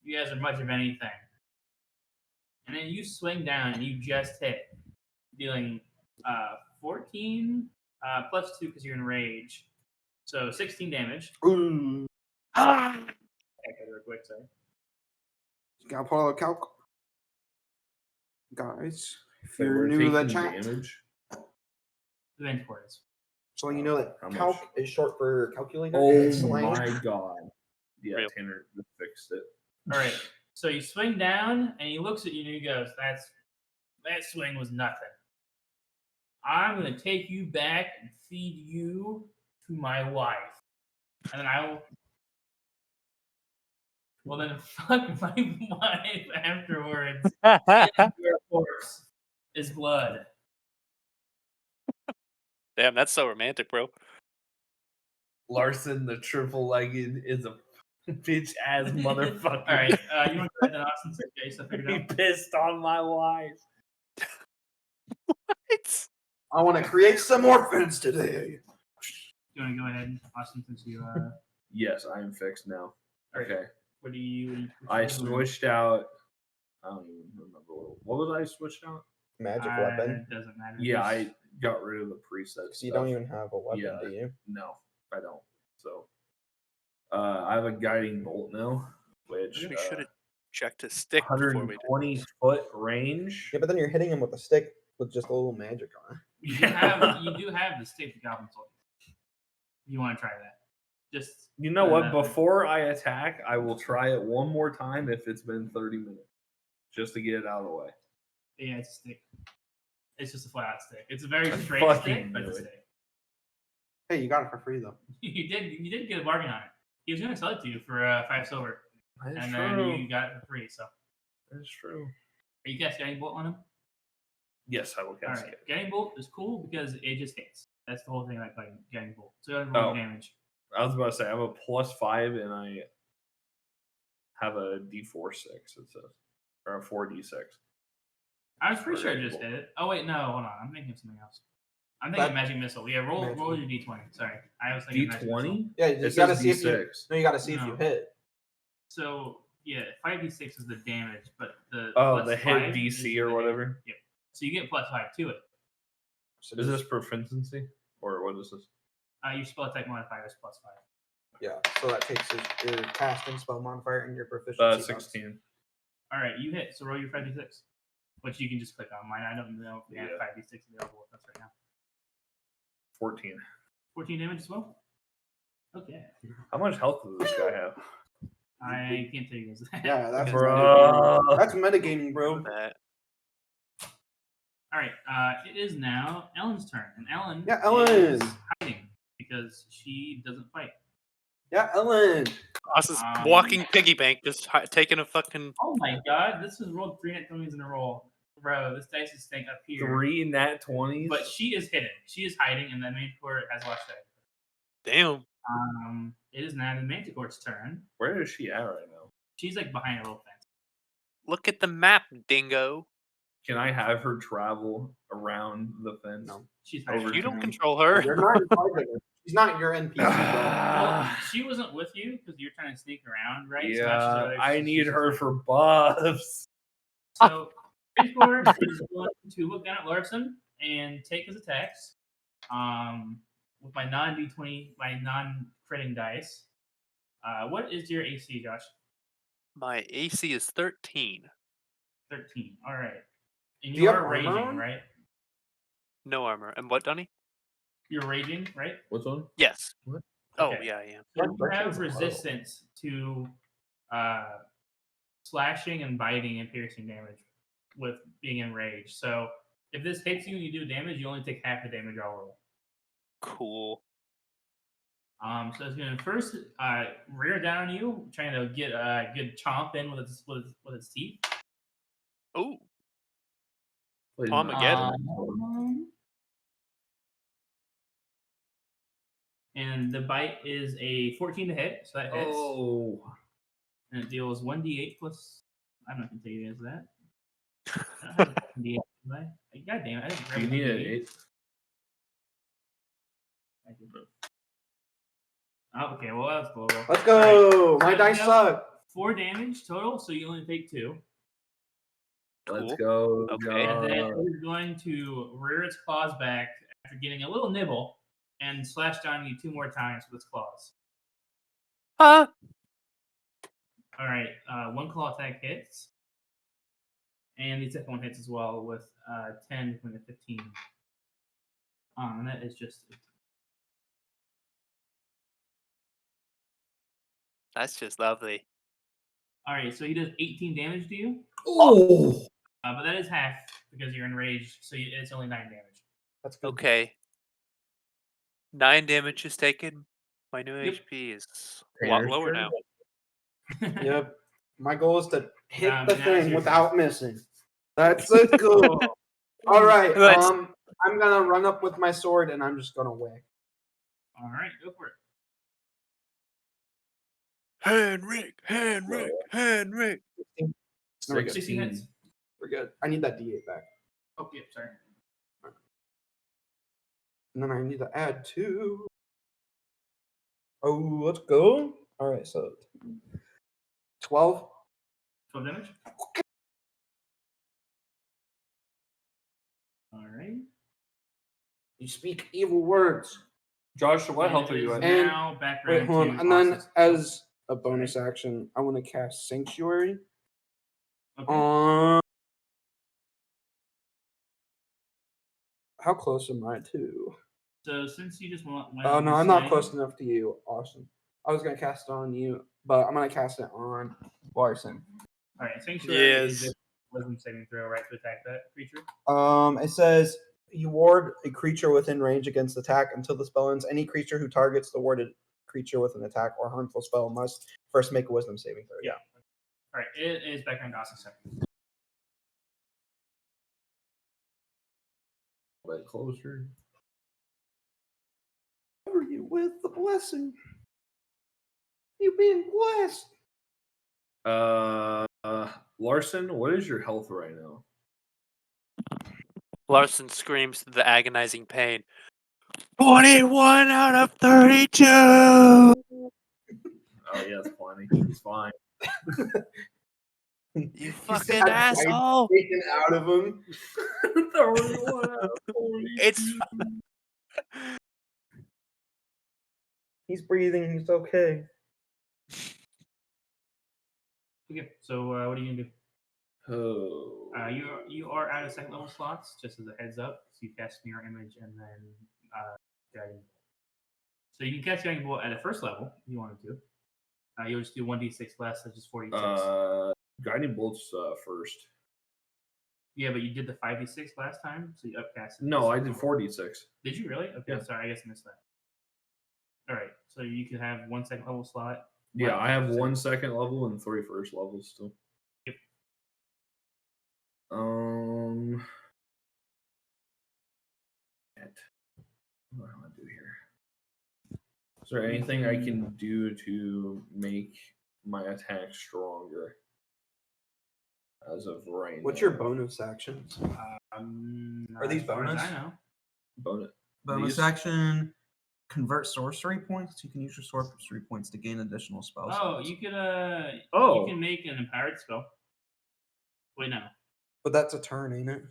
you guys are much of anything. And then you swing down and you just hit, dealing 14 plus 2 because you're in rage. So 16 damage. Ooh. Ah! Okay, real quick, sorry. Gotta pull out a calc. Guys, if Wait, you're we're new to the taking chat, damage. The Manticore is. so you know that How calc much? is short for calculator. Oh It's slang. my god. Yeah, Real. Tanner fixed it. All right. So you swing down and he looks at you and he goes, that swing was nothing. I'm going to take you back and feed you to my wife. And then I will. Well, then fuck my wife afterwards. And your corpse is blood. Damn, that's so romantic, bro. Larson, the triple-legged, is a bitch ass motherfucker. All right. You want to go ahead and Austin say Jace? I figured He out. pissed on my wife. What? I want to create some orphans today. You want to go ahead, Austin, since you. Yes, I am fixed now. All right. Okay. What do you? I switched out. I don't even remember what was I switched out. Magic weapon. It doesn't matter. Yeah, Just- I got rid of the preset. So you don't even have a weapon, Yeah. do you? No, I don't. So, I have a guiding bolt now, which We should have checked his stick before we did. 120 foot range. Yeah, but then you're hitting him with a stick with just a little magic on it. You do have the stick to Goblin Sword. You want to try that? Just You know what? no. Before I attack, I will try it one more time if it's been 30 minutes, just to get it out of the way. Yeah, it's a stick. It's just a flat out stick. It's a very I straight fucking stick, but knew it's a it. stick. Hey, you got it for free though. You did get a bargain on it. He was going to sell it to you for 5 silver, That's and true. then you got it for free. So, are That's true. you guys Guiding Bolt on him? Yes, I will All cast right, it. Guiding Bolt is cool because it just hits. That's the whole thing about Guiding Bolt. So you don't Oh. roll damage. I was about to say I have a +5 and I have a D4/6. It says, or a 4d6. I was pretty For sure I Guiding just Bolt. hit it. Oh wait, no, hold on. I'm thinking of something else. I'm thinking That- Magic Missile. Yeah, roll Magic. your D20. Sorry, I was thinking Magic Missile. D20. Yeah, It you gotta says see if you. D6. No, you gotta see if No. you hit. So yeah, 5d6 is the damage, but the Oh, plus the hit 5 DC is or the- whatever. Yep. So you get +5 to it. So Is just- this proficiency or what is this? Your spell attack modifier is +5. Yeah, so that takes your casting spell modifier and your proficiency. bonus. 16. All right, you hit. So roll your 5d6, which you can just click on. Mine, I don't know if we have Yeah. 5d6 available with us right now. 14. 14 damage as well. Okay, How much health does this guy have? I can't tell you guys that. Yeah, that's Bro. metagaming. That's metagaming, bro. That. All right, it is now Ellen's turn, and Ellen Yeah, Ellen. is hiding because she doesn't fight. Yeah, Ellen. Austin's Um, walking piggy bank, just taking a fucking. Oh my god, this has rolled 3 net 20s in a row. Bro, this dice is staying up here. 3 nat 20s. But she is hidden. She is hiding, and the Manticore has watched that. Damn. It is now the Manticore's turn. Where is she at right now? She's like behind a little fence. Look at the map, dingo. Can I have her travel around the fence? No. She's Over hiding. You don't time. control her. You're not in charge of her. She's not your NPC, bro. Well, she wasn't with you because you're trying to sneak around, right? So now she's over Yeah, there, I she's need just her like- for buffs. So, Manticore is going to look down at Larson and take his attacks. With my non-D20, my non-critting dice. What is your AC, Josh? My AC is 13. 13. All right. And Do you you have are armor raging, on? right? No armor. And what, Donnie? You're raging, right? What's on? Yes. What? Oh, Okay. yeah, I am. So you Reflection have is low. resistance to slashing and biting and piercing damage with being enraged. So if this hits you and you do damage, you only take half the damage I'll roll. Cool. So it's going to first rear down on you, trying to get a good chomp in with its teeth. Oh, Please Armageddon. not. And the bite is a 14 to hit, so that hits. Oh. And it deals 1d8 plus. I don't know if I can tell you guys that. I don't have a D8, do I? God damn it! I didn't grab You a need an D8. 8. I did. Oh, okay, well that's cool. Let's go. My So dice now suck. 4 damage total, so you only take 2. Let's Cool. go. Okay. And then Josh. it's going to rear its claws back after getting a little nibble and slash down you 2 more times with its claws. Huh? All right, 1 claw attack hits. And the second one hits as well with 10 from the 15. And that is just. That's just lovely. All right, so he does 18 damage to you. Oh, But that is half because you're enraged, so it's only 9 damage. that's good. Okay. 9 damage is taken. My new Yep. HP is a lot Tanner's lower turn. now. Yep. My goal is to hit Now the it's thing your without missing. That's a goal. All right. Let's- I'm gonna run up with my sword and I'm just gonna whack. All right, go for it. Henrik. There we go. 16 hits. We're good. I need that D8 back. Oh, yep, sorry. And then I need to add 2. Oh, let's go. All right, so 12. 12 damage. All right. You speak evil words. Josh, what And health it are you is at? And- now back Wait, around hold on. to And then Austin's- as a bonus action, I want to cast Sanctuary Okay. on. How close am I to? So since you just went Oh no, on I'm not swing- close enough to you, Austin. I was gonna cast it on you, but I'm gonna cast it on Larson. All right, Sanctuary is Yes. a wisdom saving throw, right, to attack that creature. It says you ward a creature within range against attack until the spell ends. Any creature who targets the warded creature with an attack or harmful spell must first make a wisdom saving throw. Yeah. All right, it is back around to Austin's turn. A bit closer. Cover you with the blessing. You being blessed. Larson, what is your health right now? Larson screams the agonizing pain. 21 out of 32. Oh yeah, it's plenty. He's fine. You He's fucking got asshole. taken out of him. It's He's breathing. He's okay. Okay, so what are you gonna do? Oh. You are out of second level slots, just as a heads up. So you cast Mirror Image and then Guiding Bolt. So you can cast Guiding Bolt at a first level if you wanted to. You'll just do 1d6 less, such as 46. Guiding bolts first. Yeah, but you did the 5d6 last time, so you upcast it. No, I did 46. Did you really? Okay, Yeah. sorry, I guess I missed that. All right, so you can have 1 second level slot. Yeah, Right, I have so- 1 second level and 3 first levels still. Yep. What do I want to do here? Is there anything I can do to make my attack stronger? As of right What's now. your bonus actions? Not these as far as bonus? I know. bonus? Bonus These? action. Convert sorcery points. You can use your sorcery points to gain additional spells. Oh, you could Oh. you can make an empowered spell. Wait, no. But that's a turn, ain't it?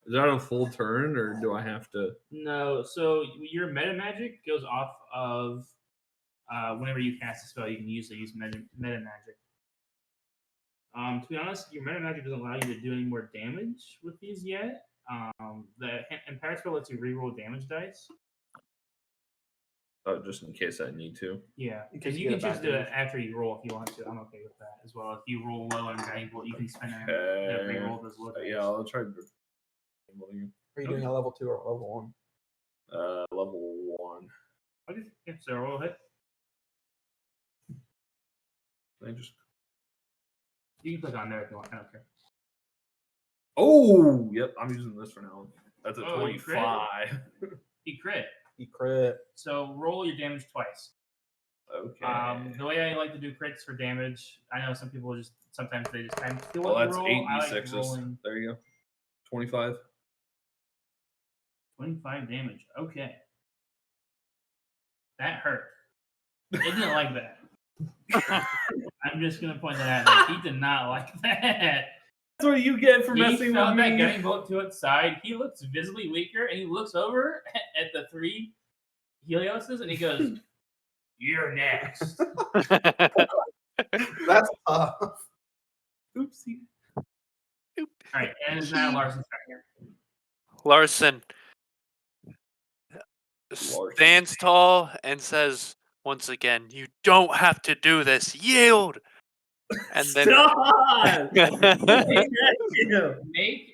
Is that a full turn or do I have to? No, so your meta magic goes off of whenever you cast a spell, you can use meta magic. To be honest, your meta magic doesn't allow you to do any more damage with these yet. The empowered spell lets you reroll damage dice. Oh, just in case I need to. Yeah, In because case you you can get a choose bad to do it damage. after you roll if you want to. I'm okay with that as well. If you roll low on Guiding Bolt, you can spend it and Okay. reroll those low dice. Yeah, I'll try. Are you doing a level 2 or a level 1? Level 1. Okay, yeah, so roll hit. I just. You can click on there if you want. I don't care. Oh, yep. I'm using this for now. That's a Oh, you crit? 25. You crit. You crit. So roll your damage twice. Okay. The way I like to do crits for damage, I know some people sometimes they just kind of feel Well, what that's roll. 8 I like d6s. rolling There you go. 25. 25 damage. Okay. That hurt. It didn't like that. I'm just gonna point that out. He did not like that. That's what you get for He messing with felt that me. getting both to its side. He looks visibly weaker, and he looks over at the 3 Helioses, and he goes, "You're next." That's tough. Oopsie. All right, and it's now Larson's turn here. Larson stands tall and says once again, "You don't have to do this. Yield." And then Stop! Make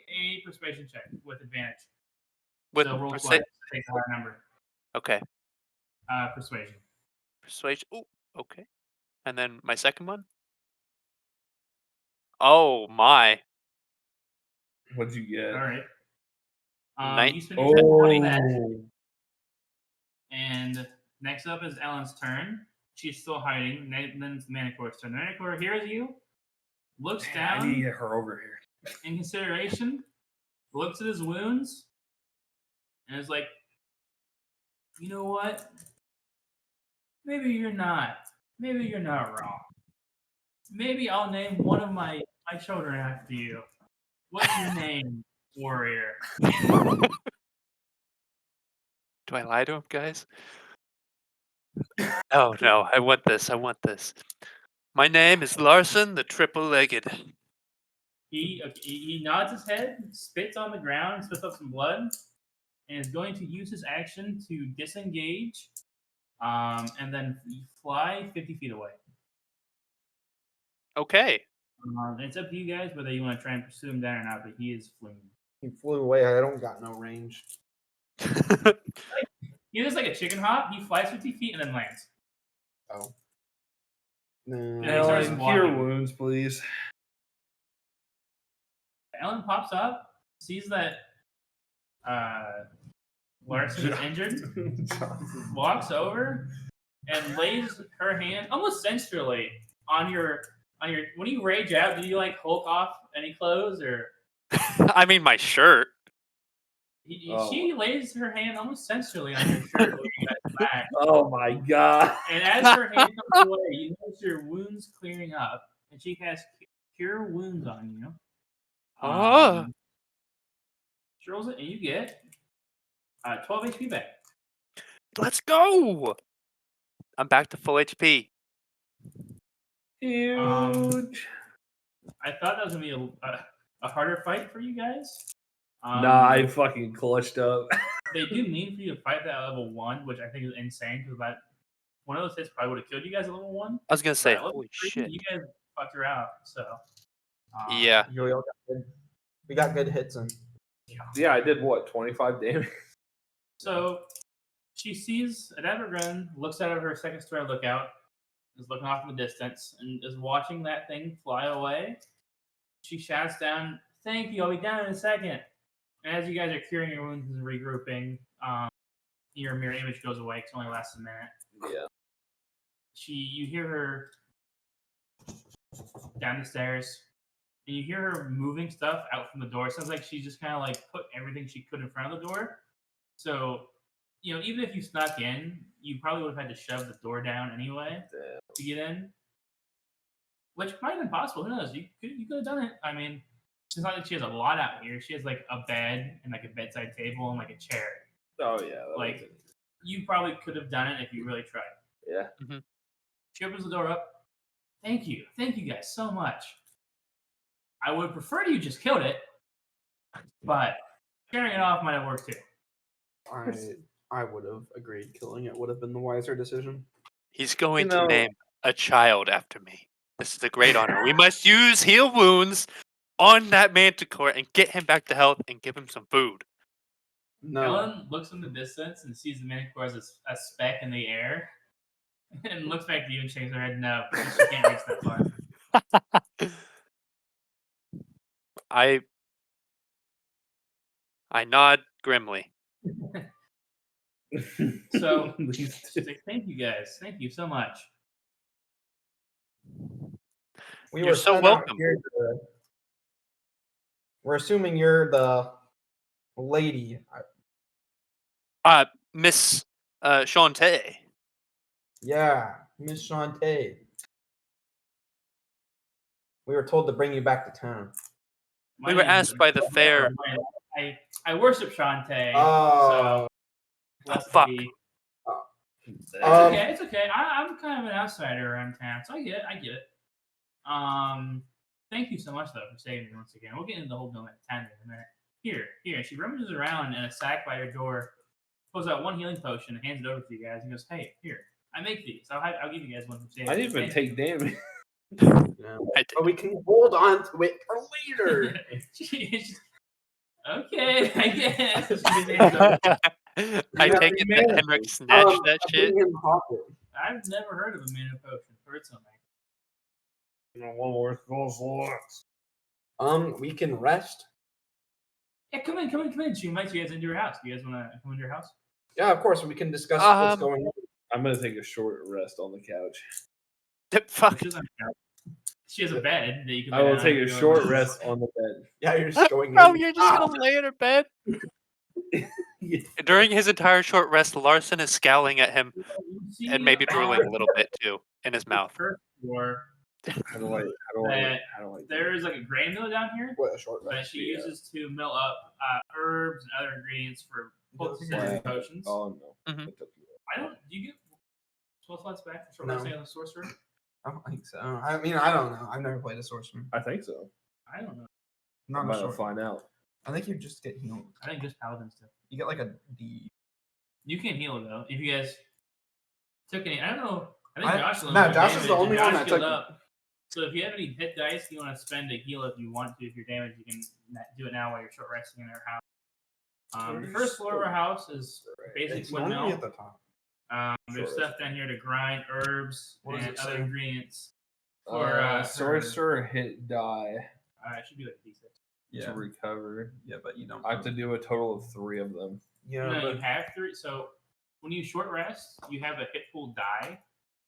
a persuasion check with advantage. with So roll persa- twice. Take a higher number. okay, Persuasion. persuasion. Oh, okay. And then my second one. Oh my! What'd you get? All right. Night- You spend your turn doing that. Oh. And next up is Ellen's turn. She's still hiding. Then it's the Manicore's turn. The Manicore hears you, looks I down need to get her over here. in consideration, looks at his wounds, and is like, you know what? Maybe you're not wrong. Maybe I'll name one of my children after you. What's your name, warrior? Do I lie to him, guys? Oh no! I want this. I want this. My name is Larson, the triple-legged. He nods his head, spits on the ground, spits up some blood, and is going to use his action to disengage, and then fly 50 feet away. Okay. It's up to you guys whether you want to try and pursue him down or not, but he is fleeing. He flew away. I don't got no range. He does like a chicken hop. He flies 50 feet and then lands. Oh. No. Yeah, he starts Ellen, cure walking. wounds, please. Ellen pops up, sees that Larson is injured, walks over, and lays her hand almost sensually on your. When you rage out, do you like Hulk off any clothes or? I mean, my shirt. She lays her hand almost sensually on your shirt when you guys back. Oh my god. And as her hand comes away, you notice your wounds clearing up, and she has cure wounds on you. Oh. She rolls it, and you get 12 HP back. Let's go! I'm back to full HP. Huge. I thought that was gonna be a harder fight for you guys. Nah, I fucking clutched up. They do mean for you to fight that at level 1, which I think is insane because that one of those hits probably would have killed you guys at level 1. I was gonna say, But at level holy 3, shit. you guys fucked her out. So Yeah. We got good hits in. Yeah, I did what, 25 damage? So she sees an Evergreen, looks out of her second story lookout, is looking off in the distance, and is watching that thing fly away. She shouts down, "Thank you, I'll be down in a second." And as you guys are curing your wounds and regrouping, your mirror image goes away because it only lasts a minute. Yeah. You hear her down the stairs, and you hear her moving stuff out from the door. It sounds like she just kind of like put everything she could in front of the door. So, even if you snuck in, you probably would have had to shove the door down anyway to get in. Which might have been possible. Who knows? You could have done it. I mean, it's not like she has a lot out here. She has like a bed and like a bedside table and like a chair. Oh yeah. Like, you probably could have done it if you really tried. Yeah. Mm-hmm. She opens the door up. Thank you guys so much. I would prefer you just killed it, but carrying it off might have worked too. I would have agreed. Killing it would have been the wiser decision. He's going to name a child after me. This is a great honor. We must use heal wounds on that manticore and get him back to health and give him some food. No. Ellen looks in the distance and sees the manticore as a speck in the air, and looks back to you and shakes her head no, because she can't reach that far. I nod grimly. So she's like, "Thank you guys, thank you so much." You're so sent out welcome. here we're assuming you're the lady. Miss Shantae. Yeah, Miss Shantae. We were told to bring you back to town. We were asked by the fair. I worship Shantae. Oh. So blessed fuck. be. It's Um, okay. It's okay. I'm kind of an outsider around town, so I get it. Thank you so much though for saving me once again. We'll get into the whole villain at 10 in a minute. Here. She rummages around in a sack by her door, pulls out one healing potion, and hands it over to you guys, and goes, "Hey, here. I make these. I'll give you guys one for saving." I didn't even take damage. But we can hold on to it for later. Okay, I guess. She just hands over. I take it that Henrik snatched that shit. I've never heard of a mana potion personally. We can rest. Yeah, come in. She invites you guys into her house. Do you guys want to come into her house? Yeah, of course. We can discuss what's going on. I'm gonna take a short rest on the couch. Fuck. She has a bed that you can. I will take a short rest on the bed. Yeah, you're just going Bro, in. you're just gonna lay in her bed? During his entire short rest, Larson is scowling at him and maybe drooling a little bit too in his mouth. First floor. How do I There is like a grain mill down here What a short that rest. she uses to mill up herbs and other ingredients for potions. Oh no. Mhm. I don't. Do you get 12 slots back for short No. resting on the sorcerer? I don't think so. I mean, I don't know. I've never played a sorcerer. I think so. I don't know. Not I'm a about to sorcerer. find out. I think you just get healed. I think just paladins do. You get like a D. You can heal it though. If you guys took any, I don't know. I think I- Josh. no, Josh is the only one that took- up. So if you have any hit dice you want to spend to heal if you want to, if you're damaged, you can do it now while you're short resting in our house. The first floor of our house is basic It's wood normally mill. at the top. There's Short stuff down here to grind herbs What does and it other say? ingredients. For sorcerer hit die it should be like D6. to recover. Yeah, but you don't. I have to do a total of 3 of them. Yeah, No, but you have 3. So when you short rest, you have a hit pool die.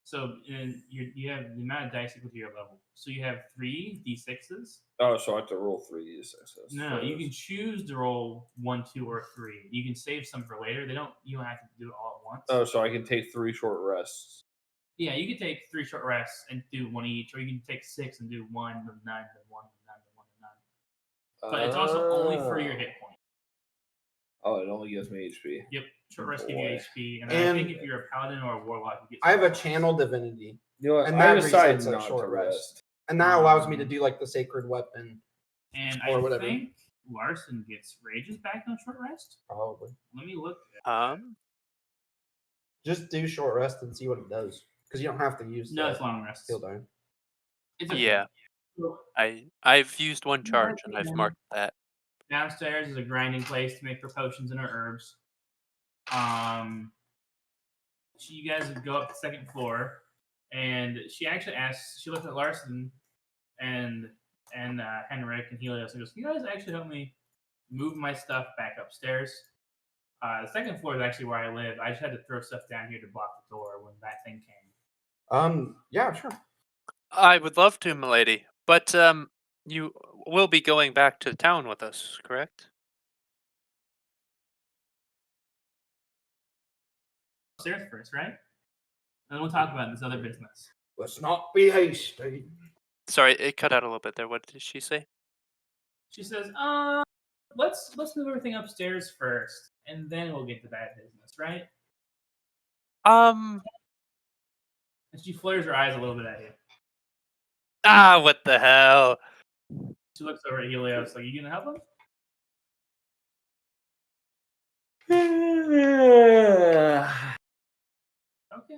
So you have the amount of dice equal to your level. So you have 3 D6s. Oh, so I have to roll 3 d6s. No, you can choose to roll 1, 2, or 3. You can save some for later. You don't have to do it all at once. Oh, so I can take 3 short rests. Yeah, you can take 3 short rests and do 1 each, or you can take 6 and do 1, then 9, then 1, then 9, then 1, then 9. But it's also only for your hit point. Oh, it only gives me HP. Yep, short rest give you Boy. HP, and then I And- think if you're a paladin or a warlock, you get. I have a short rest. channel divinity, You know what? And I that decided resets at not short to rest. rest. and that allows me to do like the sacred weapon. And or I whatever. think Larson gets rages back on short rest. Probably. Let me look. Just do short rest and see what it does, because you don't have to use. No, the it's long rest. heal die. It's okay. Yeah. So, I've used 1 charge and I've marked that. downstairs is a grinding place to make her potions and her herbs. You guys would go up to the second floor, and she actually asks. She looked at Larson and Henrik and Helios and goes, "Can you guys actually help me move my stuff back upstairs? The second floor is actually where I live. I just had to throw stuff down here to block the door when that thing came." Yeah, sure. I would love to, milady, but you will be going back to town with us, correct? Upstairs first, right? And then we'll talk about this other business. Let's not be hasty. Sorry, it cut out a little bit there. What did she say? She says, let's move everything upstairs first, and then we'll get to that business, right?" And she flares her eyes a little bit at you. What the hell? She looks over at Helios, like, "You gonna help him?" Okay.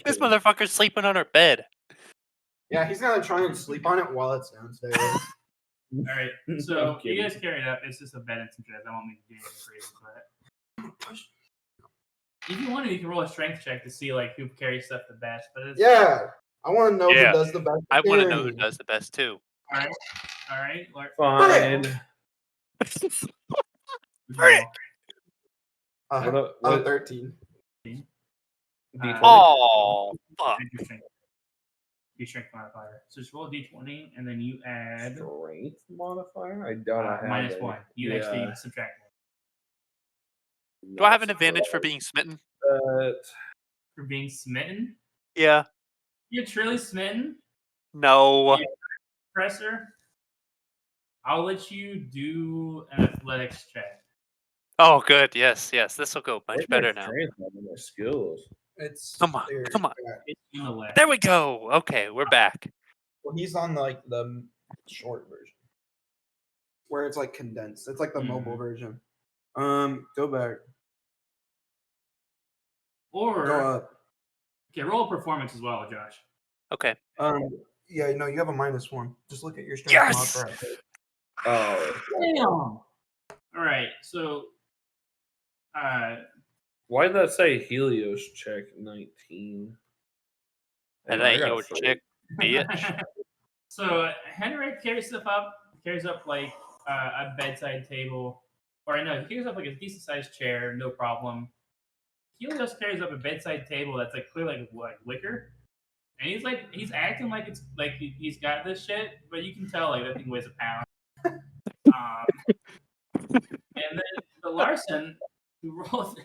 This motherfucker's sleeping on her bed. Yeah, he's gonna try and sleep on it while it's downstairs. All right. So I'm you kidding. guys carry it up. It's just a bed and some chairs. I won't make you do anything crazy for it. If you want to, you can roll a strength check to see like who carries stuff the best. But it's, Yeah, I want to know Yeah. who does the best. I want to know who carrying. does the best too. All right. Fine. Frick. What 13. D20? Oh, fuck. Your strength modifier. So just roll a d20, and then you add Strength modifier? I don't have minus it. 1. You Yeah. actually subtract 1 Do I have an advantage for being smitten? for being smitten. Yeah. You're truly smitten. No. Yeah. Presser, I'll let you do an athletics check. Oh, good. Yes. This will go much better now. My skills. It's Come on. there. Come on. Yeah. It's on the left. There we go. Okay, we're back. Well, he's on the short version, where it's like condensed. It's like the mobile version. Go back. Or Go up. okay, roll a performance as well, Josh. Okay. Yeah, no, you have a -1. Just look at your strength Yes! mod for it. Oh, Damn. All right, so why did that say Helios check 19? That Oh, I ain't got your three. chick, bitch. so Henrik carries up like a bedside table, or no, he carries up like a decent sized chair, no problem. Helios carries up a bedside table that's like clearly like liquor, and he's acting like it's like he's got this shit, but you can tell like that thing weighs a pound. And then the Larson who rolled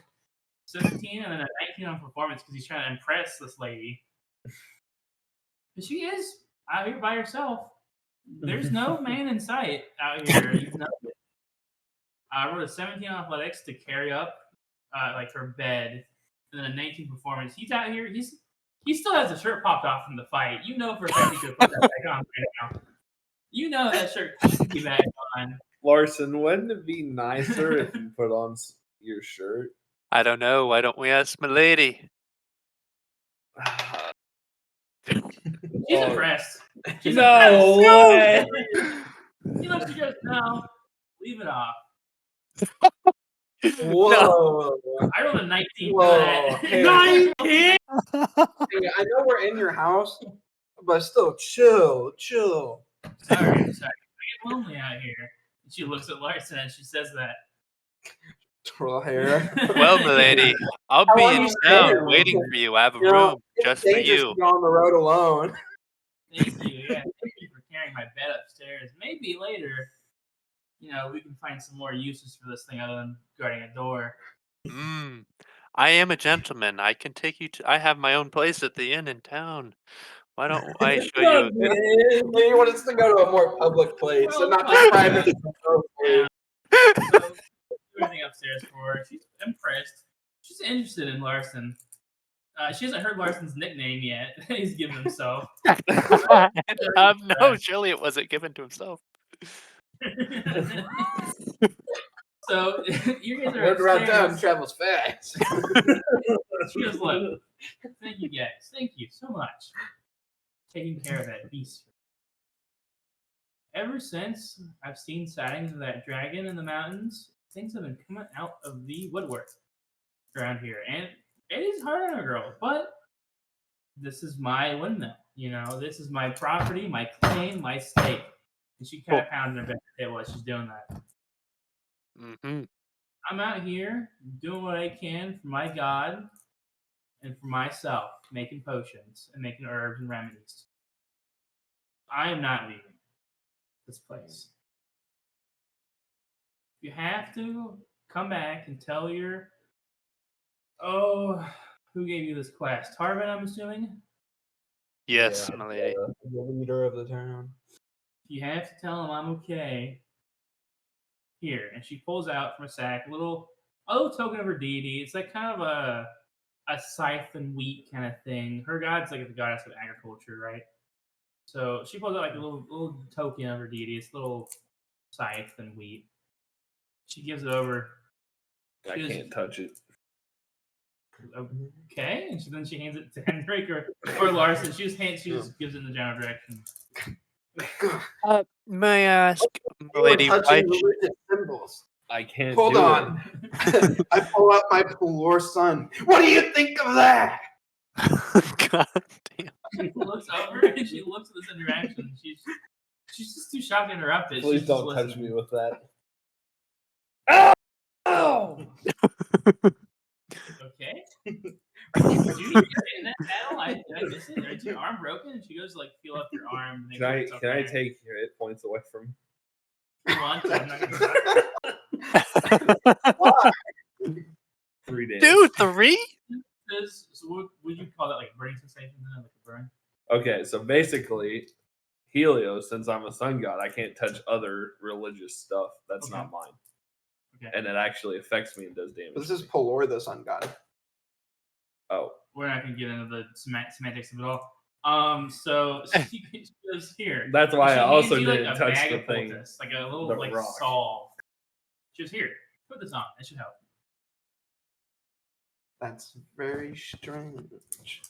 17 and then a 19 on performance because he's trying to impress this lady. But she is out here by herself. There's no man in sight out here. You know it. I rolled a 17 on athletics to carry up like her bed, and then a 19 performance. He's out here. He still has the shirt popped off from the fight. You know for a fact he could put that back on right now. You know that shirt could be back on. Larson, wouldn't it be nicer if you put on your shirt? I don't know. Why don't we ask my lady? She's Oh. impressed. She's No impressed. way. She looks at you goes, no, leave it off. Whoa. I rolled a 19 Whoa. for that. Hey. 19? Hey, I know we're in your house, but still, chill. Sorry. I get lonely out here. And she looks at Larson and she says that. Twirl hair. Well, my lady, I'll How be long in you town staying? waiting for you. I have a You know, room it's just for dangerous you. to go on the road alone. Thank you. Yeah, thank you for carrying my bed upstairs. Maybe later, we can find some more uses for this thing other than guarding a door. I am a gentleman. I can take you to. I have my own place at the inn in town. Why don't I show you? You want us to go to a more public place and not just private. Yeah. So, do everything upstairs for her. She's impressed. She's interested in Larson. She hasn't heard Larson's nickname yet. He's given himself. No, surely it wasn't given to himself. So you guys are Word around town upstairs. travels fast. She goes, look, thank you guys. Thank you so much. Taking care of that beast. Ever since I've seen sightings of that dragon in the mountains, things have been coming out of the woodwork around here. And it is hard on a girl, but this is my windmill. This is my property, my claim, my stake. And she kind of pounded her back table while she's doing that. Mm-hmm. I'm out here doing what I can for my God and for myself, making potions and making herbs and remedies. I am not leaving this place. If you have to, come back and tell who gave you this quest? Tarvin, I'm assuming? Yes, Yeah, my lady. The leader of the town. If you have to tell him I'm okay, here. And she pulls out from a sack a little token of her deity. It's like kind of a scythe and wheat kind of thing. Her god's like the goddess of agriculture, right? So she pulls out like a little token of her deity. It's a little scythe and wheat. She gives it over. I can't touch it. Okay, and then she hands it to Henrik or Larson. She just gives it in the general direction. May I ask, my You were lady, why? touching religious symbols. I can't. Hold do on. I pull out my poor son. What do you think of that? God damn. She looks over and she looks at this interaction. She's just too shocked to interrupt it. Please She's don't just touch listening. me with that. Okay. Did you get in that battle? Did I miss it? Is your arm broken? And she goes to feel up your arm. And make Can sure I it's can I okay. take your hit points away from? You want to? I'm not gonna Why? 3 days. Dude, 3? So what would you call that? Like a burning sensation? Then, like a burn? Okay, so basically, Helios, since I'm a sun god, I can't touch other religious stuff. That's Okay. not mine. Okay. And it actually affects me and does damage. This to is me. Pelor, the sun god. Oh. We're not gonna get into the semantics of it all. So she goes here. That's why She I also hands you, didn't like, a touch bag the of thing. poultice, like a little the like rock. solve. She goes, here, put this on. That should help. That's very strange.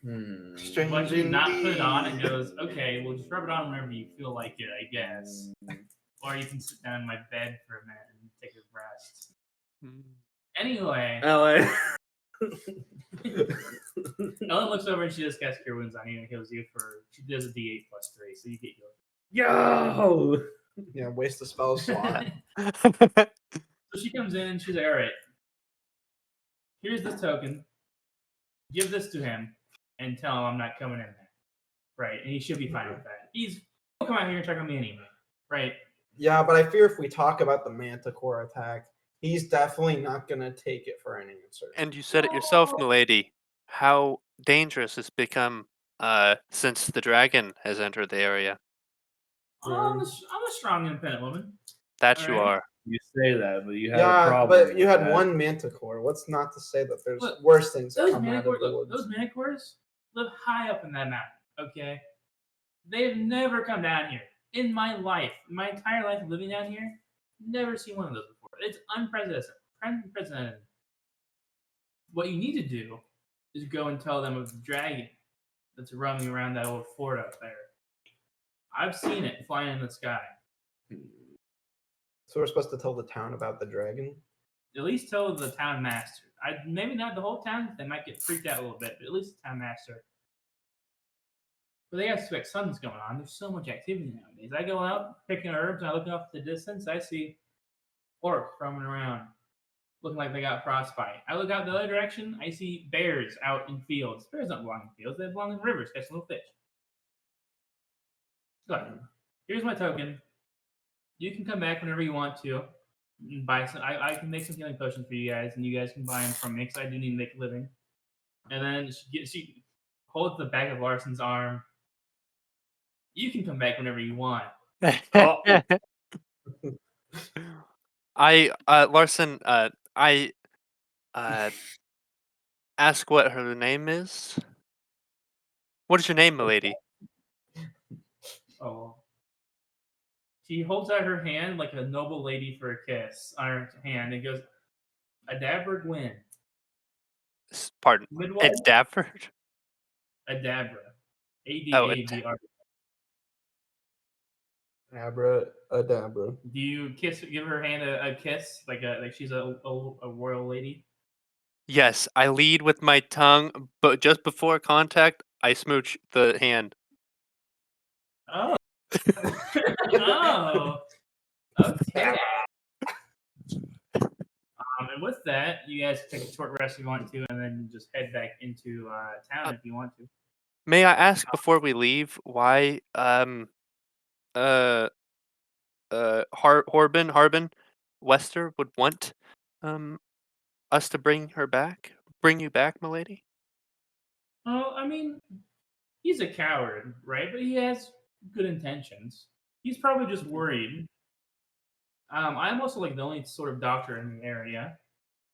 Hmm. Strange Well, actually, not put it on. It indeed. goes, okay, well, just rub it on whenever you feel like it, I guess. Or you can sit down in my bed for a minute and take a rest. Anyway, LA. Ellen looks over and she just casts Cure Wounds on you and heals you for. She does a D8 plus 3, so you get healed. Yo! Yeah, waste the spell slot. So she comes in and she's like, all right, here's this token. Give this to him and tell him I'm not coming in there. Right? And he should be fine with that. He'll come out here and check on me anyway. Right? Yeah, but I fear if we talk about the Manticore attack, he's definitely not going to take it for an answer. And you said it yourself, milady, how dangerous it's become since the dragon has entered the area. I'm a strong, independent woman. That you Alright. are. You say that, but you have a Yeah, problem. but you with had that. one Manticore. What's not to say that there's Look, worse things that Those come out of the Manticores, woods? those Manticores live high up in that mountain. Okay, they've never come down here in my life, my entire life of living down here. Never seen one of those before. It's unprecedented. What you need to do is go and tell them of the dragon that's roaming around that old fort up there. I've seen it flying in the sky. So we're supposed to tell the town about the dragon? At least tell the town master. Maybe not the whole town. They might get freaked out a little bit, but at least the town master. But they gotta expect something's going on. There's so much activity nowadays. I go out picking herbs, and I look off at the distance. I see orcs roaming around, looking like they got frostbite. I look out the other direction. I see bears out in fields. Bears don't belong in fields. They belong in rivers catching little fish. Look, here's my token. You can come back whenever you want to. And buy some. I can make some healing potions for you guys, and you guys can buy them from me because I do need to make a living. And then she holds the back of Larson's arm. You can come back whenever you want. Larson, I ask what her name is. What is your name, milady? Oh. She holds out her hand like a noble lady for a kiss on her hand and goes, Adabra Gwyn. Pardon. Midwife? It's Dafford. Adabra. A-D-A-B-R. Adabra. Do you give her hand a kiss like she's a royal lady? Yes, I lead with my tongue, but just before contact, I smooch the hand. Oh. Oh. Okay. And with that, you guys take a short rest if you want to, and then just head back into town if you want to. May I ask before we leave why Harbin Wester would want us to bring you back, milady? Oh, I mean, he's a coward, right? But he has good intentions. He's probably just worried. I'm also like the only sort of doctor in the area,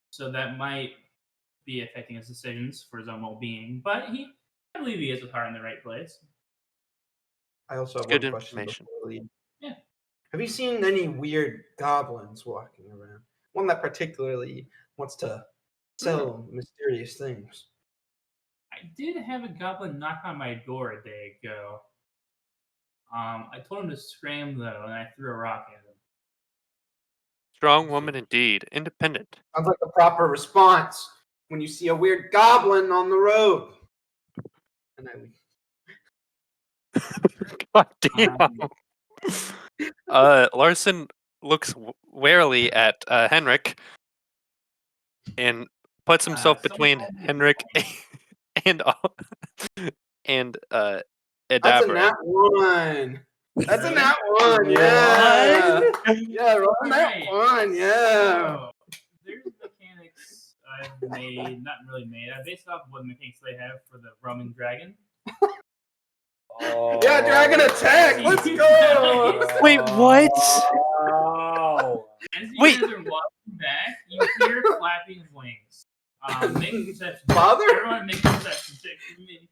so that might be affecting his decisions for his own well-being. But I believe he is with heart in the right place. I also have Good one question information. before we leave. Yeah. Have you seen any weird goblins walking around? One that particularly wants to sell mysterious things. I did have a goblin knock on my door a day ago. I told him to scram though, and I threw a rock at him. Strong woman indeed. Independent. Sounds like the proper response when you see a weird goblin on the road. And I leave. God damn. Larson looks warily at Henrik and puts himself between Henrik and That's a Adabra. nat one. That's a nat one. Yeah. Yeah, roll that Alright. one. Yeah. So, there's mechanics I've made, not really made. I based it off of what mechanics they have for the Roman dragon. Oh. Yeah, dragon attack. Let's go. Wait, what? Wow. As you Wait. guys are walking back, you hear flapping of wings. Make a perception. Father? Everyone make a perception check for me.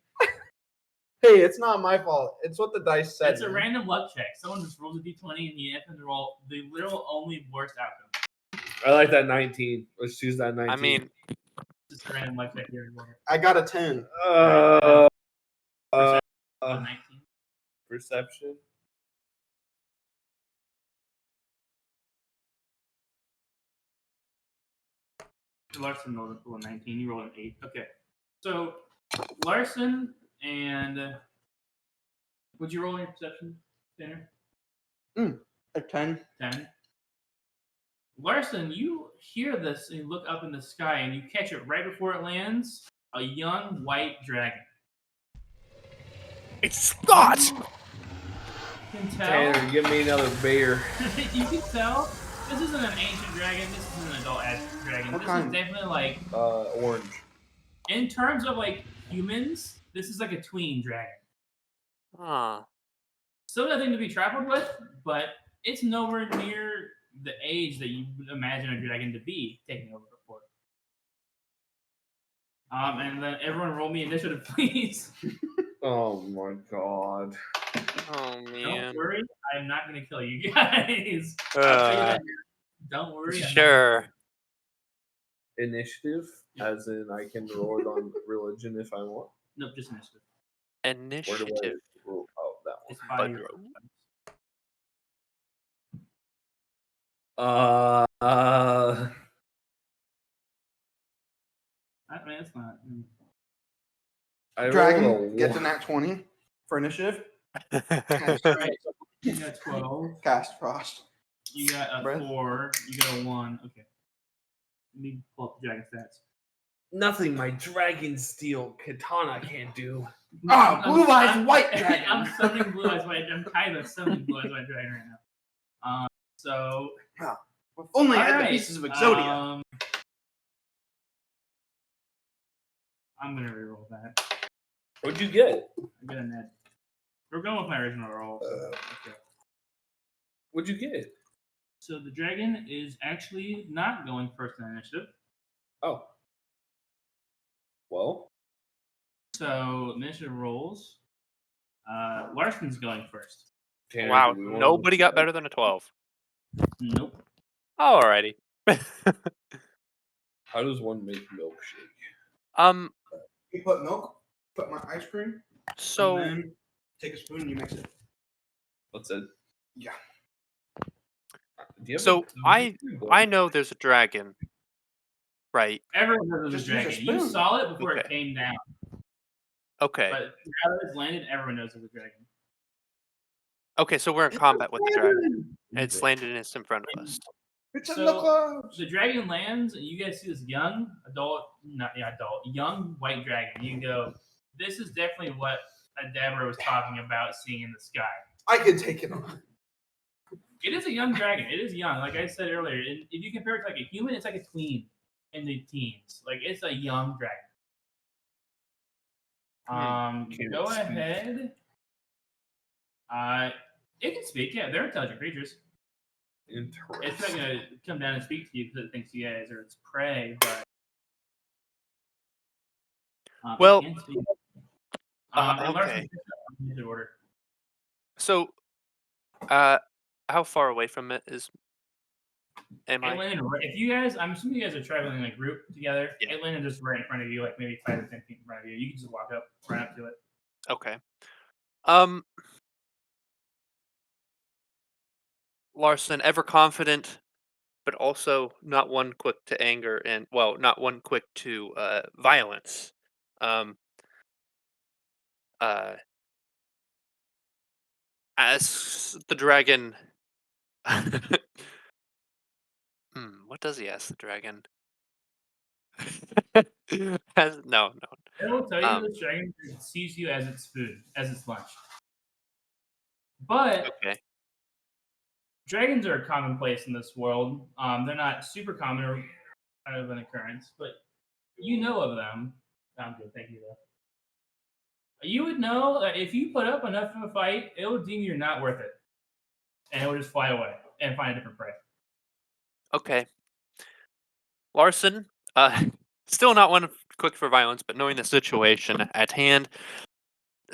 Hey, it's not my fault. It's what the dice said. It's a random luck check. Someone just rolls a d20 and you have to roll the literal only worst outcome. I like that 19. Let's choose that 19. I mean, Just a random luck check here. I got a 10. Perception 19. Perception. Larson rolled a 19. You rolled an 8. Okay. So, Larson and. Would you roll your perception, Tanner? A 10. 10. Larson, you hear this and you look up in the sky and you catch it right before it lands. A young white dragon. it's not. You can tell. Tanner, give me another beer. You can tell. This isn't an ancient dragon. This is an adult dragon. What This kind? is definitely like, Orange. in terms of like humans, this is like a tween dragon. Huh. Still nothing to be trifled with, but it's nowhere near the age that you would imagine a dragon to be taking over the fort. And then everyone roll me initiative, please. Oh my god. Oh man. Don't worry, I'm not going to kill you guys. I'll tell you that now. Don't worry. I'm not- Sure. Initiative, as in I can roll it on religion if I want. Nope, just initiative. Where do Initiative. I roll? Oh, that It's Bud by your roll. one. I mean, it's not. I rolled Dragon a gets one. an at 20 for initiative. Right. You got 12. Cast Frost. You got a Breath. 4. You got a 1. Okay. Let me pull up the dragon stats. Nothing my dragon steel katana can't do. Ah, Blue Eyes I'm- White Dragon. I'm summoning Blue Eyes White. I'm kind of summoning Blue Eyes White Dragon right now. So. If only I had the alright, pieces of Exodia. I'm gonna reroll that. What'd you get? I got a net. We're going with my original roll. Okay. What'd you get? So the dragon is actually not going first in initiative. Oh. Well. So initiative rolls. Larson's going first. Tanner, Wow. do we wanna Nobody go got better than a 12. Nope. Alrighty. How does one make milkshake? You put milk, put my ice cream, So and then take a spoon and you mix it. What's it? Yeah. Do you have So, a- I know there's a dragon, right? Everyone knows there's Just a use a dragon. You spoon. saw it before it Okay. came down. Okay. But now that it's landed, everyone knows there's a dragon. Okay, so we're in combat with the dragon. And it's Okay. landed and it's in front of us. It's in So- the clouds. The dragon lands, and you guys see this young young white dragon. You go, this is definitely what Adabra was talking about seeing in the sky. I could take it on. It is a young dragon. It is young. Like I said earlier, if you compare it to like a human, it's like a tween in the teens. Like it's a young dragon. Can Go it speak? ahead. It can speak. Yeah, they're intelligent creatures. It's not Interesting. gonna come down and speak to you because it thinks you guys are its prey, but it Well, can speak. And Larson, okay. in order. So, how far away from it am I? Atlanta, if you guys, I'm assuming you guys are traveling in a group together. Yeah. Atlanta just right in front of you, like maybe 5 to 10 feet in front of you. You can just walk up, run up to it. Okay. Larson, ever confident, but also not one quick to anger and not one quick to violence. As the dragon, what does he ask the dragon? No. It will tell you Um, this dragon sees you as its food, as its lunch. But Okay. dragons are commonplace in this world. They're not super common or kind of an occurrence, but you know of them. I'm good, thank you though. You would know that if you put up enough of a fight, it will deem you're not worth it, and it will just fly away and find a different prey. Okay. Larson, still not one quick for violence, but knowing the situation at hand,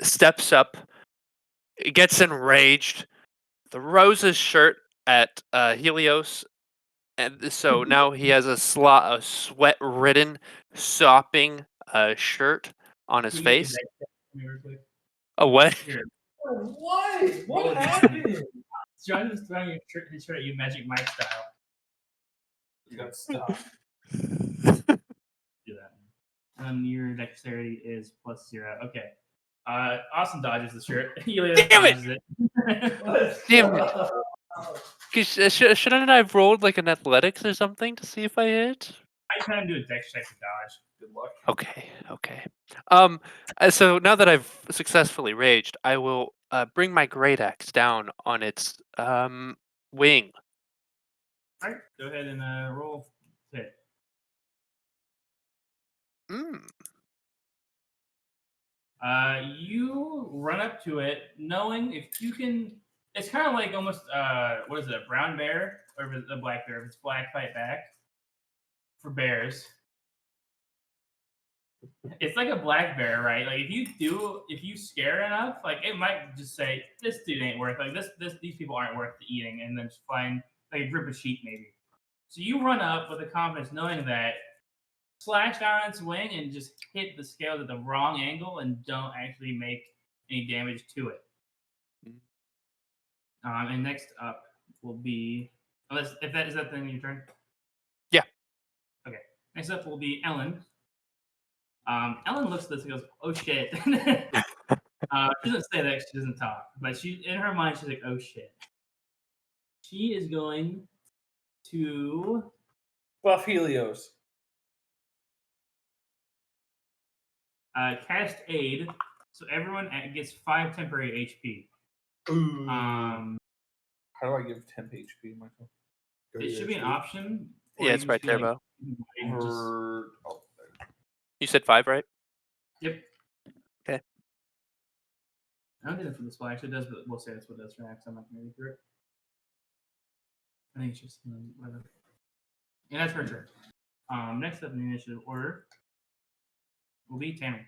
steps up, gets enraged, throws his shirt at Helios, and so now he has a sweat-ridden, sopping shirt on his Can you get face. that check for me real quick? A what? Here. What? What What happened? happened? John is throwing his shirt at you, Magic Mike style. You got stopped. Do that. Your dexterity is +0. Okay. Austin dodges the shirt. Helios Damn it! dodges it. Damn it! Shouldn't I have rolled like an athletics or something to see if I hit? I kind of do a dex check to dodge. Good luck. Okay. So now that I've successfully raged, I will bring my great axe down on its wing. All right, go ahead and roll hit. You run up to it, knowing if you can. It's kind of like almost what is it, a brown bear or if it's a black bear? If it's black, fight back. For bears, it's like a black bear, right? Like if you scare enough, like it might just say this dude ain't worth like these people aren't worth the eating, and then just find like a group of sheep maybe. So you run up with the confidence, knowing that slash down its wing and just hit the scales at the wrong angle and don't actually make any damage to it. And next up will be is that the end of your turn? Yeah. Okay. Next up will be Ellen. Ellen looks at this and goes, "Oh shit." She doesn't say that, she doesn't talk, but she in her mind she's like, "Oh shit." She is going to Buff Helios. cast aid, so everyone gets 5 temporary HP. Ooh. Um, How do I give temp HP, Michael? it should be an option. or Yeah, you it's can right just be there, like, Bo. Oh, You said 5, right? Yep. Okay. I don't think that's what the splash it does, but we'll say that's what it does for next. I'm not going to read through it. I think it's just whatever. Yeah, that's her turn. Next up in the initiative order will be Tammy.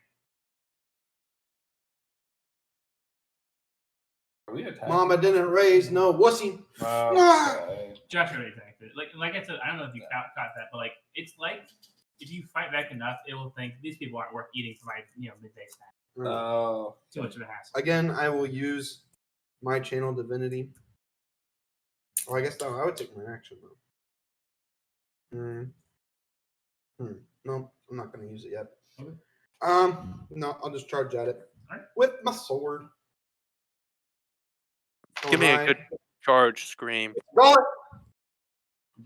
are we attacking? Mama didn't raise no wussy. Okay. Josh already attacked it. Like I said, I don't know if you caught that, but like it's like if you fight back enough, it will think these people aren't worth eating for my midday snack. Oh. Too much of a hassle. Again, I will use my channel divinity. Oh, I guess no, I would take my action though. No, I'm not going to use it yet. Okay. No, I'll just charge at it Alright. with my sword. Give me a good charge scream. Roll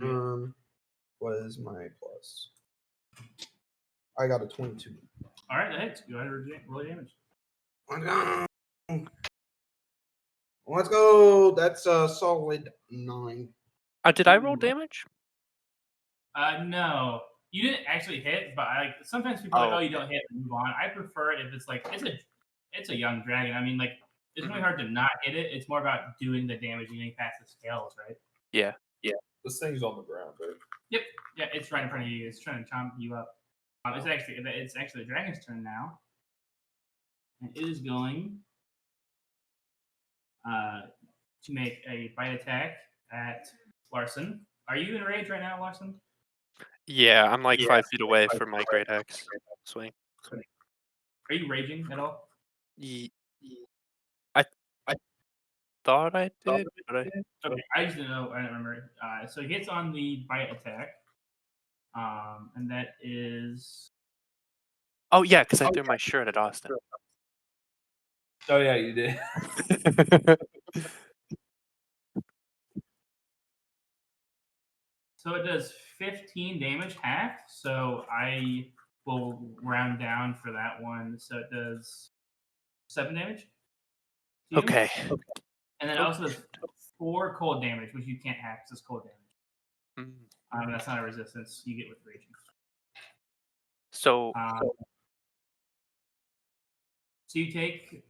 it. What is my plus? I got a 22. All right, that hits. Go ahead and roll damage. Let's go. That's a solid 9. Did I roll damage? No, you didn't actually hit, but sometimes people are like, Oh. oh, you don't hit, and move on. I prefer it if it's like it's a young dragon. I mean, like it's really hard to not hit it. It's more about doing the damage and getting past the scales, right? Yeah. This thing's on the ground, right? Yeah, it's right in front of you. It's trying to chomp you up. It's actually the dragon's turn now, and it is going to make a bite attack at Larson. Are you in rage right now, Larson? Yeah, I'm like 5 feet away from my great axe swing. Are you raging at all? I thought I did, but Okay, I just didn't know. I don't remember. So he hits on the bite attack, and that is oh yeah, because I threw my shirt at Austin. Oh yeah, you did. so it does 15 damage half. So I will round down for that one. So it does 7 damage. to you. Okay. And then it also does 4 cold damage, which you can't hack because it's cold damage. Mm. That's not a resistance you get with raging. So So you take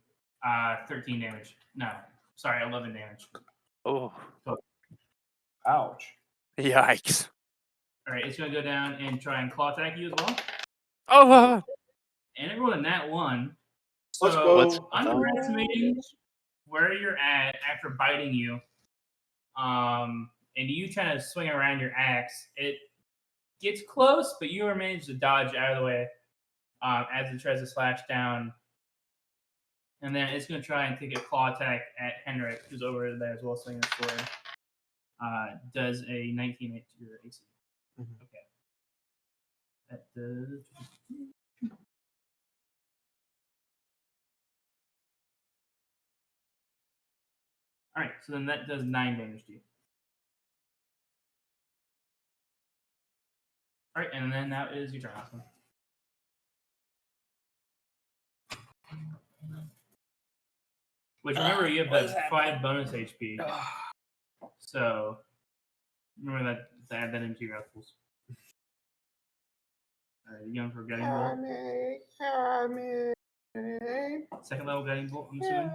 13 damage. No, sorry, 11 damage. oh, Ouch. yikes. All right, it's gonna go down and try and claw attack you as well. Oh, And it rolled a nat 1. Let's So go. underestimating where you're at after biting you, and you trying to swing around your axe, it gets close, but you manage to dodge out of the way as it tries to slash down. And then it's going to try and take a claw attack at Henrik, who's over there as well, swinging a sword. Does a 19 hit to your AC. Mhm. Okay. That does. All right, so then that does 9 damage to you. All right, and then now is your turn, Austin. Which remember you have What is that happening? 5 bonus HP, so remember that to add that into your health pools. All right, you going for a guiding bolt? Second level guiding bolt, I'm assuming.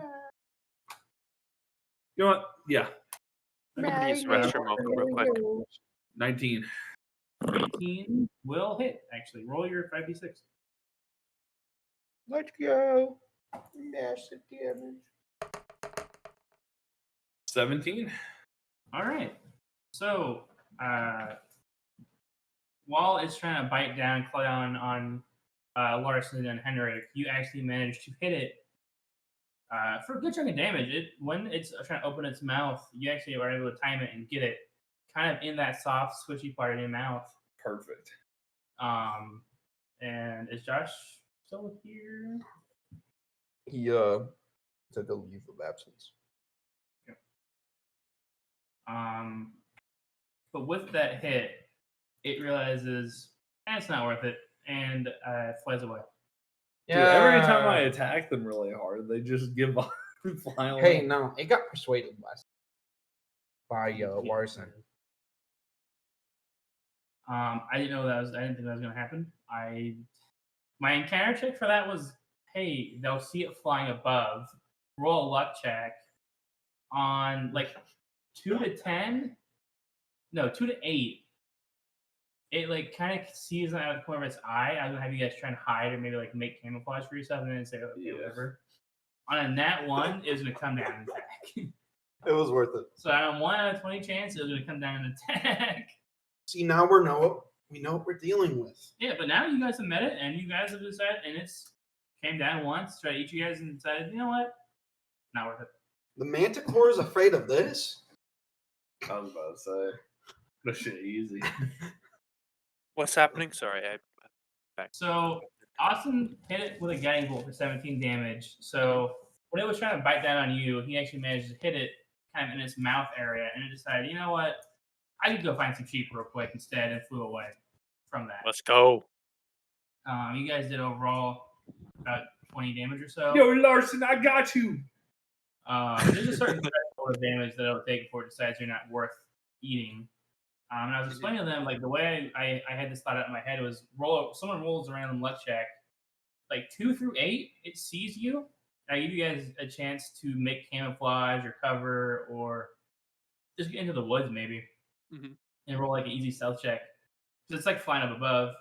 You know what? Yeah. I'm gonna use the restroom real quick. 19. 18 will hit. Actually, roll your 5d6. Let's go. Massive damage. 17. All right. So, while it's trying to bite down, claw down on Larson and Henrik, you actually manage to hit it for a good chunk of damage. When it's trying to open its mouth, you actually are able to time it and get it kind of in that soft, squishy part of your mouth. Perfect. And is Josh still here? He took a leave of absence. But with that hit, it realizes it's not worth it and flies away. Dude, every time I attack them really hard, they just give up and fly away. Hey, no, it got persuaded last by Larson. I didn't know that was. I didn't think that was going to happen. My encounter check for that was, hey, they'll see it flying above. Roll a luck check on like 2 to 10. No, 2 to 8. It like kind of sees out of the corner of its eye. I was gonna have you guys try and hide or maybe like make camouflage for yourself and then say, okay, whatever. On a nat 1, it was gonna come down and attack. It was worth it. So on a 1 out of 20 chance, it was gonna come down and attack. See, now we know what we're dealing with. Yeah, but now you guys have met it, and you guys have decided, and it's came down once, tried to eat you guys, and decided, you know what, not worth it. The Manticore is afraid of this. I was about to say. That shit easy. What's happening? Sorry, So Austin hit it with a guiding bolt for 17 damage. So when it was trying to bite down on you, he actually managed to hit it kind of in its mouth area, and it decided, you know what, I could go find some sheep real quick instead, and flew away from that. let's go. You guys did overall about 20 damage or so. Yo, Larson, I got you. There's a certain threshold of damage that it'll take before it decides you're not worth eating. And I was explaining to them, like, the way I had this thought out in my head was someone rolls a random luck check, like 2 through 8, it sees you. I give you guys a chance to make camouflage or cover or just get into the woods maybe and roll like an easy stealth check. So it's like flying up above.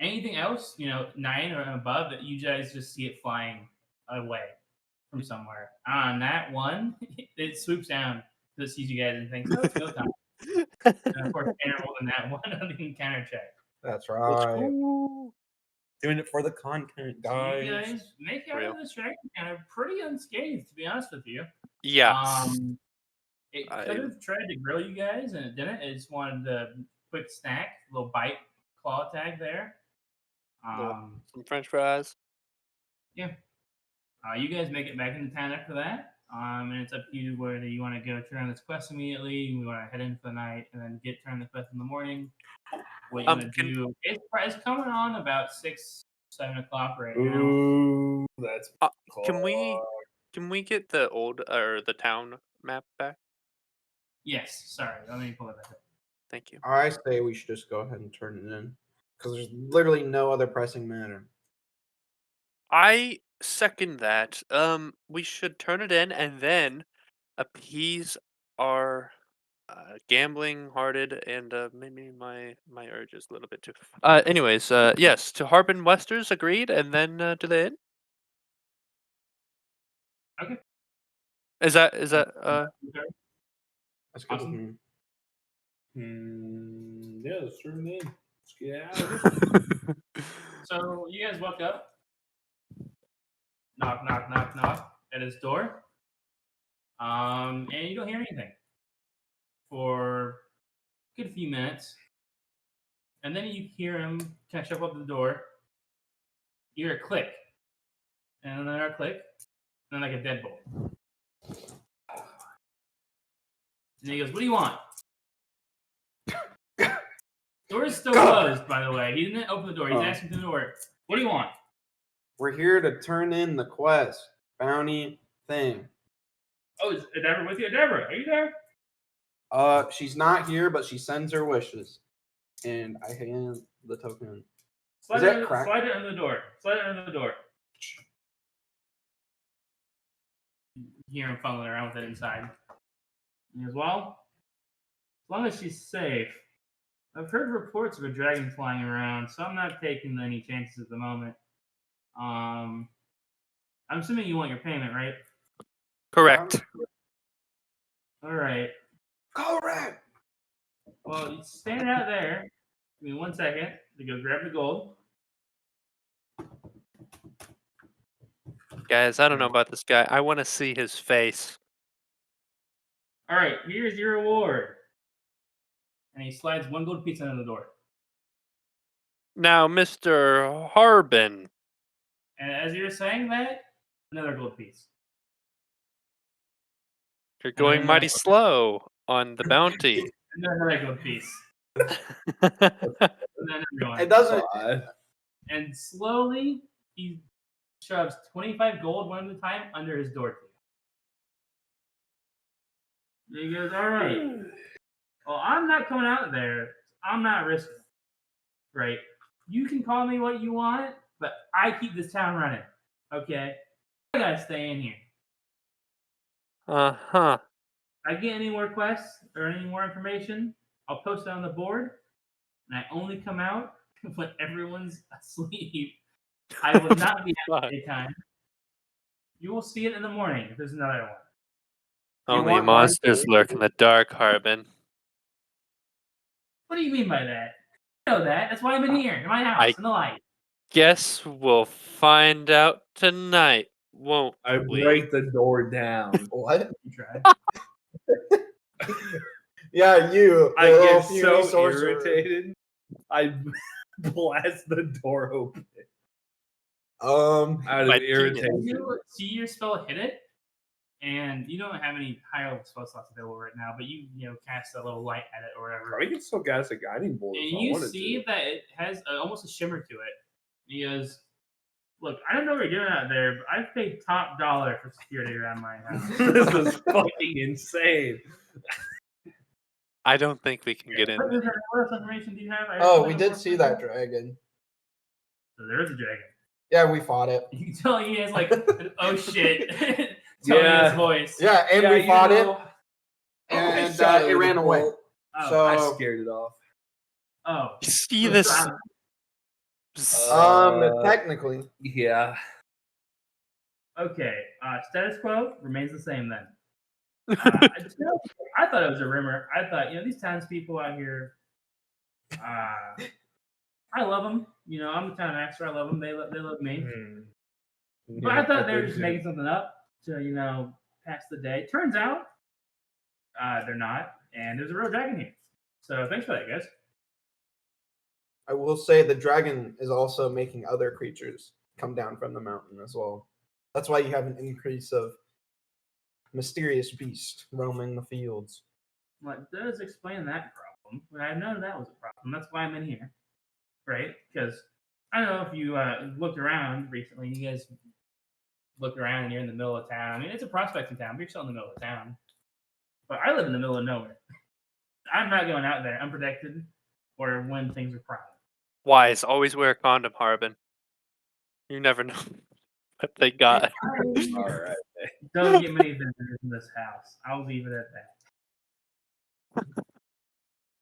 Anything else, 9 or above, that you guys just see it flying away from somewhere. On that 1, it swoops down because it sees you guys and thinks, oh, it's go time. And of course, Tanner rolled in that 1 on the encounter check. That's Let's right. go. Doing it for the content, So you guys. guys make out of this dragon counter pretty unscathed, to be honest with you. Yeah. It could have tried to grill you guys, and it didn't. It just wanted the quick snack, little bite claw tag there. Some French fries. Yeah. You guys make it back into town after that. And it's up to you whether you want to go turn on this quest immediately, you want to head in for the night, and then get turn the quest in the morning. What you're going to do. It's coming on about 6, 7 o'clock right now. Ooh, that's Can we get the old or the town map back? Yes, sorry. Let me pull it back up. Thank you. I say we should just go ahead and turn it in. because there's literally no other pressing matter. I second that. We should turn it in and then appease our gambling-hearted and maybe my urges a little bit too. Anyways, yes, to Harbin Westers agreed, and then to the inn. Okay. Is that Okay. That's good. Awesome. Yeah, let's turn it in. Let's get out of here. So you guys walk up, knock, knock, knock, knock at his door, and you don't hear anything for a good few minutes, and then you hear him kind of shuffle up to the door. You hear a click, and another click, and then like a deadbolt. And he goes, "What do you want?" Door is still closed, by the way. He didn't open the door. He's asking through the door. What do you want? We're here to turn in the quest bounty thing. Oh, is Deborah with you? Deborah, are you there? She's not here, but she sends her wishes, and I hand the token. Slide that it cracked? under the door. Slide it under the door. You hear him fumbling around with it inside. He goes, "Well, as long as she's safe. I've heard reports of a dragon flying around, so I'm not taking any chances at the moment. I'm assuming you want your payment, right? correct? All right. Correct. Well, you stand out there. Give me 1 second to go grab the gold. Guys, I don't know about this guy. I want to see his face. All right, here's your reward." And he slides 1 gold piece under the door. Now, Mr. Harbin. And as you're saying that, another gold piece. You're going then mighty another- slow on the bounty. And then another gold piece. And then another one. It doesn't. And slowly, he shoves 25 gold one at a time under his door. He goes, "All right. Well, I'm not coming out there. I'm not risking it. Right? You can call me what you want, but I keep this town running. Okay? I gotta stay in here. Uh-huh. If I get any more quests or any more information, I'll post it on the board. And I only come out when everyone's asleep. I will not be out at daytime. You will see it in the morning if there's another one." You Only want monsters mine? lurk in the dark, Harbin. What do you mean by that? I know that. That's why I'm in here, in my house, in the light. Guess we'll find out tonight, won't I we? break the door down. What? You try. Yeah, you. I the little get puny so sorcerer. irritated. I blast the door open Um, out My of irritation. You see your spell hit it, and you don't have any high level spell slots available right now, but you cast a little light at it or whatever. I can still cast a guiding bolt. if And I you wanted see to. that it has almost a shimmer to it. He goes, "Look, I don't know what you're doing out there, but I've paid top dollar for security around my house." This is fucking insane. I don't think we can get in. What else information do you have? oh, we did see that dragon. So there is a dragon. Yeah, we fought it. You can tell he has like an oh shit tone in Yeah. his voice. Yeah, and Yeah, we you fought it, know, and shot it with ran a away. bolt. Oh, So, I scared it off. oh. See this? technically, Yeah. Okay. Status quo remains the same then. I thought it was a rumor. I thought, these townspeople out here, I love them. I'm the town master. I love them. They love me. But I thought they were just making something up to, pass the day. Turns out, they're not. And there's a real dragon here. So thanks for that, guys. I will say the dragon is also making other creatures come down from the mountain as well. That's why you have an increase of mysterious beast roaming the fields. Well, it does explain that problem. But I know that was a problem. That's why I'm in here. Right? Because I don't know if you looked around recently. You guys look around and you're in the middle of town. I mean, it's a prospecting town, but you're still in the middle of town. But I live in the middle of nowhere. I'm not going out there unprotected or when things are prime. Wise, always wear a condom, Harbin. You never know what they got. All right. Don't get many visitors in this house. I'll leave it at that.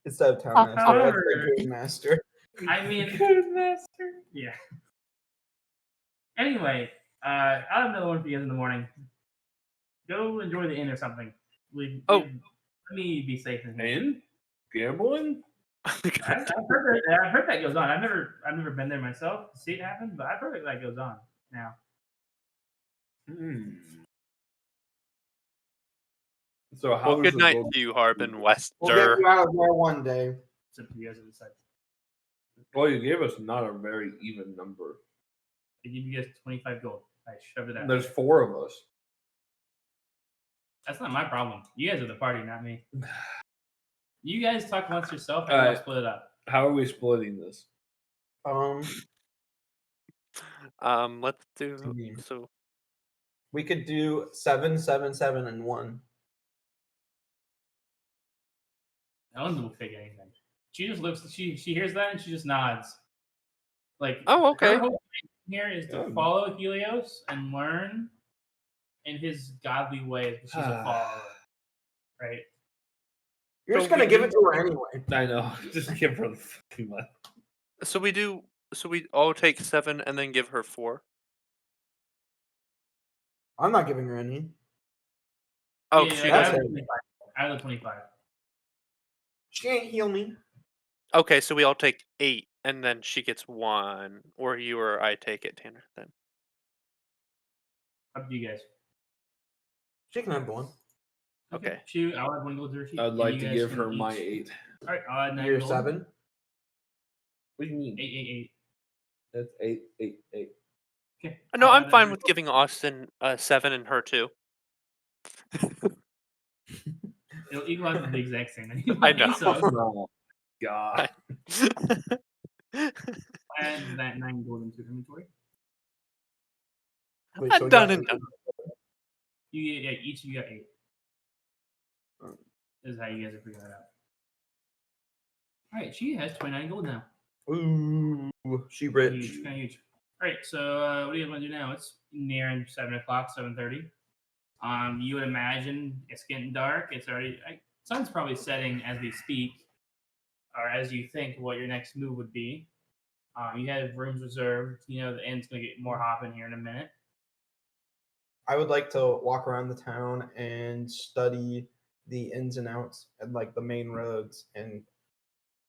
Instead of town master, However- that's the game master. I mean, Good master. yeah. Anyway, I'll have another one for you guys in the morning. Go enjoy the inn or something. Let me be safe in here. And gambling? I've heard that goes on. I've never been there myself to see it happen, but I've heard that goes on now. So how Well, does good it night go? to you, Harbin Wester. We'll get you out of there one day. It's up to you guys to decide. Well, you gave us not a very even number. I give you guys 25 gold. I shoved it out. There's 4 of us. That's not my problem. You guys are the party, not me. You guys talk amongst yourself and All I'll right. split it up. How are we splitting this? Let's do so. We could do 7, 7, 7, and 1. Ellen will figure anything. She just looks. She hears that and she just nods. Like, Oh, okay. Her whole thing here is to follow Helios and learn in his godly ways. She's a follower, right? You're So just gonna we give do- it to her anyway. I know. Just give her the fucking money. So we all take 7 and then give her 4. I'm not giving her any. Oh, Yeah, she out doesn't. of the 25. Out of the 25. She ain't heal me. Okay, so we all take 8 and then she gets 1, or you or I take it, Tanner. Then. Up to you guys. She can have the one. Okay. I'll add 1 gold to her sheet. I'd and like you to guys give can her my each- 8. All right, I'll add 9 You're gold. 7. What do you mean? 8, 8, 8. That's 8, 8, 8. Okay. No, I'll I'm add fine that with giving Austin 7 and her 2. It'll equal out to the exact same. Anyway, I know. So Oh, God. add that 9 gold into inventory. Wait, so we Done got and 8. done. Each of you got 8. Oh. This is how you guys are figuring it out. All right, she has 29 gold now. Ooh, she Huge, rich. kind of huge. All right, so what do you want to do now? It's nearing 7 o'clock, 7:30. You would imagine it's getting dark. It's already sun's probably setting as we speak, or as you think what your next move would be. You have rooms reserved. You know the inn's gonna get more hopping here in a minute. I would like to walk around the town and study the ins and outs and like the main roads and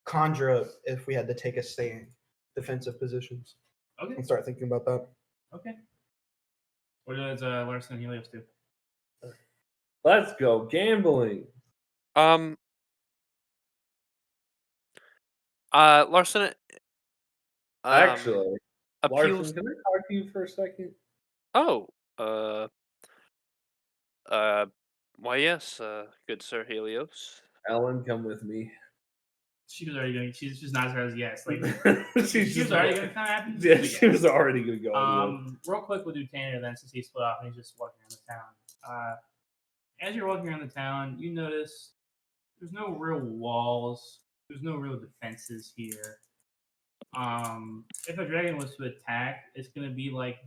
conjure up if we had to take a stand, defensive positions, Okay. and start thinking about that. Okay. What does Larson and Helios do? Let's go gambling. Larson. Actually, appeals. Larson, can I talk to you for a second? Oh, why yes, good Sir Helios. Ellen, come with me. She was already going. She's just nods her as yes. Like She's she was already going to come after you. Yeah, but she was already gonna go. Real quick, we'll do Tanner then, since he split off and he's just walking around the town. As you're walking around the town, you notice there's no real walls. There's no real defenses here. If a dragon was to attack, it's gonna be like,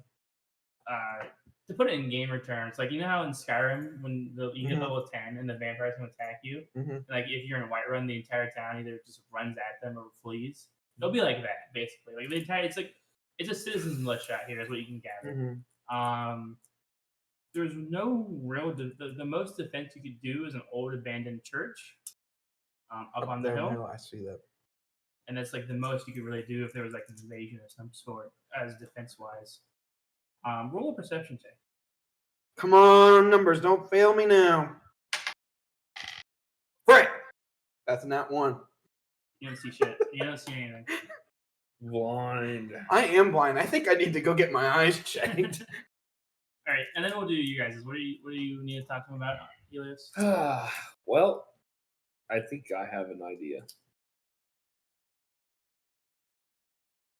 to put it in gamer terms, like you know how in Skyrim when you hit Mhm. level 10 and the vampires can attack you, Mhm. like if you're in Whiterun, the entire town either just runs at them or flees. It'll be like that basically. Like the entire, it's a citizens militia out here is what you can gather. Mhm. There's no real the most defense you could do is an old abandoned church up on the there hill, I see that. and that's like the most you could really do if there was like an invasion of some sort as defense wise. Roll a perception check. Come on, numbers, don't fail me now. Frick! That's not one. You don't see shit. You don't see anything. Blind. I am blind. I think I need to go get my eyes checked. All right, and then we'll do you guys. What do you need to talk to him about, Helios? Well, I think I have an idea.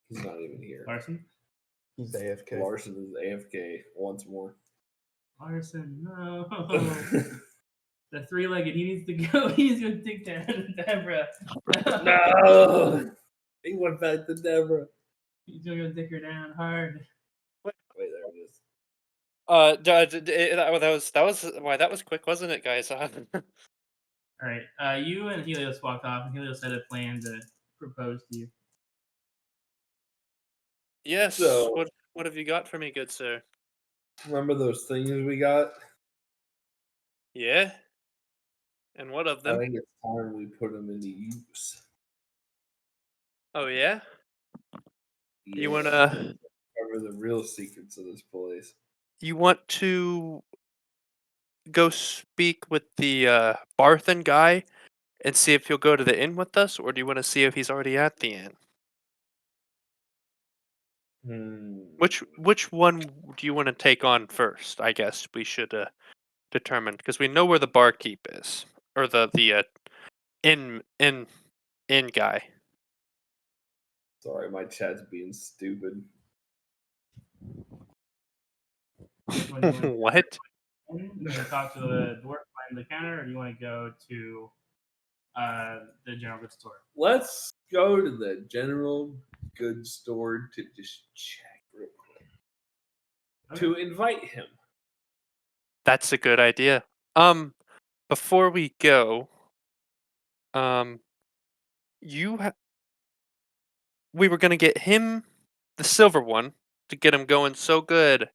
He's not even here. Larson? He's AFK. Larson is AFK once more. Larson, no. The three-legged, he needs to go. He's going to take that Deborah. No. He went back to Deborah. He's gonna dick her down hard. Wait, there it is. That was quick, wasn't it, guys? All right. You and Helios walked off, and Helios had a plan to propose to you. Yes. So- What have you got for me, good sir? Remember those things we got? Yeah. And what of I them? think it's time we put them into use. Oh yeah. Yeah. You wanna cover the real secrets of this place? you want to go speak with the Barthen guy and see if he'll go to the inn with us, or do you want to see if he's already at the inn? Which one do you want to take on first? I guess we should determine, because we know where the barkeep is, or the inn guy. Sorry, my chat's being stupid. Which one do you want to What? You want to talk to the dwarf behind the counter, or do you want to go to the general goods store? Let's go to the general goods store to just check real quick. Okay. To invite him. That's a good idea. Before we go, we were gonna get him the silver one to get him going so good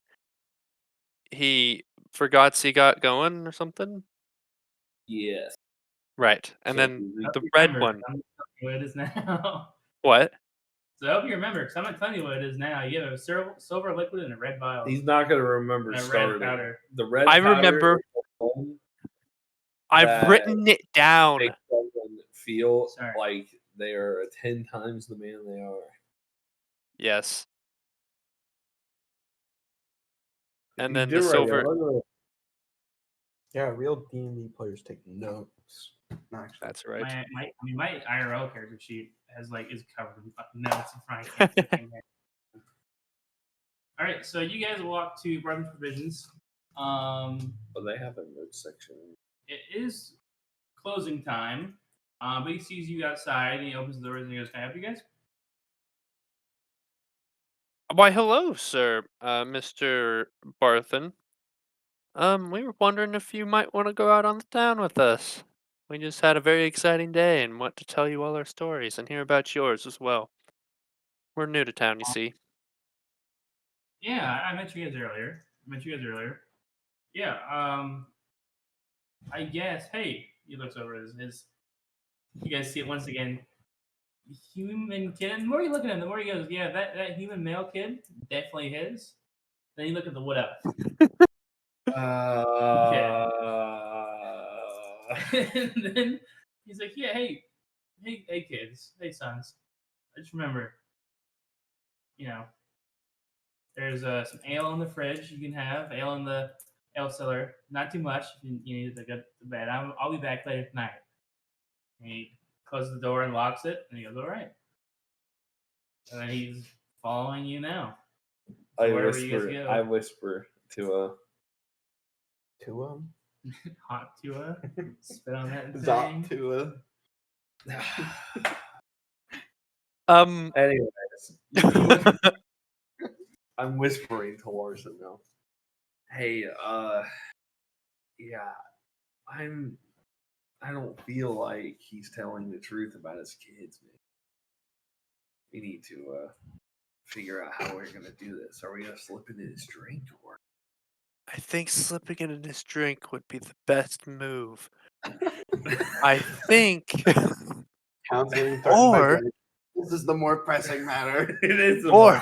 he forgot he got going or something. Yes. Right, and So then we- the red Remember, one. I'm not telling you what it is now. What? So I hope you remember, because I'm not telling you what it is now. You have a silver liquid and a red vial. He's not going to remember and a red starting. powder. The red I powder remember. is the one I've that written it down. makes someone feel Sorry. like they are 10 times the man they are. Yes. And You then did the right, silver. Ella. Yeah, real D&D players take notes. Actually. That's right. My IRL character sheet is covered in fucking notes in front. I can't see anything there. All right, so you guys walk to Barton's Provisions. But they have a notes section. It is closing time, but he sees you outside and he opens the doors and he goes, "Can I help you guys?" Why, hello, sir, Mr. Barthen. We were wondering if you might want to go out on the town with us. We just had a very exciting day and want to tell you all our stories and hear about yours as well. We're new to town, you see. Yeah, I met you guys earlier. Yeah, I guess. Hey, he looks over his. You guys see it once again. Human kid. And the more you look at him, the more he goes, "Yeah, that human male kid, definitely his." Then you look at the wood elf. And then he's like, "Yeah, hey, kids, hey, sons. I just remember, there's some ale in the fridge. You can have ale in the ale cellar. Not too much. You need to go to bed. I'll be back later tonight." And he closes the door and locks it, and he goes, "All right." And then he's following you now. I Wherever you guys whisper. go. I whisper to Tua? Hot Tua, spit on that Zop thing. Tua. Anyways, I'm whispering to Larson now. Hey, yeah, I don't feel like he's telling the truth about his kids, man. We need to figure out how we're gonna do this. Are we gonna slip into his drink or? I think slipping it in his drink would be the best move. I think. Count's getting threatened by Or- Greg. This is the more pressing matter. It is. Or-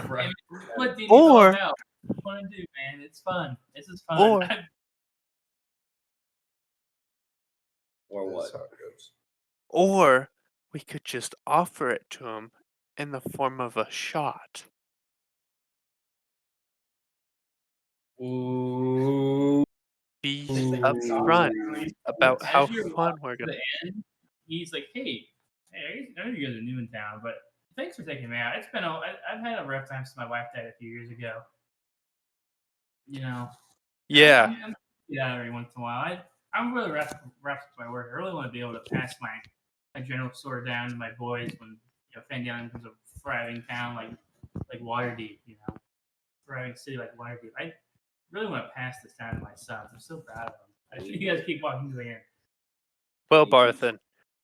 What D&D's all Or- about? What you want to do, man? It's fun. This is fun. Or- Or what? That's how it goes. Or we could just offer it to him in the form of a shot. Ooh. Be Ooh. upfront about As how you're fun walking we're to gonna. the end, he's like, "Hey, I know you guys are new in town, but thanks for taking me out. It's been I've had a rough time since my wife died a few years ago. Yeah, I'm out every once in a while. I'm really rough with my work. I really want to be able to pass my general store down to my boys when Fandion becomes a thriving town like Waterdeep, thriving city like Waterdeep. I really want to pass this down to my sons. I'm so proud of them. I think you guys keep walking to the end. Well, Barthen,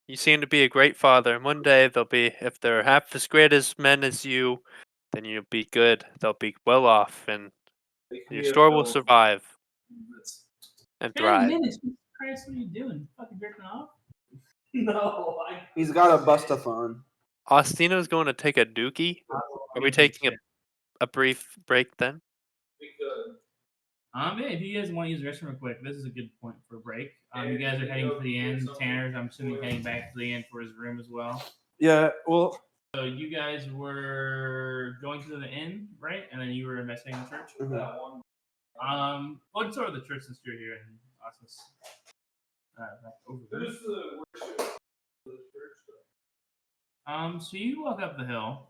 you seem to be a great father, and one day they'll be, if they're half as great as men as you, then you'll be good. They'll be well off, and your store will survive and 10 thrive. minutes. Jesus Christ, what are you doing? Fucking jerking off? No, He's got a bustathon. Austino's going to take a dookie. Are we taking a brief break then? we could. Yeah, if you guys want to use the restroom real quick, this is a good point for a break. You guys are heading to the end. Tanner's, I'm assuming, heading back to the end for his room as well. Yeah, well. So you guys were going to the inn, right? And then you were investigating the church. Mm-hmm. What sort of the church since you're here in Austin's? Over there. Who's the worship of the church? So you walk up the hill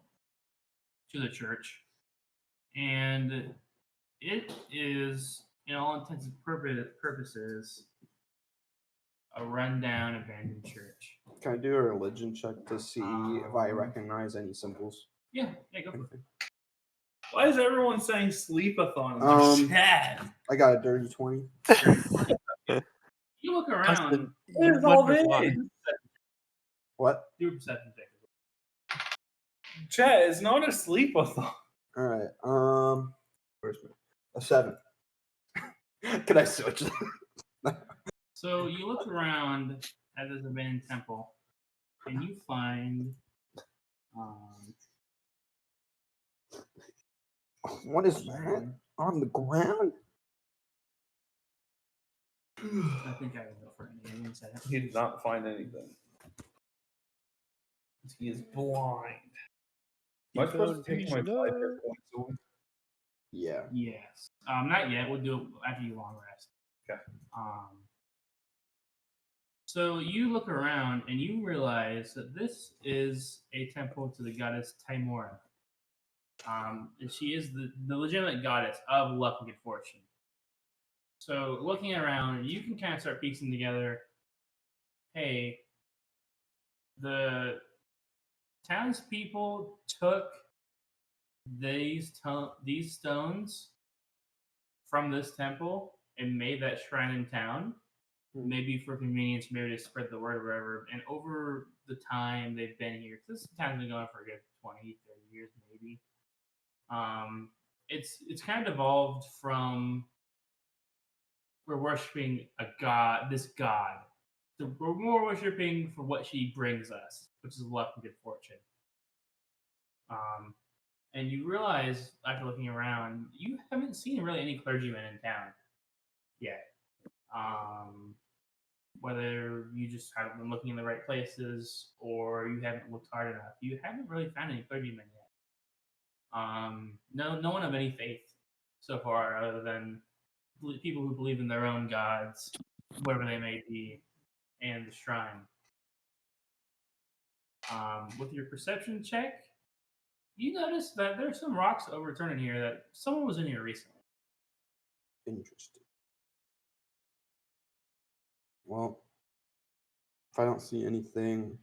to the church, and it is, in all intents and purposes, a rundown, abandoned church. Can I do a religion check to see if I recognize any symbols? Yeah, go for it. Why is everyone saying sleepathon? In the chat? I got a dirty 20. You look around. Where's all this? What? Do a perception check. Chat is not a sleepathon. All right. Where's a 7? Can I switch? So you look around at this abandoned temple, and you find what is that on the ground? I think I will go for it. Give me a second. He did not find anything. He is blind. Am I supposed to take my 5 hit points away? Yeah. Yes. Not yet. We'll do it after you long rest. Okay. So you look around and you realize that this is a temple to the goddess Timora. And she is the legitimate goddess of luck and good fortune. So looking around, you can kind of start piecing together, hey, the townspeople took these stones from this temple and made that shrine in town, maybe for convenience, maybe to spread the word or whatever. And over the time they've been here, because this town's been going for a good 20, 30 years maybe, it's kind of evolved from we're worshiping a god, this god. So we're more worshiping for what she brings us, which is luck and good fortune. And you realize after looking around, you haven't seen really any clergymen in town yet. Whether you just haven't been looking in the right places or you haven't looked hard enough, you haven't really found any clergymen yet. No one of any faith so far, other than people who believe in their own gods, whatever they may be, and the shrine. With your perception check, you notice that there's some rocks overturned in here that someone was in here recently. Interesting. Well, if I don't see anything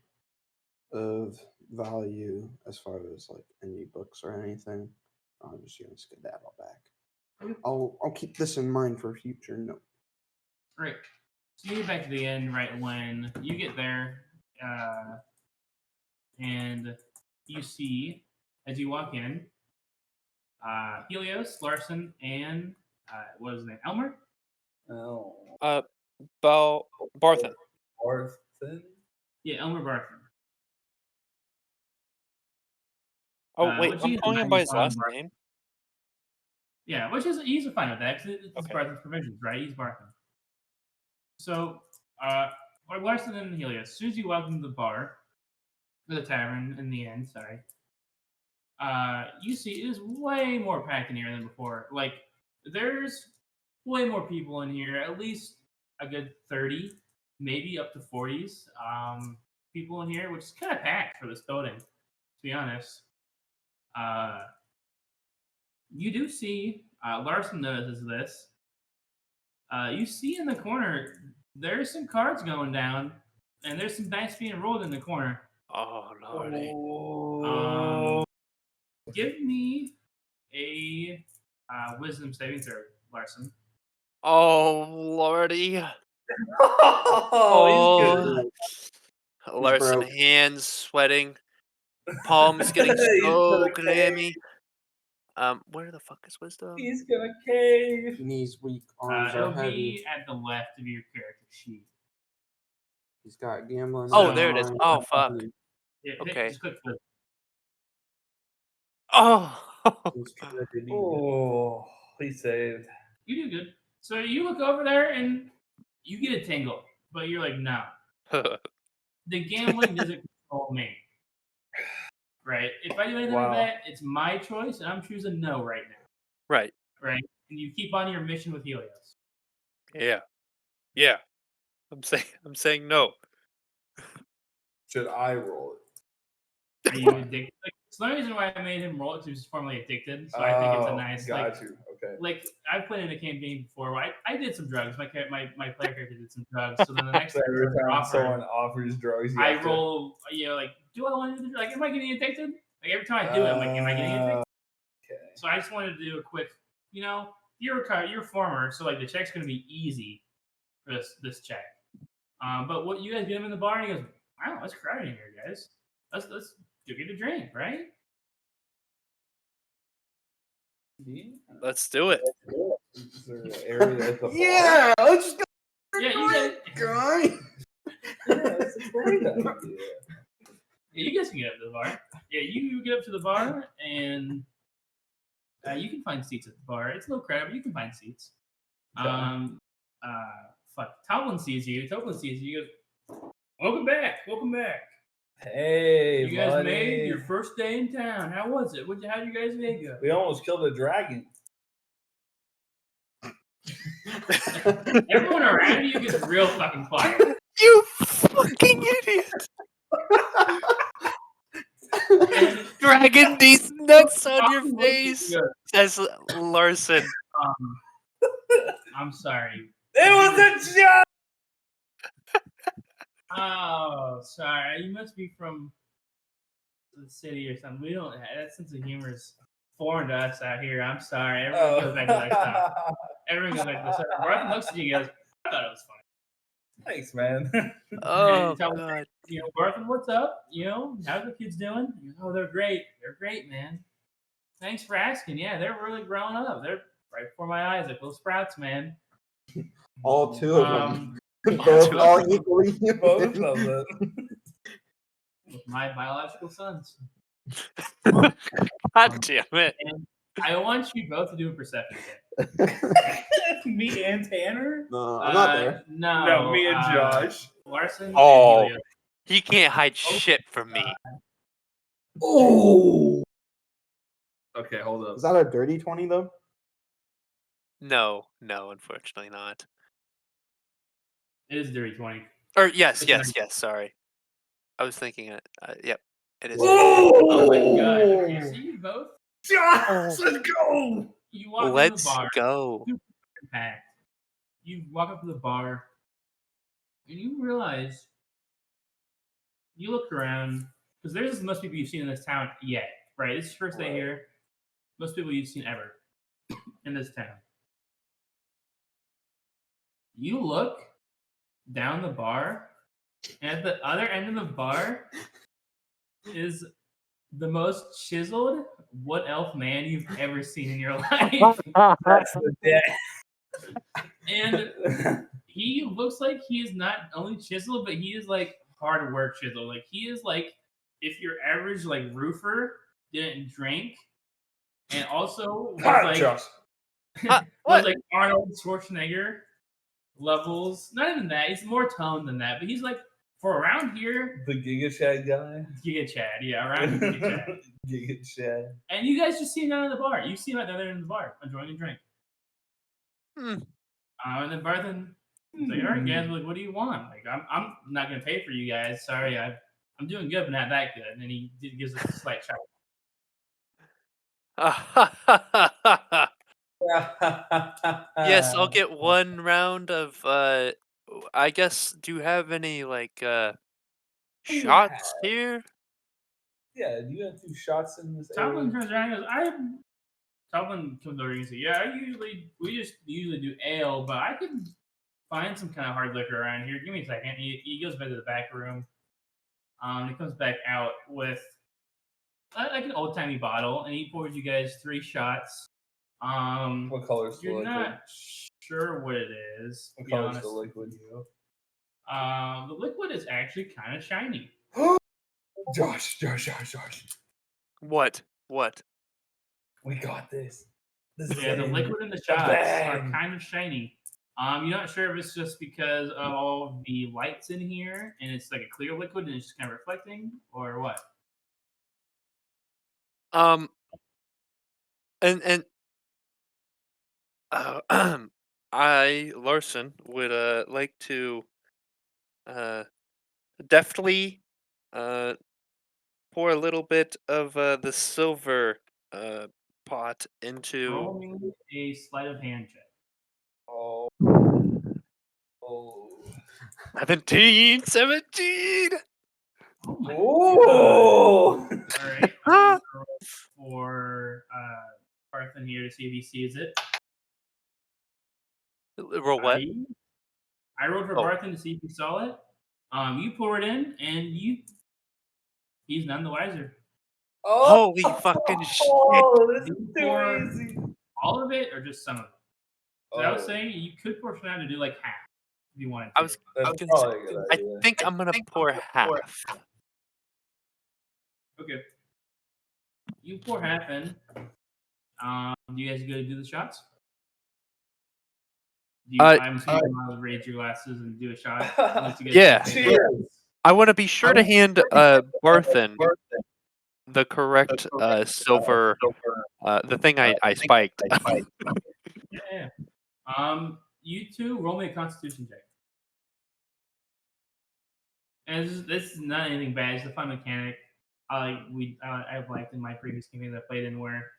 of value as far as like any books or anything, I'm just gonna skedaddle back. I'll keep this in mind for future note. Right. So you get back to the end right when you get there, and you see as you walk in, Helios, Larson, and what was his name? Elmer? Oh. Barthen. Barthen? Yeah, Elmer Barthen. Oh, wait, which I'm he's calling him fine by with his last Barthen. name. Yeah, which is he's fine with that because it's Okay. Barthen's provisions, right? He's Barthen. So, Larson and Helios, as soon as you walk into the bar, or the tavern in the end, sorry, you see it is way more packed in here than before. Like, there's way more people in here, at least a good 30, maybe up to 40s people in here, which is kind of packed for this building, to be honest. You do see, Larson notices this. You see in the corner, there's some cards going down, and there's some dice being rolled in the corner. Oh lordy. Give me a wisdom saving throw, Larson. Oh lordy. Oh, Larson, broke. hands sweating, palms getting He's so gonna clammy. Where the fuck is wisdom? he's gonna cave. Knees weak, arms It'll are heavy. be at the left of your character sheet. He's got gambling. Oh, on there it is. mind. Oh fuck. Okay. Just click wisdom. Oh. Oh, he saved. You do good. So you look over there and you get a tingle, but you're like, no. The gambling doesn't control me. Right? If I do anything Wow. like that, it's my choice, and I'm choosing no right now. Right. Right? And you keep on your mission with Helios. Yeah. Yeah. I'm saying no. Should I roll it? Are you addicted? Like, it's the only reason why I made him roll it because he was formerly addicted. So I think it's a nice Got you. Okay. like I've played in a campaign before where I did some drugs. My player character did some drugs. So then the next So time every time offer, someone offers drugs, you I have to- roll. Like, do I want to do the drug? Like, am I getting addicted? Like every time I do it, I'm like, am I getting addicted? Okay. So I just wanted to do a quick. You're a former, so like the check's gonna be easy for this check. But what you guys get him in the bar and he goes, wow, it's crowded in here, guys. Let's go get a drink, right? Let's do it. Is there an area at the bar? Yeah, let's go. Yeah, you guys. Guy. Yeah, that's a great idea. Yeah, you guys can get up to the bar. Yeah, you get up to the bar and you can find seats at the bar. It's a little crowded, but you can find seats. Okay. Toblin sees you. He goes, welcome back. Hey, You guys buddy. made your first day in town. How was it? How did you guys day go? We almost killed a dragon. Everyone around you gets real fucking quiet. You fucking idiot. Dragging these nuts on your face, says Larson. I'm sorry. It was a joke. Oh, sorry. You must be from the city or something. We don't. That sense of humor is foreign to us out here. I'm sorry. Everyone goes back to that stuff. Everyone goes back to the stuff. Martha looks at you and goes, I thought it was funny. Thanks, man. Oh Tell me, god. Barthen, what's up? How's the kids doing? Oh, they're great. They're great, man. Thanks for asking. Yeah, they're really growing up. They're right before my eyes, like little sprouts, man. All two of them. Both Both all equally Both human. of them. with my biological sons. God damn it. And I want you both to do a perception check. Me and Tanner? No, I'm not there. No, me and Josh. Larson. Oh. And Helios. He can't hide shit from me. Oh. Okay, hold up. Is that a dirty 20 though? No, unfortunately not. It is dirty 20. Or yes, It's sorry. I was thinking it. Yep, it is. Oh my god. Okay, so you both. Josh, let's go. You walk into Let's the bar. go. Super packed. You walk up to the bar, and you realize you look around because there's most people you've seen in this town yet, right? This is your first day here. Most people you've seen ever in this town. You look down the bar, and at the other end of the bar is the most chiseled wood elf man you've ever seen in your life. That's the day. And he looks like he is not only chiseled, but he is like hard work chiseled. Like he is like if your average like roofer didn't drink and also was like Josh. was What? like Arnold Schwarzenegger levels. Not even that. He's more toned than that. But he's like for around here, The Giga Chad guy. Giga Chad. Yeah, around here, Giga Chad. Giga Chad. And you guys just see him down at the bar. You see him at the other end of the bar enjoying a drink. Hmm. And then Barthen, he's like, all right, guys, like, what do you want? Like, I'm not gonna pay for you guys. Sorry, I'm doing good, but not that good. And then he gives us a slight shout. Yes, I'll get one round of I guess do you have any like shots here. Yeah, do you have 2 shots in this Toplin area? turns around and goes, Toplin comes over and says, "Yeah, we just usually do ale, but I could find some kind of hard liquor around here. Give me a second." He goes back to the back room. He comes back out with like an old timey bottle, and he pours you guys 3 shots. What color's the You're liquid? not sure what it is. To What be color's honest the with liquid? you. The liquid is actually kind of shiny. Josh. What? We got this. This is Yeah, the it. liquid in the shots are bang. kind of shiny. You're not sure if it's just because of all the lights in here and it's like a clear liquid and it's just kind of reflecting, or what? And I, Larson, would like to deftly pour a little bit of the silver pot into. Roll me a sleight of hand check. Oh. 17. Oh my Oh. god! All right, I'm gonna roll for Parthen here to see if he sees it. Roll what? I rolled for Oh. Parthen to see if he saw it. You pour it in, and he's none the wiser. Holy fucking shit! Oh, this is You too pour easy. all of it, or just some of it. So I was Oh, saying you could pour some out to do like half if you wanted to. I was that's gonna probably a say, good I idea. think I'm gonna pour half. Okay. You pour half in. Do you guys go to do the shots? Do you, I'm assuming you want to raise your glasses and do a shot. Unless you guys Yeah. say- Cheers. I want to be sure to hand Barthen the correct silver, the thing I spiked. Yeah. You two roll me a Constitution check. And this is not anything bad. It's a fun mechanic. I've liked in my previous campaigns I played in where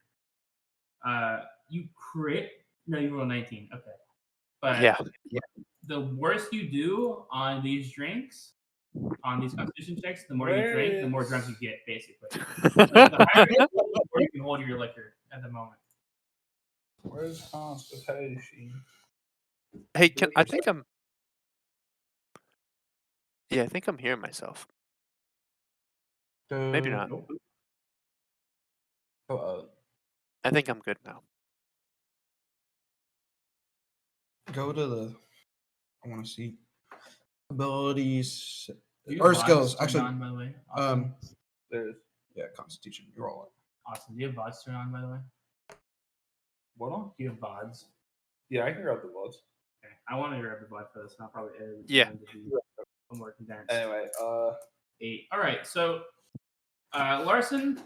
you crit. No, you roll 19. Okay, but Yeah. the worse you do on these drinks, on these Constitution checks, the more you drink, the more drunk you get, basically. Like, the higher you go, the more you can hold your liquor at the moment. Where's Constitution? Hey, I think I'm hearing myself. Maybe not. Nope. I think I'm good now. Go to the. I want to see abilities Do you or have skills. VODs turned Actually, on, by the way? Awesome. There's yeah, Constitution. You roll it. Awesome. Do you have VODs turned on, by the way? what on? Do you have VODs? Yeah, I can grab the votes. Okay. I want to grab the VOD for this, and I'll probably edit it Yeah. down to be a more condensed. Anyway, 8. All right, so Larson,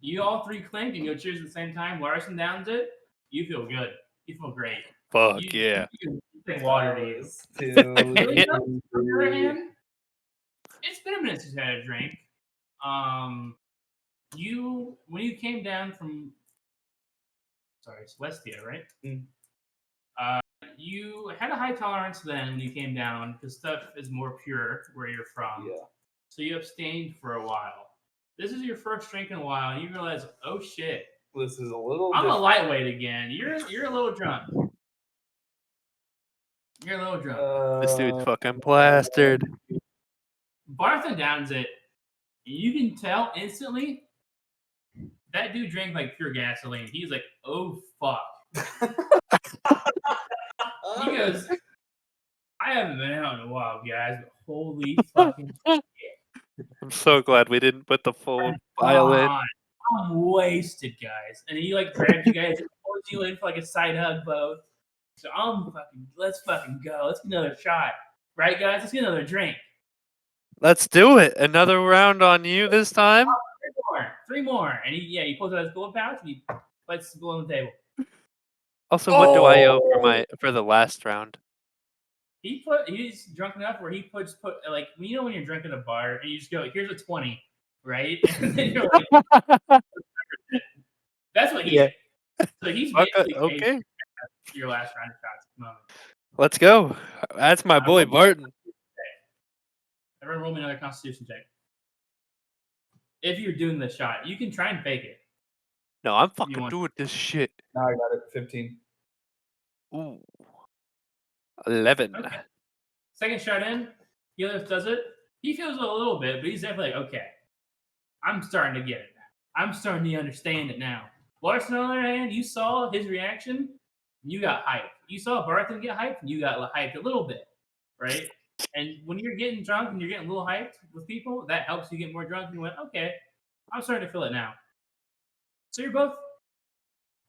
you all 3 clink and go cheers at the same time. Larson downs it. You feel good. You feel great. Fuck You- yeah. You think water to you. 2, Really, though, on the other 3. hand, it's been a minute since you had a drink. When you came down from, Celestia, right? You had a high tolerance then when you came down because stuff is more pure where you're from. Yeah. So you abstained for a while. This is your first drink in a while, and you realize, oh shit, This is a little. I'm a different. lightweight again. You're a little drunk. You're a little drunk. This dude's fucking plastered. Barthen downs it, and you can tell instantly that dude drank like pure gasoline. He's like, oh fuck. He goes, I haven't been out in a while, guys, but holy fucking shit. I'm so glad we didn't put the full violin. God, I'm wasted, guys. And he like grabs you guys and pulls you in for like a side hug both. So let's fucking go. Let's get another shot. Right, guys? Let's get another drink. Let's do it. Another round on you this time. 3 more. And he pulls out his gold pouch and he puts the gold on the table. Also, what do I owe for the last round? He's drunk enough where he put like when you're drunk at a bar and you just go, here's a 20, right? And then you're like, that's what he did. So he's basically paid Okay. for your last round of shots at the moment. Let's go. That's my boy Barton. Everyone roll me another Constitution check. if you're doing the shot, you can try and fake it. No, I'm fucking want- doing this shit. Now I got it. 15. Ooh. 11. Okay. Second shot in, Helios does it. He feels it a little bit, but he's definitely like, okay, I'm starting to get it. I'm starting to understand it now. Larson, on the other hand, you saw his reaction, you got hyped. You saw Barthen get hyped, and you got hyped a little bit, right? And when you're getting drunk and you're getting a little hyped with people, that helps you get more drunk. And you went, okay, I'm starting to feel it now. So you're both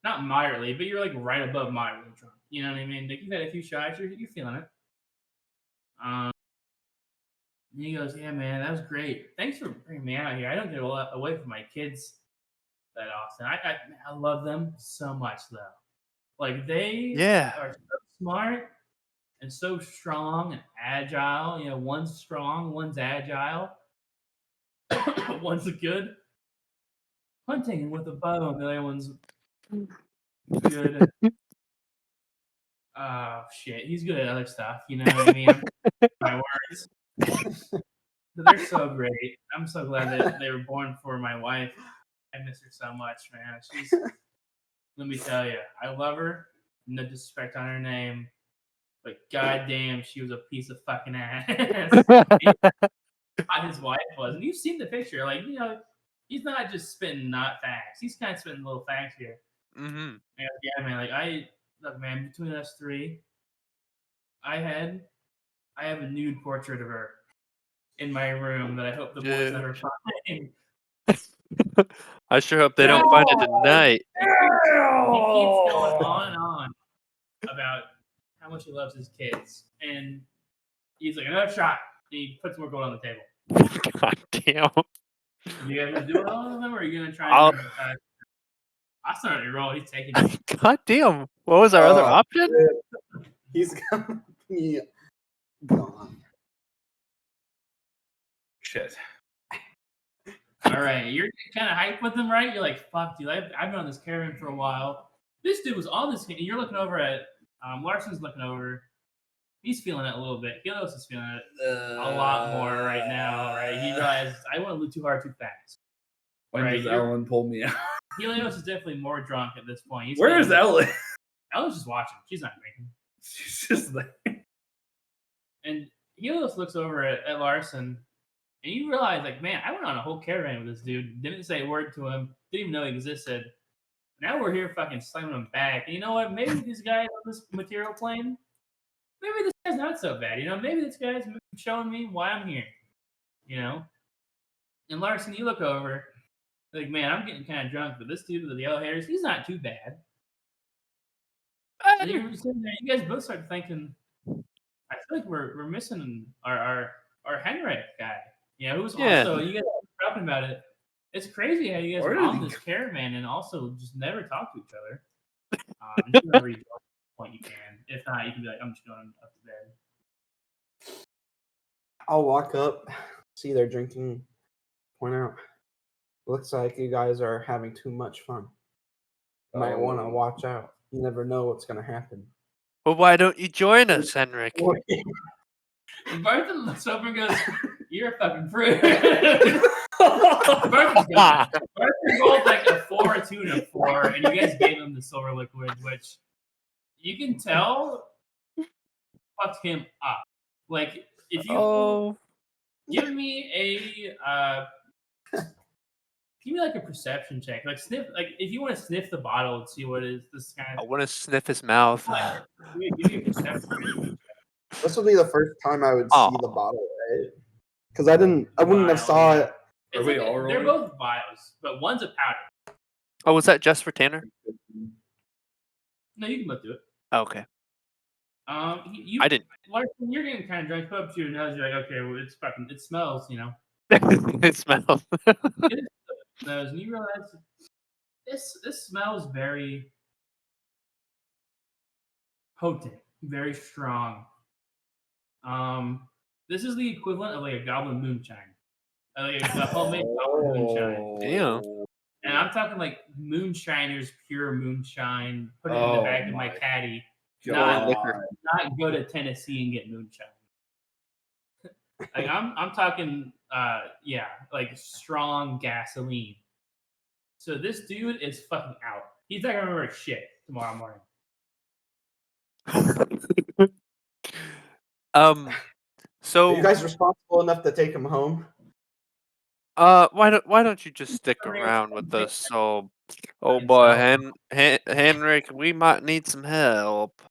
not moderately, but you're like right above moderately drunk. You know what I mean? Like you've had a few shots, you're feeling it. And he goes, yeah, man, that was great. Thanks for bringing me out here. I don't get a lot away from my kids that often. I love them so much, though. Like, they are so smart and so strong and agile. You know, one's strong, one's agile. One's good hunting with a bow, and the other one's good. Oh, shit. He's good at other stuff. You know what I mean? My words. But they're so great. I'm so glad that they were born for my wife. I miss her so much, man. She's, let me tell you, I love her. No disrespect on her name, but goddamn, she was a piece of fucking ass. His wife was, and you've seen the picture. Like, you know, he's not just spitting not facts. He's kind of spitting little facts here. Mm-hmm. And yeah, man. Like, look, man. Between us three, I have a nude portrait of her in my room that I hope the boys never find. I sure hope they don't find it tonight. He keeps going on and on about how much he loves his kids. And he's like, another shot. And he puts more gold on the table. God damn. You guys gonna do it all of them, or are you gonna try and I started to roll, he's taking it. God damn. What was our other option? He's gonna be gone. Shit. All right, you're kind of hyped with him, right? You're like, fuck, dude, I've been on this caravan for a while. This dude was on this, and you're looking over at, Larson's looking over. He's feeling it a little bit. Helios is feeling it a lot more right now, right? He realized, I want to move too hard too fast. When Right, does Ellen pull me out? Helios is definitely more drunk at this point. Where is Ellen? Ellen's just watching. She's not drinking. She's just there. And Helios looks over at Larson, and you realize, like, man, I went on a whole caravan with this dude. Didn't say a word to him. Didn't even know he existed. Now we're here fucking slamming him back. And you know what? Maybe these guys on this material plane, maybe this guy's not so bad. You know, maybe this guy's showing me why I'm here. You know? And Larson, you look over, like, man, I'm getting kind of drunk, but this dude with the yellow hairs, he's not too bad. And you're sitting there, you guys both start thinking, I feel like we're missing our Henrik guy. You know, who's also, you guys are talking about it. It's crazy how you guys are on this caravan and also just never talk to each other. Just whenever you go to the point you can. If not, you can be like, I'm just going up to bed. I'll walk up, see they're drinking, point out. Looks like you guys are having too much fun. You might want to watch out. You never know what's going to happen. Well, why don't you join us, Henrik? And Barthen looks over and goes, you're a fucking fruit. Barthen rolled like a 4, a 2, and a 4, and you guys gave him the silver liquid, which you can tell fucked him up. Like, if you give me give me like a perception check. Like sniff, like if you want to sniff the bottle and see what is this kind of. I want to sniff his mouth. Give me a perception. This will be the first time I would see the bottle, right? Because I wouldn't have saw it. They're both vials, but one's a powder. Oh, was that just for Tanner? No, you can look through it. Oh, okay. I didn't. Larson, you're getting kind of drunk. Put up to your nose. You're like, okay, well, it smells, you know. It smells. It smells, and you realize this smells very potent, very strong. This is the equivalent of like a goblin moonshine, like a homemade goblin moonshine. Damn. And I'm talking like moonshiners, pure moonshine. Put it in the back of my caddy. Not go to Tennessee and get moonshine. Like I'm talking Yeah, like strong gasoline. So this dude is fucking out. He's not gonna remember shit tomorrow morning. Are So you guys responsible enough to take him home? why don't you just stick around with us? So, oh boy, Henrik, we might need some help.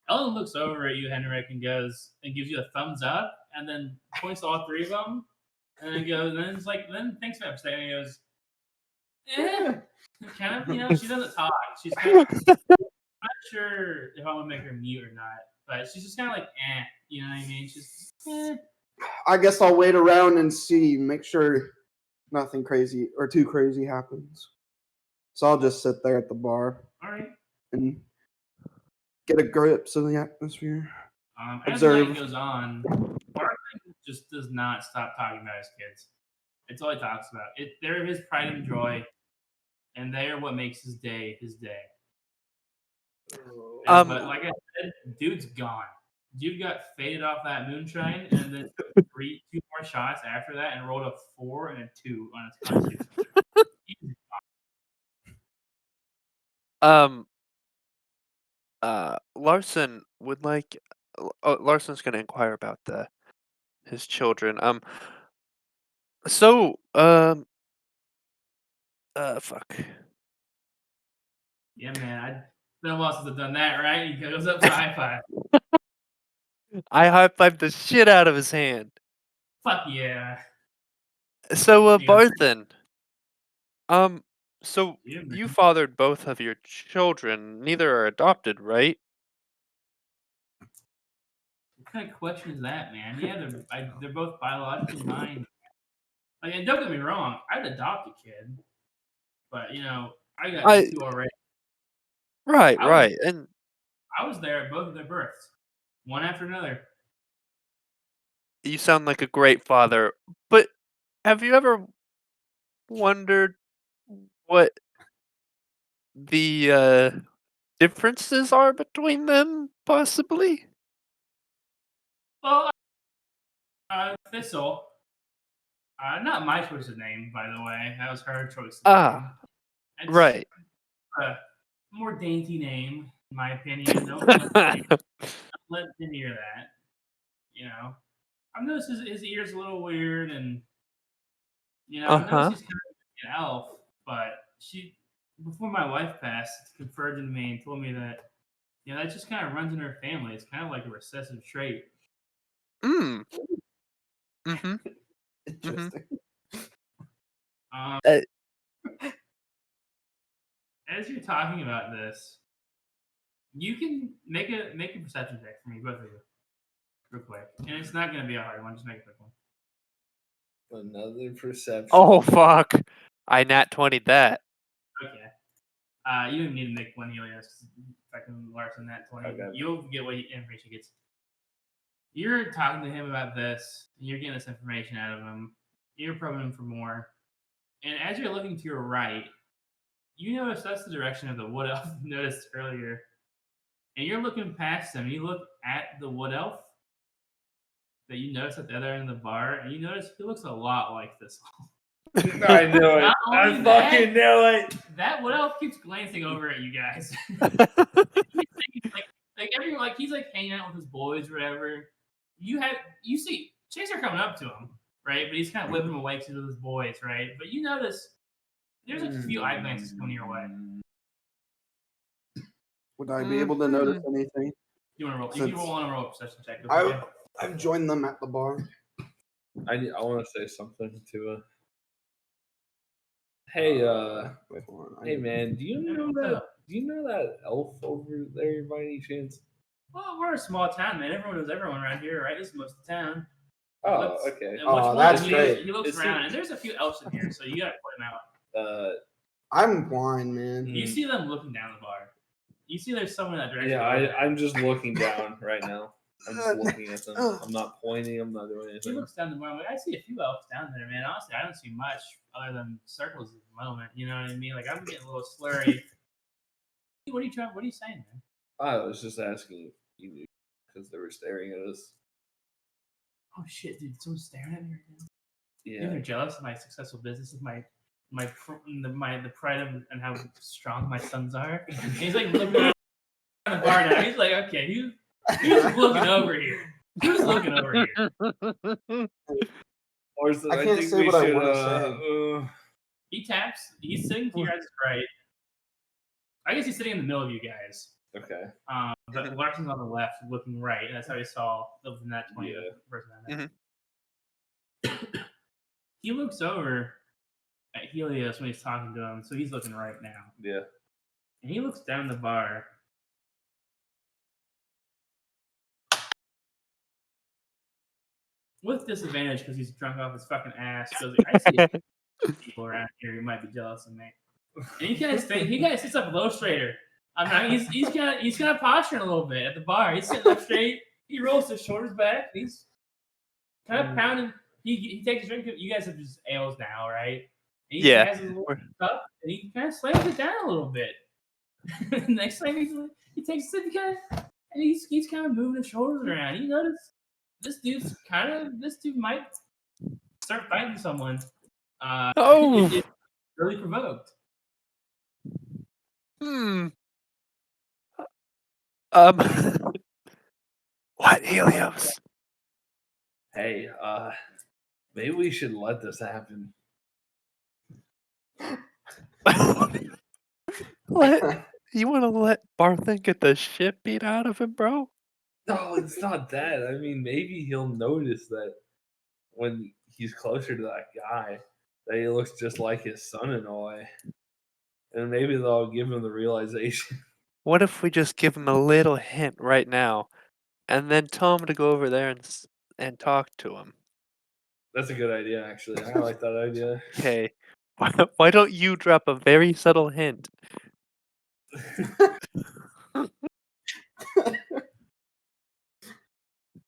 Ellen looks over at you, Henrik, and gives you a thumbs up, and then points to all three of them, and then goes, and then it's like, then thanks for understanding. He goes, kind of, she doesn't talk. She's kind of, I'm not sure if I want to make her mute or not, but she's just kind of like, you know what I mean? She's, I guess I'll wait around and see, make sure nothing crazy or too crazy happens. So I'll just sit there at the bar. All right. And get a glimpse of the atmosphere. As the night goes on, Barkley just does not stop talking about his kids. It's all he talks about. They're his pride and joy, and they are what makes his day his day. But like I said, dude's gone. Dude got faded off that moonshine, and then took 2 more shots after that, and rolled a 4 and a 2 on his constitution. Larson would like. Larson's gonna inquire about his children. Fuck. Yeah, man. It's been a while since I've done that, right? He goes up to high five. I high-fived the shit out of his hand. Fuck yeah. So, He goes, Barthen, so yeah, man. you fathered both of your children. Neither are adopted, right? What kind of question is that, man? Yeah, they're both biologically mine. Like, and don't get me wrong, I'd adopt a kid, but I got 2 already. Right, and I was there at both of their births, one after another. you sound like a great father. But have you ever wondered what the differences are between them, possibly? Well, Thistle, not my choice of name, by the way. That was her choice of name. It's Right. a more dainty name, in my opinion. Don't let him hear that. I've noticed his ears a little weird, and I noticed he's kind of an elf. But before my wife passed, conferred to me and told me that that just kind of runs in her family. It's kind of like a recessive trait. Interesting. As you're talking about this, you can make a perception check for me, both of you, real quick. And it's not going to be a hard one. Just make a quick one. Another perception. Oh fuck! I nat 20'd that. Okay. You don't need to make one Helios. Fucking Larson nat 20. Okay. You'll get what information he gets. You're talking to him about this. And you're getting this information out of him. You're probing him for more. And as you're looking to your right, you notice that's the direction of the wood elf you noticed earlier. And you're looking past him. You look at the wood elf that you noticed at the other end of the bar, and you notice he looks a lot like this. I knew it. I fucking knew it. That wood elf keeps glancing over at you guys. He's like hanging out with his boys or whatever. You see Chaser coming up to him, right? But he's kind of whipping him away to his boys, right? But you notice there's a few eye glances coming your way. Would I be able to notice anything? You want to roll? Since you want to roll a perception check? I've joined them at the bar. I want to say something to Hey, wait, hold on. hey man, do you know that elf over there by any chance? Well, we're a small town, man. Everyone knows everyone around here, right? This is most of the town. Oh, okay. Oh, that's great. He looks around, and there's a few elves in here, so you gotta point them out. I'm blind, man. You see them looking down the bar. You see there's someone in that direction. Yeah, I'm just looking down right now. I'm just looking at them. I'm not pointing. I'm not doing He anything. looks down the bar. I'm like, I see a few elves down there, man. Honestly, I don't see much other than circles at the moment. You know what I mean? Like, I'm getting a little slurry. What are you saying, man? I was just asking if you knew because they were staring at us. Oh shit, dude! Someone's staring at me right now. You're jealous of my successful business, of the pride of and how strong my sons are. And he's like looking around the bar now. He's like, okay, who's looking over here? Who's looking over here? Orson, I can't think say we what I should, want to say. He taps. He's sitting to your guys' right. I guess he's sitting in the middle of you guys. Okay. But Larson's on the left, looking right, and that's how he saw the net 20 Yeah. person. He looks over at Helios when he's talking to him, so he's looking right now. Yeah. And he looks down the bar. With disadvantage because he's drunk off his fucking ass. Goes, I see people around here who might be jealous of me. And he kind of sits up low straighter. He's kind of posturing a little bit at the bar. He's sitting up straight. He rolls his shoulders back. He's kind of pounding. He takes a drink. You guys have just ales now, right? And he has his little cup and he kind of slams it down a little bit. Next time he takes a sip, and he's kind of moving his shoulders around. You notice this dude might start fighting someone. It's really provoked. What, Helios? Hey, maybe we should let this happen. You want to let Barthen get the shit beat out of him, bro? No, it's not that. I mean, maybe he'll notice that when he's closer to that guy, that he looks just like his son in a way. And maybe they'll give him the realization. What if we just give him a little hint right now, and then tell him to go over there and talk to him? That's a good idea, actually. I like that idea. Okay. Why don't you drop a very subtle hint?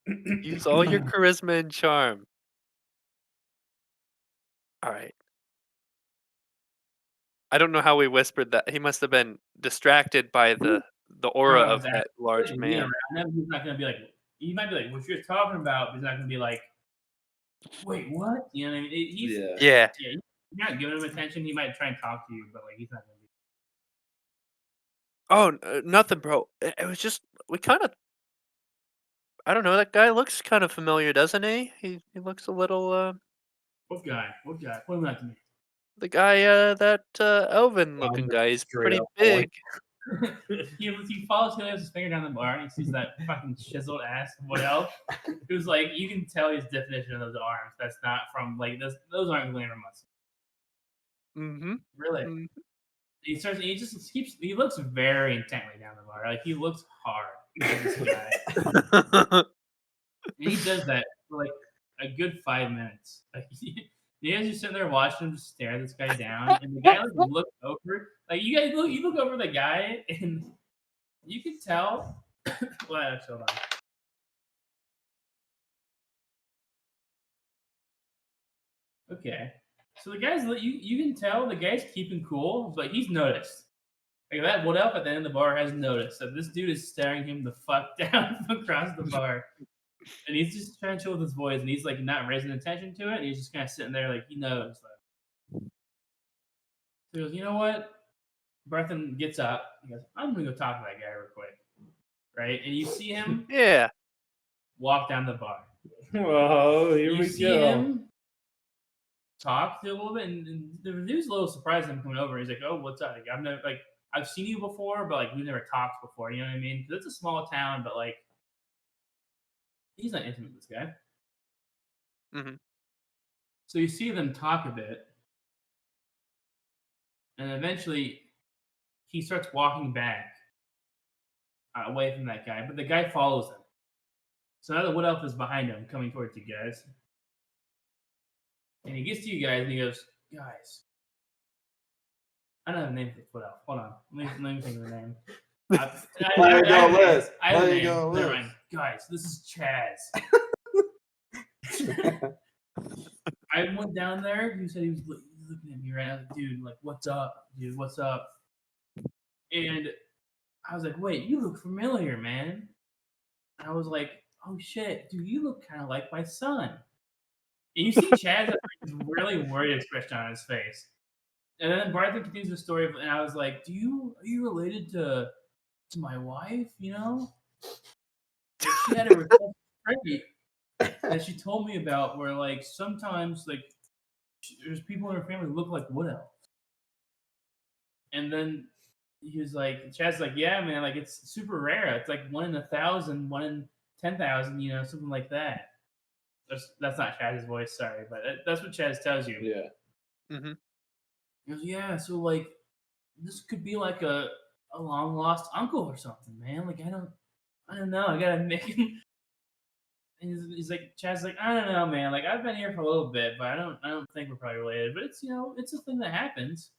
Use all your charisma and charm. All right. I don't know how we whispered that. He must have been distracted by the aura of that large man. He's not gonna be like. He might be like, "What you're talking about?" But he's not gonna be like, "Wait, what?" You know what I mean? Yeah. You're not giving him attention. He might try and talk to you, but like he's not gonna be. Oh, nothing, bro. It was just we kind of. I don't know. That guy looks kind of familiar, doesn't he? He looks a little. What guy? What guy? Point him out to me. The guy, that elven-looking guy. He's pretty big. He follows Helios' finger down the bar and he sees that fucking chiseled ass Wood Elf. Who's like, you can tell his definition of those arms. That's not from like those aren't glamour muscles. Mm-hmm. Really. Mm-hmm. He looks very intently down the bar. Like he looks hard. This guy. And he does that for like a good 5 minutes. Like you guys just sitting there watching him just stare this guy down, and the guy like look over. Like you look over the guy, and you can tell. Well, actually, hold on. Okay, so the guy's you can tell the guy's keeping cool, but he's noticed. Like that Wood Elf at the end of the bar has noticed that this dude is staring him the fuck down across the bar. And he's just trying to chill with his boys, and he's like not raising attention to it. And he's just kind of sitting there, like he knows. So he goes, "You know what?" Barthen gets up. He goes, "I'm gonna go talk to that guy real quick." Right, and you see him walk down the bar. Whoa, here we go. You see him talk to a little bit, and the dude's a little surprised him coming over. He's like, "Oh, what's up? Like, I've seen you before, but like we've never talked before. You know what I mean? Because it's a small town, but like." He's not intimate with this guy. Mm-hmm. So you see them talk a bit. And eventually, he starts walking back away from that guy. But the guy follows him. So now the Wood Elf is behind him, coming towards you guys. And he gets to you guys, and he goes, "Guys. I don't have a name for the Wood Elf. Hold on. Let me think of a name. Never mind. Guys, this is Chaz. I went down there. He said he was looking at me right now. Dude, like, what's up? Dude, what's up? And I was like, wait, you look familiar, man. And I was like, oh shit, dude, you look kind of like my son. you see Chaz with this really worried expression on his face. And then Barthen continues the story, and I was like, are you related to my wife, you know? And she had a request that she told me about where, like, sometimes, like, there's people in her family who look like wood elves. And then he was like, Chad's like, yeah, man, like, it's super rare. It's like 1 in 1,000, 1 in 10,000, you know, something like that. That's not Chad's voice, sorry, but that's what Chad tells you. Yeah. Mm-hmm. He goes, yeah, so, like, this could be like a long lost uncle or something, man. Like, I don't know. I gotta make him. And he's like, Chad's like, I don't know, man. Like, I've been here for a little bit, but I don't think we're probably related. But it's, you know, it's a thing that happens.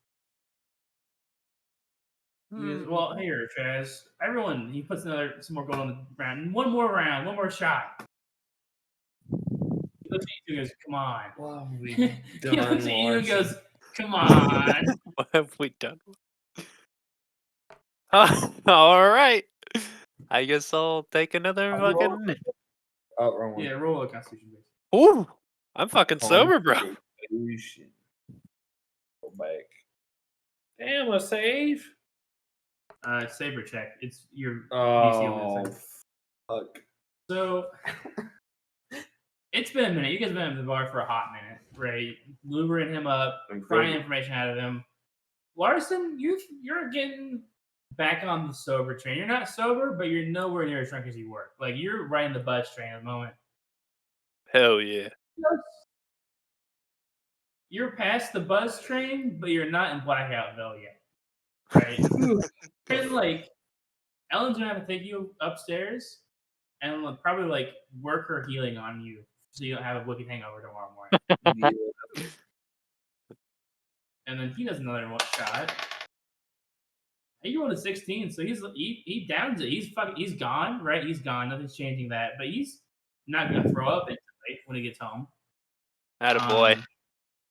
He goes, well, here, Chaz. Everyone, he puts some more gold on the ground. One more round, one more shot. He looks at you and goes, come on. What have we He done, looks at you and Larson? goes, come on. What have we done? All right. I guess I'll take another fucking. Oh, wrong one. Yeah, roll a Constitution base. Ooh, I'm fucking sober, bro. Constitution. Go back. Damn, a save. Saber check. It's your DC Oh, on this thing. fuck. So it's been a minute. You guys have been at the bar for a hot minute, right? Lubricating him up, prying information out of him. Larson, you're getting back on the sober train. You're not sober, but you're nowhere near as drunk as you were. Like, you're riding the bus train at the moment. Hell yeah. You're past the bus train, but you're not in Blackoutville yet, right? And, like, Ellen's gonna have to take you upstairs and probably, like, work her healing on you so you don't have a wicked hangover tomorrow morning. Yeah. And then he does another one shot. He rolled a 16, so he downs it. He's gone, right? He's gone. Nothing's changing that, but he's not gonna throw up instantly when he gets home. Attaboy.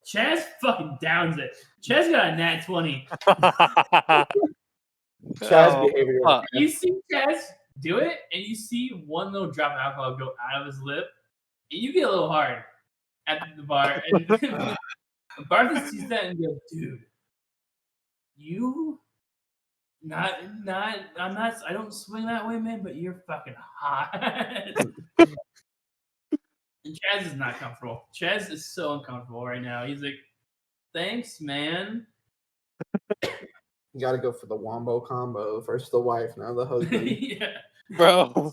Chaz fucking downs it. Chaz got a nat 20. Chaz Oh, behavior. fuck. You see Chaz do it, and you see one little drop of alcohol go out of his lip, and you get a little hard at the bar. And Bartha sees that and goes, dude, you I don't swing that way, man, but you're fucking hot. And Chaz is not comfortable. Chaz is so uncomfortable right now. He's like, thanks, man. You got to go for the wombo combo. First the wife, now the husband. Yeah. Bro.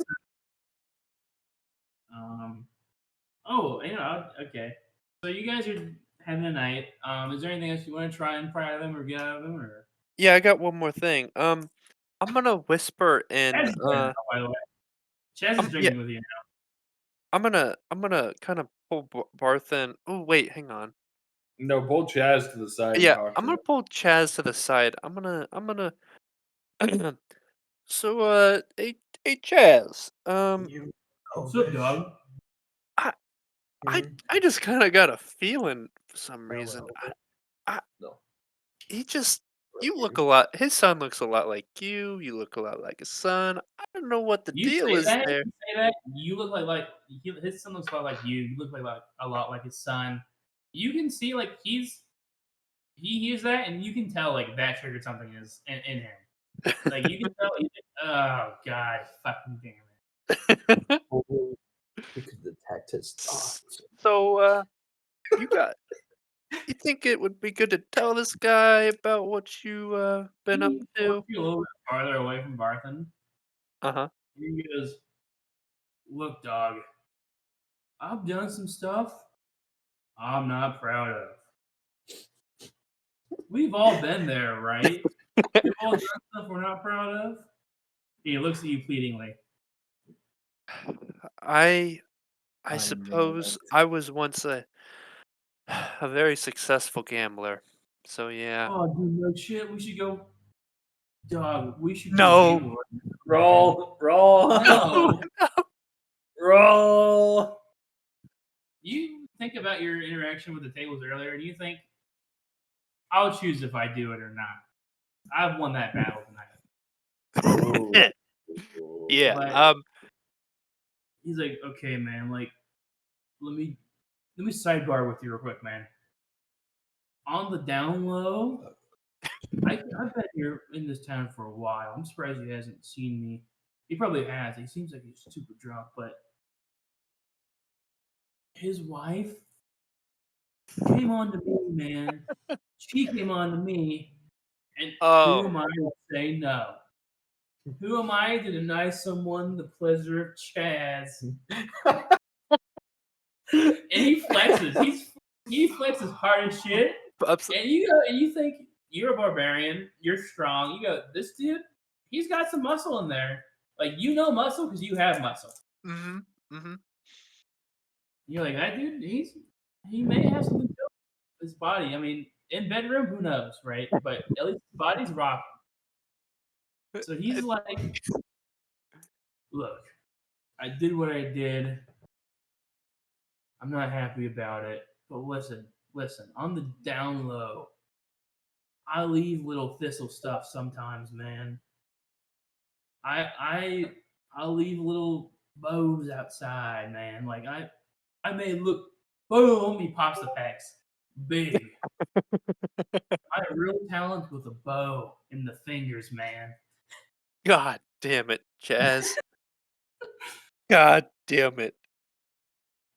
Oh, okay. So you guys are having a night. Is there anything else you want to try and pry out of them or get out of them, or? Yeah, I got one more thing. I'm gonna whisper in. Chaz is now, by the way. Chaz is drinking with you now. I'm gonna kind of pull Barthen. Oh wait, hang on. No, pull Chaz to the side. Yeah, and talk I'm to gonna him. pull Chaz to the side. I'm gonna. So hey Chaz. What's up, dog? I just kind of got a feeling for some reason. No. You look a lot. His son looks a lot like you. You look a lot like his son. I don't know what the deal is there. You say that. You look like his son looks a lot like you. You look like a lot like his son. You can see like he hears that, and you can tell like that triggered something in him. Like you can tell. He's like, oh God, fucking damn it. You could detect his thoughts. So you think it would be good to tell this guy about what you been up He to? walks you a little bit farther away from Barthen. Uh-huh. He goes, look, dog, I've done some stuff I'm not proud of. We've all been there, right? We've all done stuff we're not proud of. He looks at you pleadingly. I I suppose know. I was once a very successful gambler. So yeah. Oh, dude, no shit. We should go. Dog, we should No. go. Roll. No. Roll. You think about your interaction with the tables earlier, and you think, I'll choose if I do it or not. I've won that battle tonight. Yeah. But- He's like, okay, man, like, let me let me sidebar with you real quick, man. On the down low, I've been here in this town for a while. I'm surprised he hasn't seen me. He probably has. He seems like he's super drunk, but his wife came on to me, man. She came on to me, and who am I to say no? Who am I to deny someone the pleasure of Chaz? And he flexes. He flexes hard as shit. And you go and you think you're a barbarian, you're strong. You go, this dude, he's got some muscle in there. Like muscle because you have muscle. Mm-hmm. Mm-hmm. You're like, that dude, he may have something to his body. I mean, in bedroom, who knows, right? But at least his body's rocking. So he's like, look, I did what I did. I'm not happy about it. But listen, on the down low, I leave little thistle stuff sometimes, man. I'll leave little bows outside, man. Like I may look, boom, he pops the pecs. Big. I have real talent with a bow in the fingers, man. God damn it, Chaz. God damn it.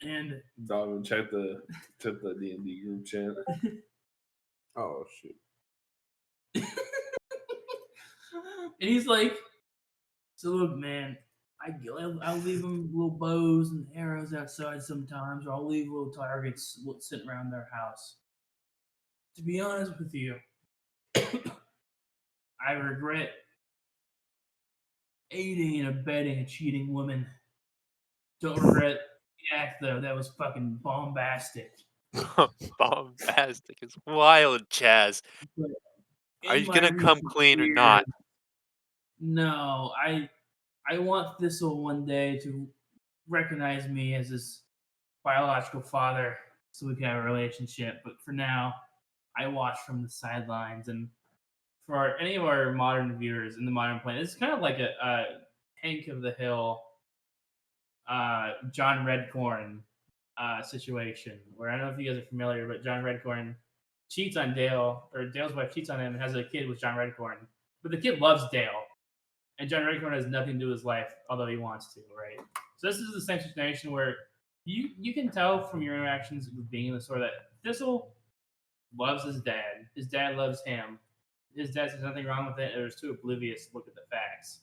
And Donovan, check the D&D group chat. Oh shoot. and he's like, so look, man, I'll leave them little bows and arrows outside sometimes, or I'll leave little targets sitting around their house. To be honest with you, I regret aiding and abetting a cheating woman. Don't regret the act, though. That was fucking bombastic. Bombastic is wild, Chaz. But Are in you my gonna come recent clean or years- not? No, I want Thistle one day to recognize me as his biological father so we can have a relationship. But for now, I watch from the sidelines. And for any of our modern viewers in the modern plane, it's kind of like a Hank of the Hill, John Redcorn situation, where I don't know if you guys are familiar, but John Redcorn cheats on Dale, or Dale's wife cheats on him and has a kid with John Redcorn. But the kid loves Dale. And John Redcorn has nothing to do with his life, although he wants to, right? So this is the same situation where you can tell from your interactions with being in the store that Thistle loves his dad. His dad loves him. His dad says nothing wrong with it, or is too oblivious to look at the facts.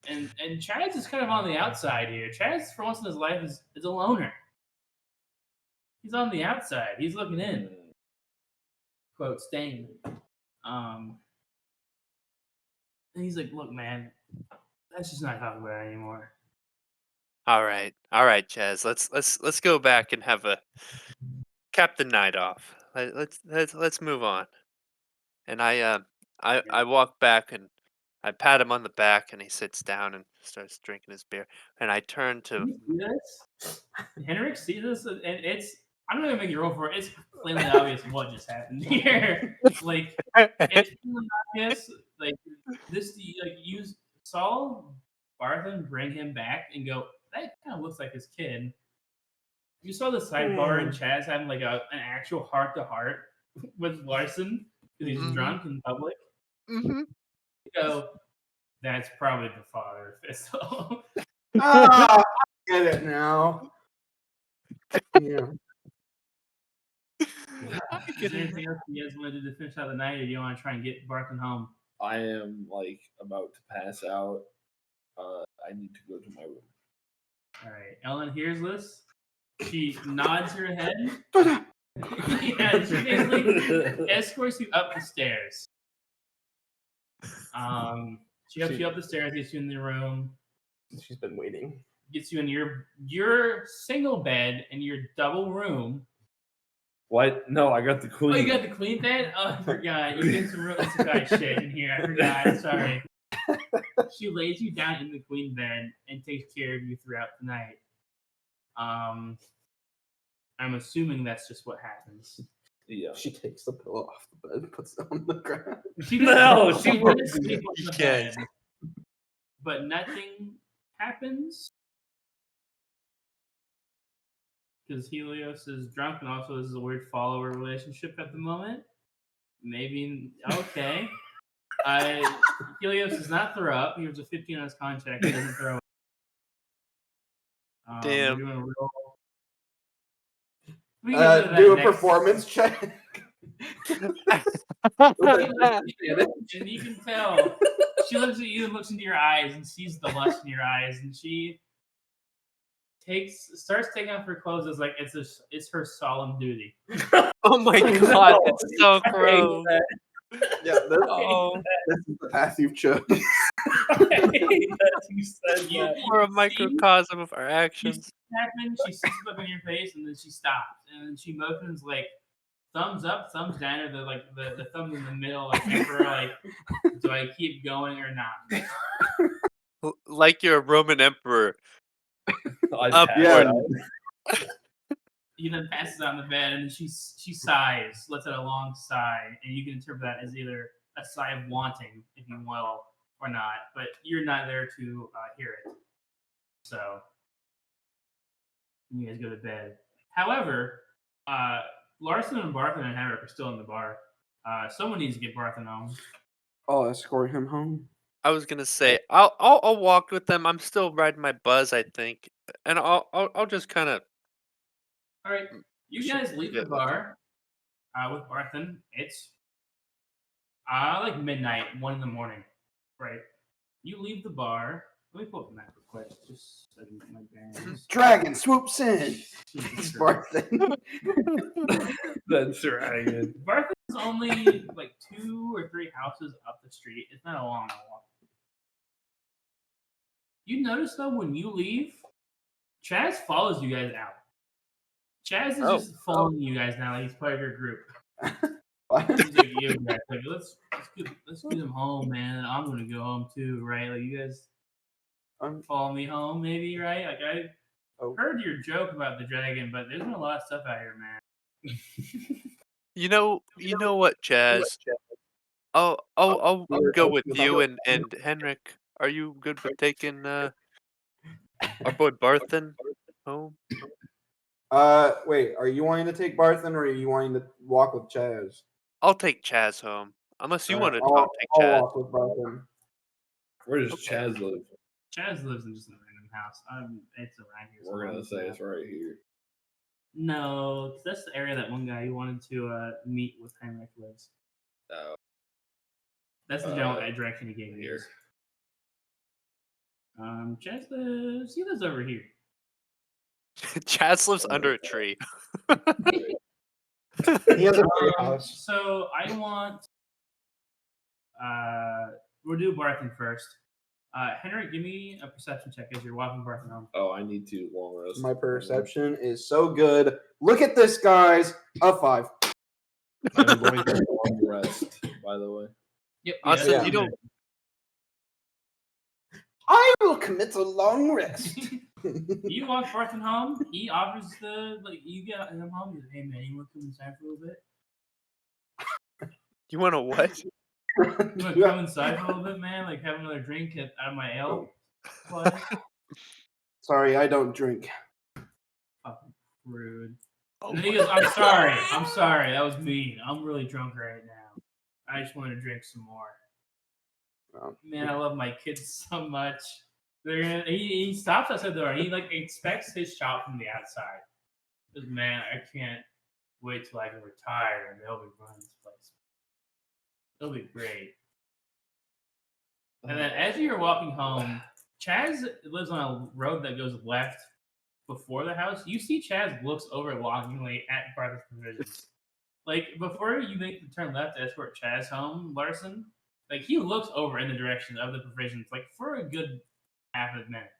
And Chaz is kind of on the outside here. Chaz, for once in his life, is a loner. He's on the outside. He's looking in. Quote, staying. And he's like, look, man, let's just not talk about it anymore. All right, Chaz. Let's go back and have a cap the night off. Let's move on. And I walk back and I pat him on the back and he sits down and starts drinking his beer. And I turn to You see this? Henrik sees this, and I'm not gonna make you roll for it. It's plainly obvious what just happened here. Like it's plainly obvious. Like this, like you saw Barthen bring him back and go, that kind of looks like his kid. You saw the sidebar and Chaz having like an actual heart to heart with Larson because he's drunk in public. Mm-hmm. You go, that's probably the father of Thistle. I get it now. Yeah. Is there anything else you guys want to do to finish out the night, or do you want to try and get Barthen home? I am like about to pass out. I need to go to my room. All right, Ellen hears this. She nods her head. Yeah, she basically escorts you up the stairs. She helps you up the stairs, gets you in the room, She's been waiting. gets you in your single bed in your double room. What? No, I got the queen. Oh, you got the queen bed? Oh, I forgot. You did some guy shit in here. I forgot. Sorry. She lays you down in the queen bed and takes care of you throughout the night. I'm assuming that's just what happens. Yeah. She takes the pillow off the bed and puts it on the ground. She No, does, she she won't does do sleep that. on the She bed, can't. but nothing happens. because Helios is drunk and also is a weird follower relationship at the moment. Maybe okay. Helios does not throw up. He was a 15 on his contract. He doesn't throw up. Damn. We're doing a real. We can get to that Do a next- performance check. And you can tell she looks at you and looks into your eyes and sees the lust in your eyes, and she starts taking off her clothes as like it's her solemn duty. Oh my god, it's so gross. Yeah, this, Oh, this is the path you've chosen. I hate that you said You- that. we're a see- microcosm of our You actions. see Hackman, she sits up in your face and then she stops and then she motions like thumbs up, thumbs down, or the thumb in the middle, like emperor, like do I keep going or not? Like you're a Roman emperor. I Up, passed yeah. out. He then passes out on the bed and then she sighs, lets out a long sigh, and you can interpret that as either a sigh of wanting, if you will, or not. But you're not there to hear it, so you guys go to bed. However, Larson and Barthen and Henrik are still in the bar. Someone needs to get Barthen home. I'll escort him home. I was gonna say I'll walk with them. I'm still riding my buzz, I think, and I'll just kind of. All right, you guys leave the bar with Barthen. It's like midnight, 1 in the morning, right? You leave the bar. Let me pull up the map real quick, just so I can get my bearings. Dragon swoops in. Jesus It's Christ. Barthen. That's right. Barthen's only like 2 or 3 houses up the street. It's not a long walk. You notice though when you leave, Chaz follows you guys out. Chaz is just following you guys now. Like he's part of your group. He's like, yo, guys, like, let's get him home, man. I'm gonna go home too, right? Like you guys follow me home, maybe, right? Like I heard your joke about the dragon, but there's been a lot of stuff out here, man. You know what, Jazz? I'll go with you and Henrik. Are you good with taking our boy Barthen home? Wait, are you wanting to take Barthen or are you wanting to walk with Chaz? I'll take Chaz home. Unless you want to I'll take I'll Chaz. walk with Barthen. Where does Okay. Chaz live? Chaz lives in just a random house. It's around here. We're gonna somewhere. say it's right here. No, that's the area that one guy you wanted to meet with Henrik lives. Oh, That's the general direction he gave you. here. Chaz lives. He lives over here. Chaz lives under a tree. He has a great house. So I want. We'll do Barthen first. Henrik, give me a perception check as you're walking Barthen home. Oh, I need to long rest. My perception is so good. Look at this, guys. A 5. I'm going to long rest, by the way. Yep. Austin, yeah. you don't. I will commit a long rest. You walk Barthen home. He offers you get him home. He's like, hey man, you want to come inside for a little bit? You want to what? You want to come inside for a little bit, man? Like have another drink out of my ale? What? Sorry, I don't drink. Fucking rude. Oh And then he my- goes, I'm sorry, that was mean. I'm really drunk right now. I just want to drink some more. Oh. Man, I love my kids so much. He stops outside the door. He expects his shop from the outside. He goes, man, I can't wait till I can retire and they'll be running this place. It'll be great. And then as you're walking home, Chaz lives on a road that goes left before the house. You see Chaz looks over longingly at Barthen's Provisions. Like, before you make the turn left to escort Chaz home, Larson, like, he looks over in the direction of the Provisions, like, for a good half a minute.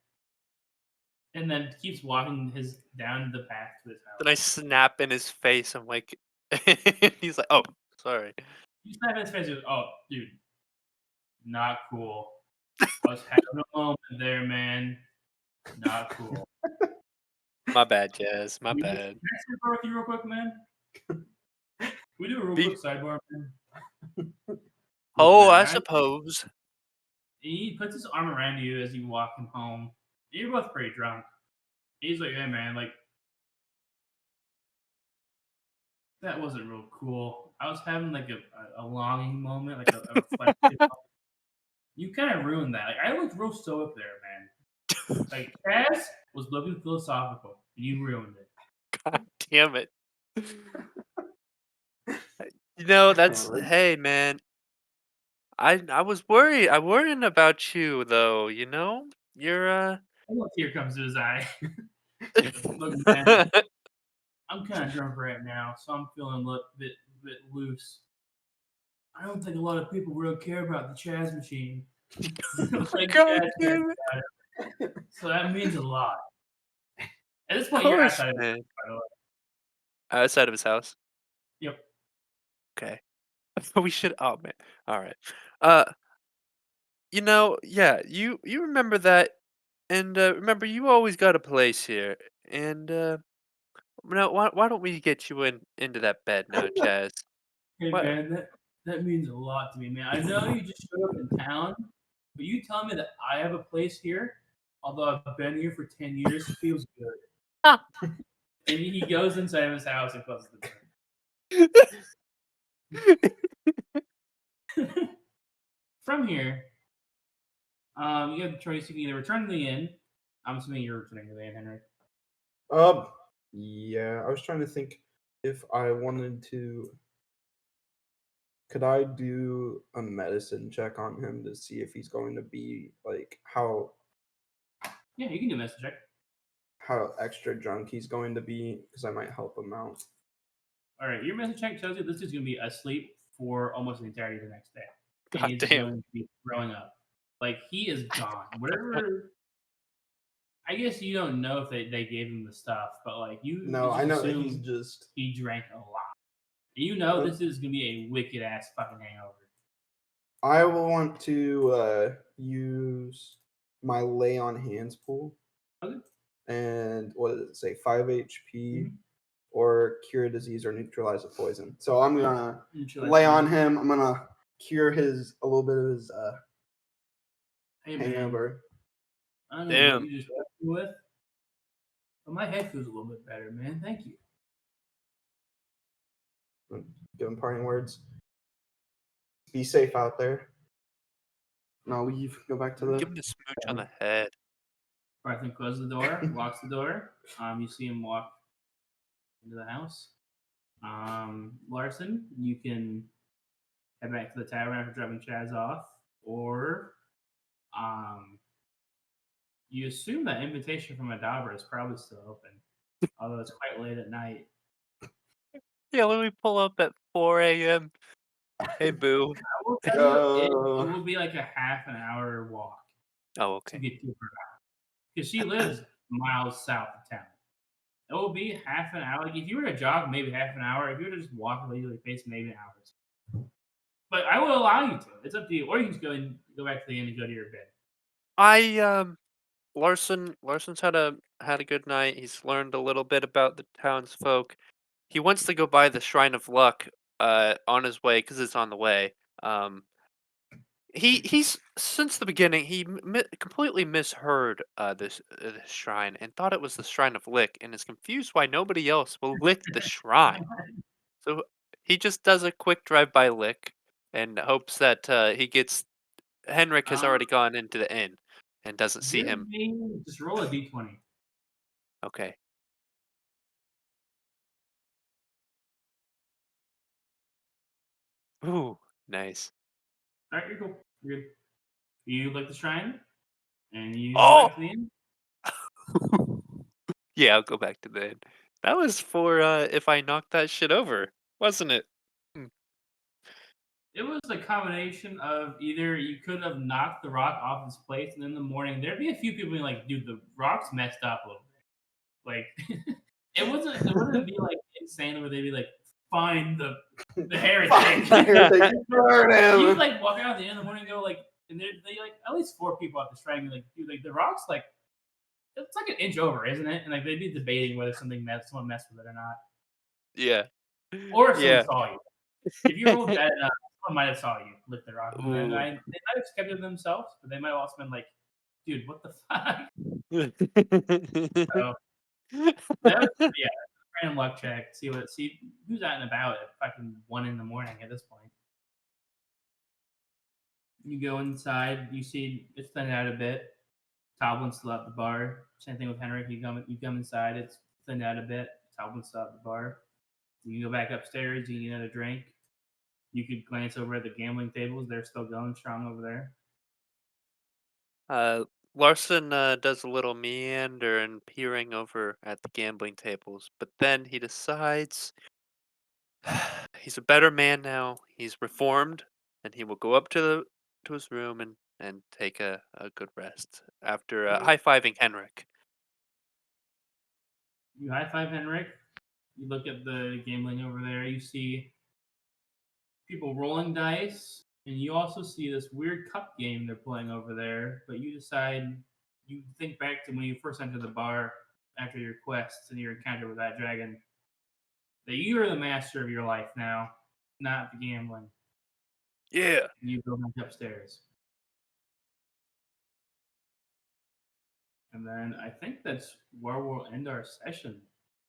And then keeps walking down the path to his house. Then I snap in his face. I'm like, he's like, oh, sorry. You snap in his face and goes, oh, dude, not cool. I was having a moment there, man. Not cool. My bad, Jazz. My Can I bad. sidebar with you real quick, man? We do a real quick sidebar, man. Oh, I Man, suppose. He puts his arm around you as you walk him home. You're both pretty drunk. He's like, hey, man, like, that wasn't real cool. I was having like a longing moment, like a reflection. You kind of ruined that. Like I looked real stoic there, man. Like Chaz was looking philosophical. You ruined it. God damn it. That's hey man. I was worried. I'm worrying about you though, You're Oh, tear comes to his eye. Look, man, I'm kind of drunk right now, so I'm feeling a bit loose. I don't think a lot of people really care about the Chaz machine. Like God Chaz cares damn it. about it. So that means a lot. At this Of point, you're course, outside of it, man. by the way. Outside of his house. Yep. Okay. We should oh man. All right. Yeah, you remember that and remember you always got a place here. And now why don't we get you into that bed now, Chaz? Hey What? man, that means a lot to me, man. I know you just showed up in town, but you telling me that I have a place here, although I've been here for 10 years, feels good. And he goes inside of his house and closes the door. From here, you have the choice. You can either return to the inn. I'm assuming you're returning to the inn, Henry. Yeah, I was trying to think if I wanted to. Could I do a medicine check on him to see if he's going to be like how Yeah, you can do a medicine check. extra drunk he's going to be? Because I might help him out. All right, your medicine check tells you this is going to be asleep for almost the entirety of the next day. God He's damn. going to be throwing up. Like, he is gone. Whatever. I guess you don't know if they gave him the stuff, but like you. No, just I know that assume he's just. he drank a lot. You know this is gonna be a wicked ass fucking hangover. I will want to use my lay on hands pool. Okay. And what does it say? 5 HP or cure a disease or neutralize a poison. So I'm gonna lay on him. I'm gonna cure a little bit of his hangover. I don't know what you just left me with, but my head feels a little bit better, man. Thank you. Give him parting words. Be safe out there. No, leave. Go back to the. Give him a smooch on the head. Barthon closes the door, locks the door. You see him walk into the house. Larson, you can head back to the tavern after dropping Chaz off, or you assume that invitation from Adabra is probably still open, although it's quite late at night. Yeah, let me pull up at 4 a.m. Hey, boo. I will tell you, it will be like a half an hour walk Oh, to okay. get to her house. Because she lives miles south of town. It will be half an hour. Like if you were to jog, maybe half an hour. If you were to just walk a leisurely pace, maybe an hour. But I will allow you to. It's up to you. Or you can just go back to the inn and go to your bed. Larson's had a good night. He's learned a little bit about the townsfolk. He wants to go by the Shrine of Luck on his way because it's on the way. He's since the beginning he completely misheard this shrine and thought it was the Shrine of Lick and is confused why nobody else will lick the shrine. So he just does a quick drive-by lick and hopes that he gets. Henrik has already gone into the inn and doesn't see him. Just roll a d20. Okay. Ooh, nice. All right, you're cool. You're good. You like the shrine, and you Oh! go back to the inn. Yeah, I'll go back to the inn. That was for if I knocked that shit over, wasn't it? It was a combination of either you could have knocked the rock off its place, and in the morning there'd be a few people being like, "Dude, the rock's messed up a little bit." Like, it wouldn't be like insane where they'd be like, "Find the heretic." Burn him. You would like walk out at the end of the morning and go like, and they like at least 4 people at the shrine be like, "Dude, like the rock's like it's like an inch over, isn't it?" And like they'd be debating whether someone messed with it or not, Yeah. or if Yeah. someone saw you. If you rolled bad enough, someone might have saw you lift the rock. And then Ooh. they might have kept it themselves, but they might have also been like, "Dude, what the fuck?" So, yeah, random luck check. See who's out and about at fucking 1 a.m. at this point. You go inside. You see it's thinned out a bit. Toblin's still at the bar. Same thing with Henrik. You come inside. It's thinned out a bit. Toblin's still at the bar. You can go back upstairs. You get another drink. You could glance over at the gambling tables. They're still going strong over there. Larson does a little meander and peering over at the gambling tables, but then he decides he's a better man now. He's reformed, and he will go up to his room and take a good rest after high fiving Henrik. You high five Henrik. You look at the gambling over there. You see people rolling dice, and you also see this weird cup game they're playing over there. But you think back to when you first entered the bar after your quests and your encounter with that dragon, that you are the master of your life now, not the gambling. Yeah. You go back upstairs. And then I think that's where we'll end our session.